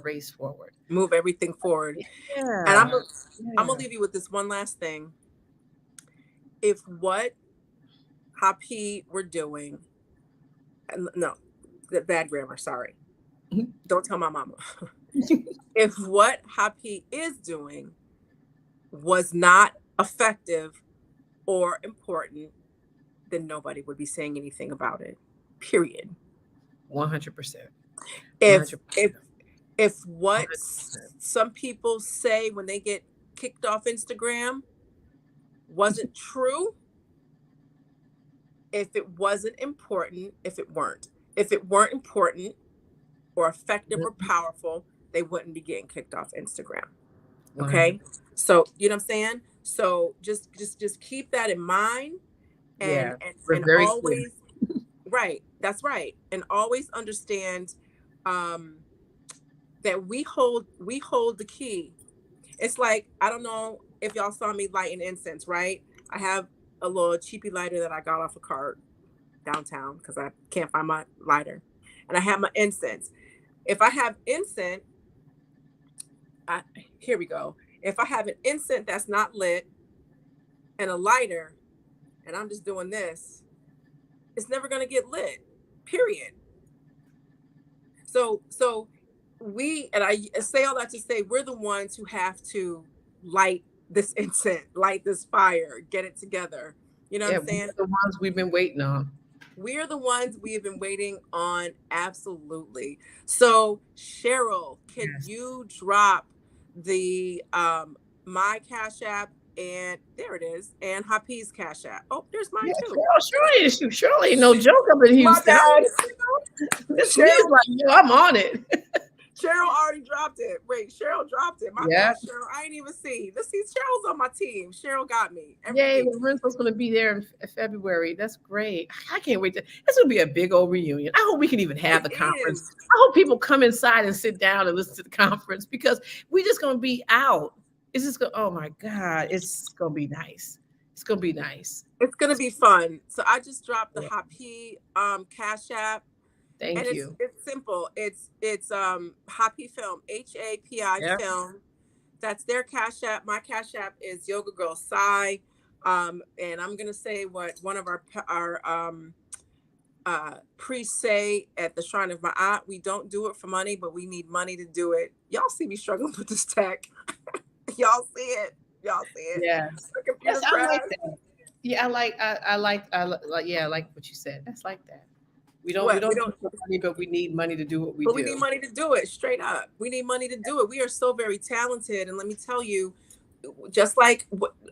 S2: race forward.
S8: Move everything forward.
S2: Yeah.
S8: And I'm gonna leave you with this one last thing. If what HAPI were doing, no, bad grammar, sorry. Don't tell my mama. If what HAPI is doing was not effective or important, then nobody would be saying anything about it, period.
S2: 100%.
S8: If what
S2: 100%.
S8: some people say when they get kicked off Instagram wasn't true, if it wasn't important, if it weren't important or effective or powerful, they wouldn't be getting kicked off Instagram. Okay. 100%. So you know what I'm saying? So just keep that in mind and always right. That's right. And always understand that we hold the key. It's like, I don't know if y'all saw me lighting incense, right? I have a little cheapy lighter that I got off a cart downtown because I can't find my lighter. And I have my incense. If I have incense, here we go. If I have an incense that's not lit and a lighter, and I'm just doing this, it's never going to get lit, period. So and I say all that to say, we're the ones who have to light this incense, light this fire, get it together. You know what I'm saying?
S2: We're the ones we've been waiting on.
S8: We're the ones we've been waiting on. Absolutely. So Cheryl, can you drop the my Cash App, and there it is, and HAPI's Cash App? Oh, there's mine too.
S2: Surely ain't no joke up in Houston.
S8: My bad.
S2: She's like, I'm on it.
S8: Cheryl already dropped it. Wait, Cheryl dropped it. My bad, Cheryl. I ain't even see. Let's see. Cheryl's on my team. Cheryl got me.
S2: Yay, Lorenzo's going to be there in February. That's great. I can't wait. This will be a big old reunion. I hope we can even have the conference. I hope people come inside and sit down and listen to the conference because we just going to be out. It's just going, oh my God, it's going to be nice. It's going to be nice.
S8: It's going to be fun. So I just dropped the HAPI Cash App.
S2: Thank you.
S8: It's simple. It's HAPI Film, HAPI Film. That's their Cash App. My Cash App is Yoga Girl Sai. And I'm gonna say what one of our priests say at the Shrine of Ma'at. We don't do it for money, but we need money to do it. Y'all see me struggling with this tech. Y'all see it. Y'all see it.
S2: Yeah. Yes, I like that. Yeah, I like what you said. That's like that. We don't do it for money, but we need money to do what we do.
S8: We need money to do it, straight up. We need money to do it. We are so very talented. And let me tell you, just like,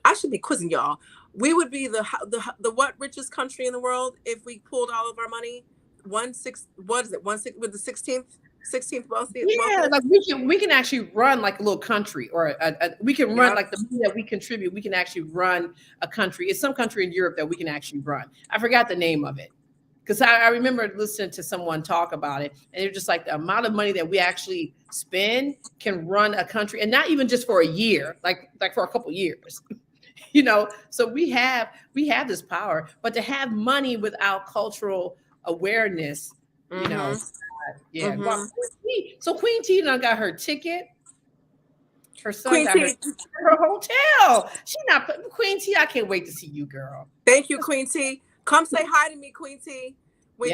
S8: I should be quizzing y'all. We would be the what richest country in the world if we pulled all of our money? 1/6, what is it? 1/6 with the 16th wealthiest?
S2: Yeah, like we can actually run like a little country, or we can run like the money that we contribute. We can actually run a country. It's some country in Europe that we can actually run. I forgot the name of it. Because I remember listening to someone talk about it, and they're just like the amount of money that we actually spend can run a country, and not even just for a year, like for a couple years, you know. So we have this power, but to have money without cultural awareness, you know, yeah. Well, so Queen T done got her ticket. Her son got her hotel. She not Queen T. I can't wait to see you, girl.
S8: Thank you, Queen T. Come say hi to me, Queen T. When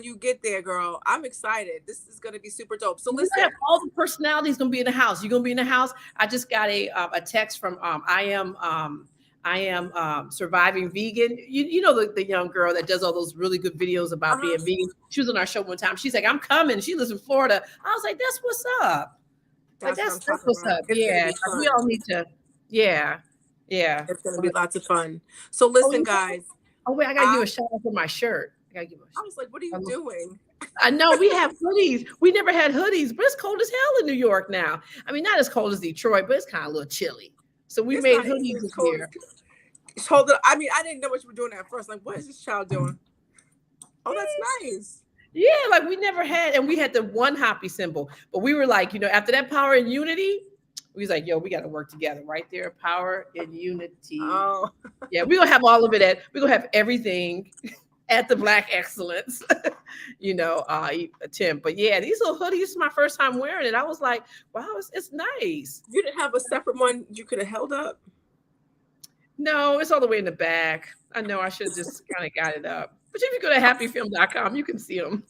S8: you get there, girl. I'm excited. This is gonna be super dope. So listen,
S2: all the personalities gonna be in the house. You're gonna be in the house. I just got a text from I am surviving vegan. You know the young girl that does all those really good videos about being vegan. She was on our show one time. She's like, I'm coming. She lives in Florida. I was like, that's what's up. That's what's up. Yeah, we all need to. Yeah.
S8: It's gonna be lots of fun. So listen, guys.
S2: Oh wait, I gotta give a shout out for my shirt. I
S8: was like, what are you doing?
S2: I know we have hoodies. We never had hoodies, but it's cold as hell in New York now. I mean, not as cold as Detroit, but it's kind of a little chilly. So we made hoodies this year.
S8: Hold on. I mean, I didn't know what you were doing at first. Like, what is this child doing? Oh, that's nice.
S2: Yeah, like we never had, and we had the one HAPI symbol, but we were like, you know, after that power and unity, we was like, yo, we got to work together right there. Power and unity.
S8: Oh,
S2: yeah, we're going to have all of it we're going to have everything at the Black Excellence, you know, attempt. But yeah, these little hoodies is my first time wearing it. I was like, wow, it's nice.
S8: You didn't have a separate one you could have held up?
S2: No, it's all the way in the back. I know I should have just kind of got it up. But if you go to happyfilm.com, you can see them.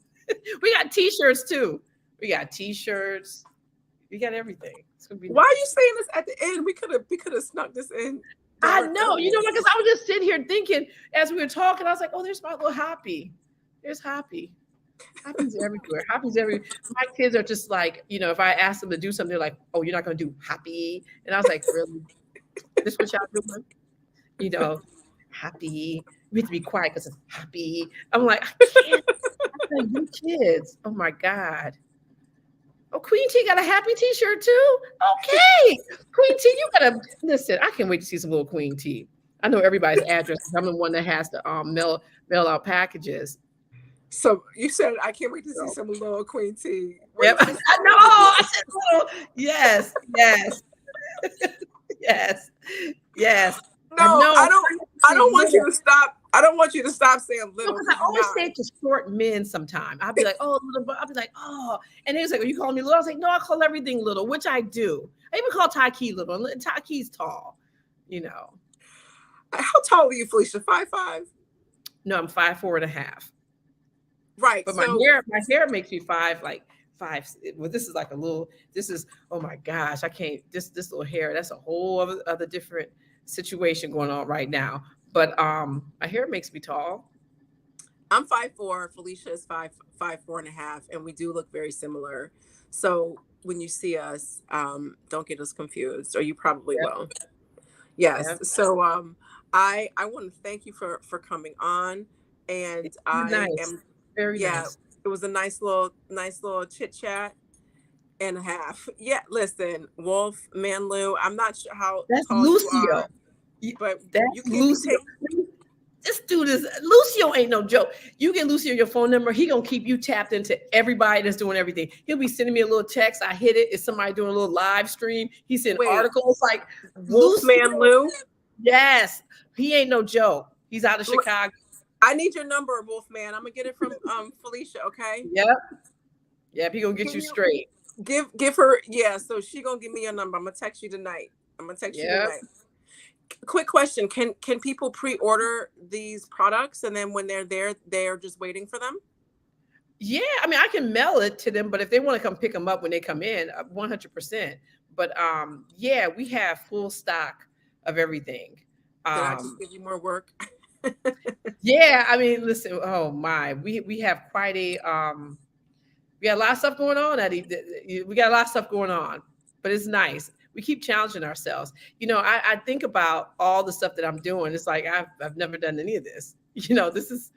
S2: We got t-shirts too. We got t-shirts. We got everything. It's gonna be
S8: Why are you saying this at the end? We could have snuck this in.
S2: I know, you know, because I was just sitting here thinking as we were talking, I was like, oh, there's my little HAPI. There's HAPI. HAPI's everywhere. HAPI's everywhere. My kids are just like, you know, if I ask them to do something, they're like, oh, you're not going to do HAPI. And I was like, really? This what y'all doing? You know, HAPI. We have to be quiet because it's HAPI. I'm like, I can't. I'm like, you kids. Oh, my God. Oh, Queen T got a HAPI t-shirt too? Okay. Queen T, you gotta listen. I can't wait to see some little Queen T. I know everybody's address. I'm the one that has to mail out packages.
S8: So you said I can't wait to see some little Queen T.
S2: Yep. I know. I said little. Yes. Yes.
S8: No, I don't want you to stop. I don't want you to stop saying little.
S2: Because I always say it to short men sometimes. I'll be like, oh, little, I'll be like, oh. And he was like, are you calling me little? I was like, no, I call everything little, which I do. I even call Taiki little. And Taiki's tall, you know.
S8: How tall are you, Felicia? 5'5"?
S2: No, I'm 5'4.5".
S8: Right.
S2: But my hair makes me 5. Well, this is like a little, oh my gosh, I can't, this little hair, that's a whole other different situation going on right now. But my hair makes me tall.
S8: I'm 5'4". Felicia is 5'4.5", and we do look very similar. So when you see us, don't get us confused, or you probably will. Yes. Yep. So I want to thank you for coming on, and
S2: nice. Very nice.
S8: It was a nice little chit chat, and a half. Yeah, listen, Wolf Manlu. I'm not sure how
S2: That's
S8: tall you
S2: Lucio.
S8: are, but
S2: That's
S8: you can
S2: Lucio. This dude is Lucio ain't no joke. You get Lucio your phone number, he gonna keep you tapped into everybody that's doing everything. He'll be sending me a little text. I hit it. It's somebody doing a little live stream. He sent articles like
S8: Wolfman Lou.
S2: Yes, he ain't no joke. He's out of Chicago.
S8: I need your number, Wolfman. I'm gonna get it from Felicia. Okay.
S2: Yep. He gonna get you straight.
S8: Give her. Yeah. So she gonna give me your number. I'm gonna text you tonight. You tonight. Quick question: Can people pre-order these products and then when they're there, they're just waiting for them?
S2: Yeah, I mean, I can mail it to them, but if they want to come pick them up when they come in, 100%. But yeah, we have full stock of everything.
S8: Did I just give you more work?
S2: Yeah, I mean, listen. Oh my, we have quite a we got a lot of stuff going on. We got a lot of stuff going on, but it's nice. We keep challenging ourselves. You know, I think about all the stuff that I'm doing. It's like I've never done any of this. You know, this is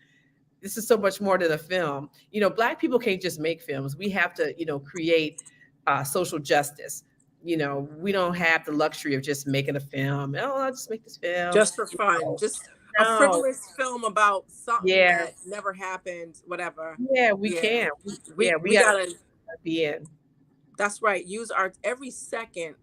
S2: so much more than a film. You know, Black people can't just make films. We have to, you know, create social justice. You know, we don't have the luxury of just making a film. Oh, I'll just make this film
S8: just for fun. Just a frivolous film about something that never happened. Whatever.
S2: Yeah, we can. We gotta be in.
S8: That's right. Use art every second.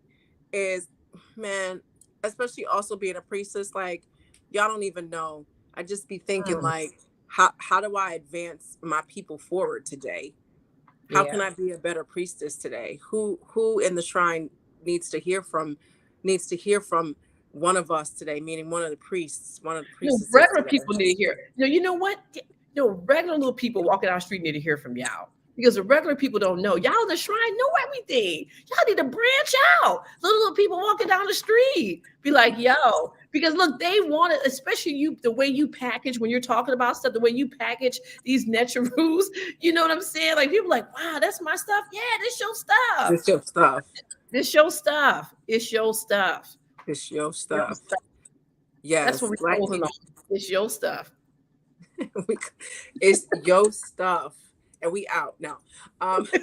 S8: Is, man, especially also being a priestess, like y'all don't even know. I just be thinking like, how do I advance my people forward today? How can I be a better priestess today? Who in the shrine needs to hear from one of us today, meaning one of the priests,
S2: regular people need to hear. You know what? Regular little people walking down the street need to hear from y'all. Because the regular people don't know. Y'all in the shrine know everything. Y'all need to branch out. Little people walking down the street. Be like, yo. Because look, they want it, especially you, the way you package when you're talking about stuff, the way you package these necharoos. You know what I'm saying? Like people like, wow, that's my stuff. Yeah, this your stuff.
S8: This your stuff.
S2: This your stuff. It's your stuff.
S8: It's your stuff. Yes.
S2: That's what we're holding on. It's your stuff.
S8: It's your stuff. And we out now.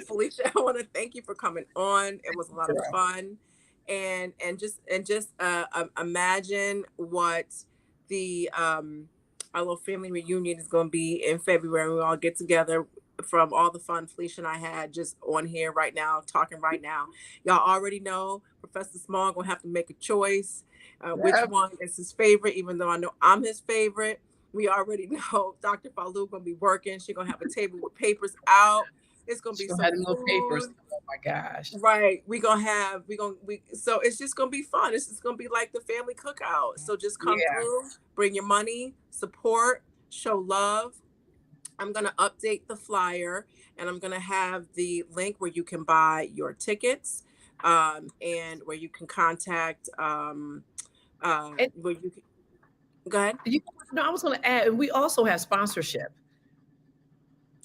S8: Felicia, I want to thank you for coming on. It was a lot of fun. And just imagine what the our little family reunion is going to be in February. We all get together from all the fun Felicia and I had just on here right now, talking right now. Y'all already know Professor Small going to have to make a choice. Which one is his favorite, even though I know I'm his favorite. We already know Dr. Falou gonna be working. She's gonna have a table with papers out. It's gonna be some little papers.
S2: Oh my gosh!
S8: Right, so it's just gonna be fun. It's just gonna be like the family cookout. So just come through, bring your money, support, show love. I'm gonna update the flyer, and I'm gonna have the link where you can buy your tickets, and where you can contact, where you can. Go ahead.
S2: No, I was going to add, and we also have sponsorship.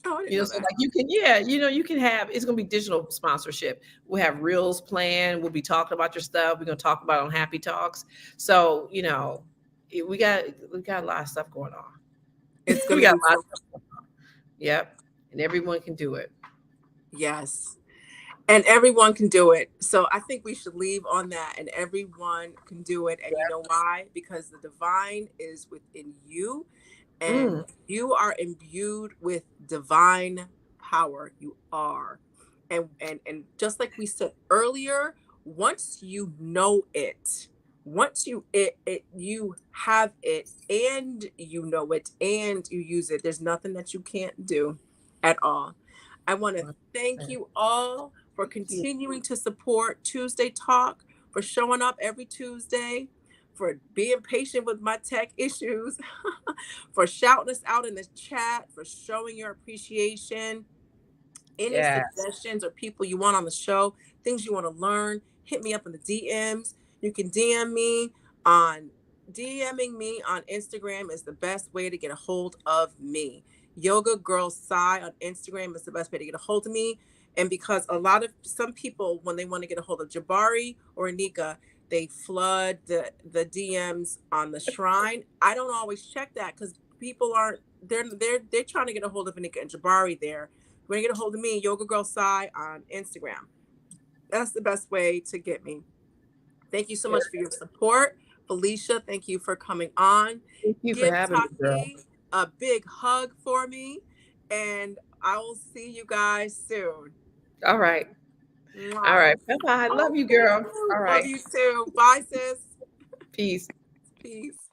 S8: Oh, I didn't know
S2: so
S8: that.
S2: like you can, you can have. It's going to be digital sponsorship. We'll have reels planned. We'll be talking about your stuff. We're going to talk about it on Happy Talks. So we got a lot of stuff going on.
S8: It's going to be a lot of stuff going
S2: on. Yep, and everyone can do it.
S8: Yes. And everyone can do it. So I think we should leave on that. And everyone can do it. And you know why? Because the divine is within you. And you are imbued with divine power. You are. And just like we said earlier, once you know it, once you have it and you know it and you use it, there's nothing that you can't do at all. I want to thank you all for continuing to support Tuesday Talk, for showing up every Tuesday, for being patient with my tech issues, for shouting us out in the chat, for showing your appreciation. Any suggestions or people you want on the show, things you want to learn, hit me up in the DMs. You can DMing me on Instagram is the best way to get a hold of me. Yoga Girl Sai on Instagram is the best way to get a hold of me. And because some people, when they want to get a hold of Jabari or Anika, they flood the DMs on the shrine. I don't always check that because people they're trying to get a hold of Anika and Jabari there. When you get a hold of me, Yoga Girl Sai on Instagram. That's the best way to get me. Thank you so much for your support. Felicia, thank you for coming on.
S2: Thank you
S8: Give
S2: for having me, girl.
S8: Taki a big hug for me, and I will see you guys soon.
S2: All right.
S8: Mwah.
S2: All right. Bye-bye. Love you, girl. All right.
S8: Love you too. Bye, sis.
S2: Peace.
S8: Peace.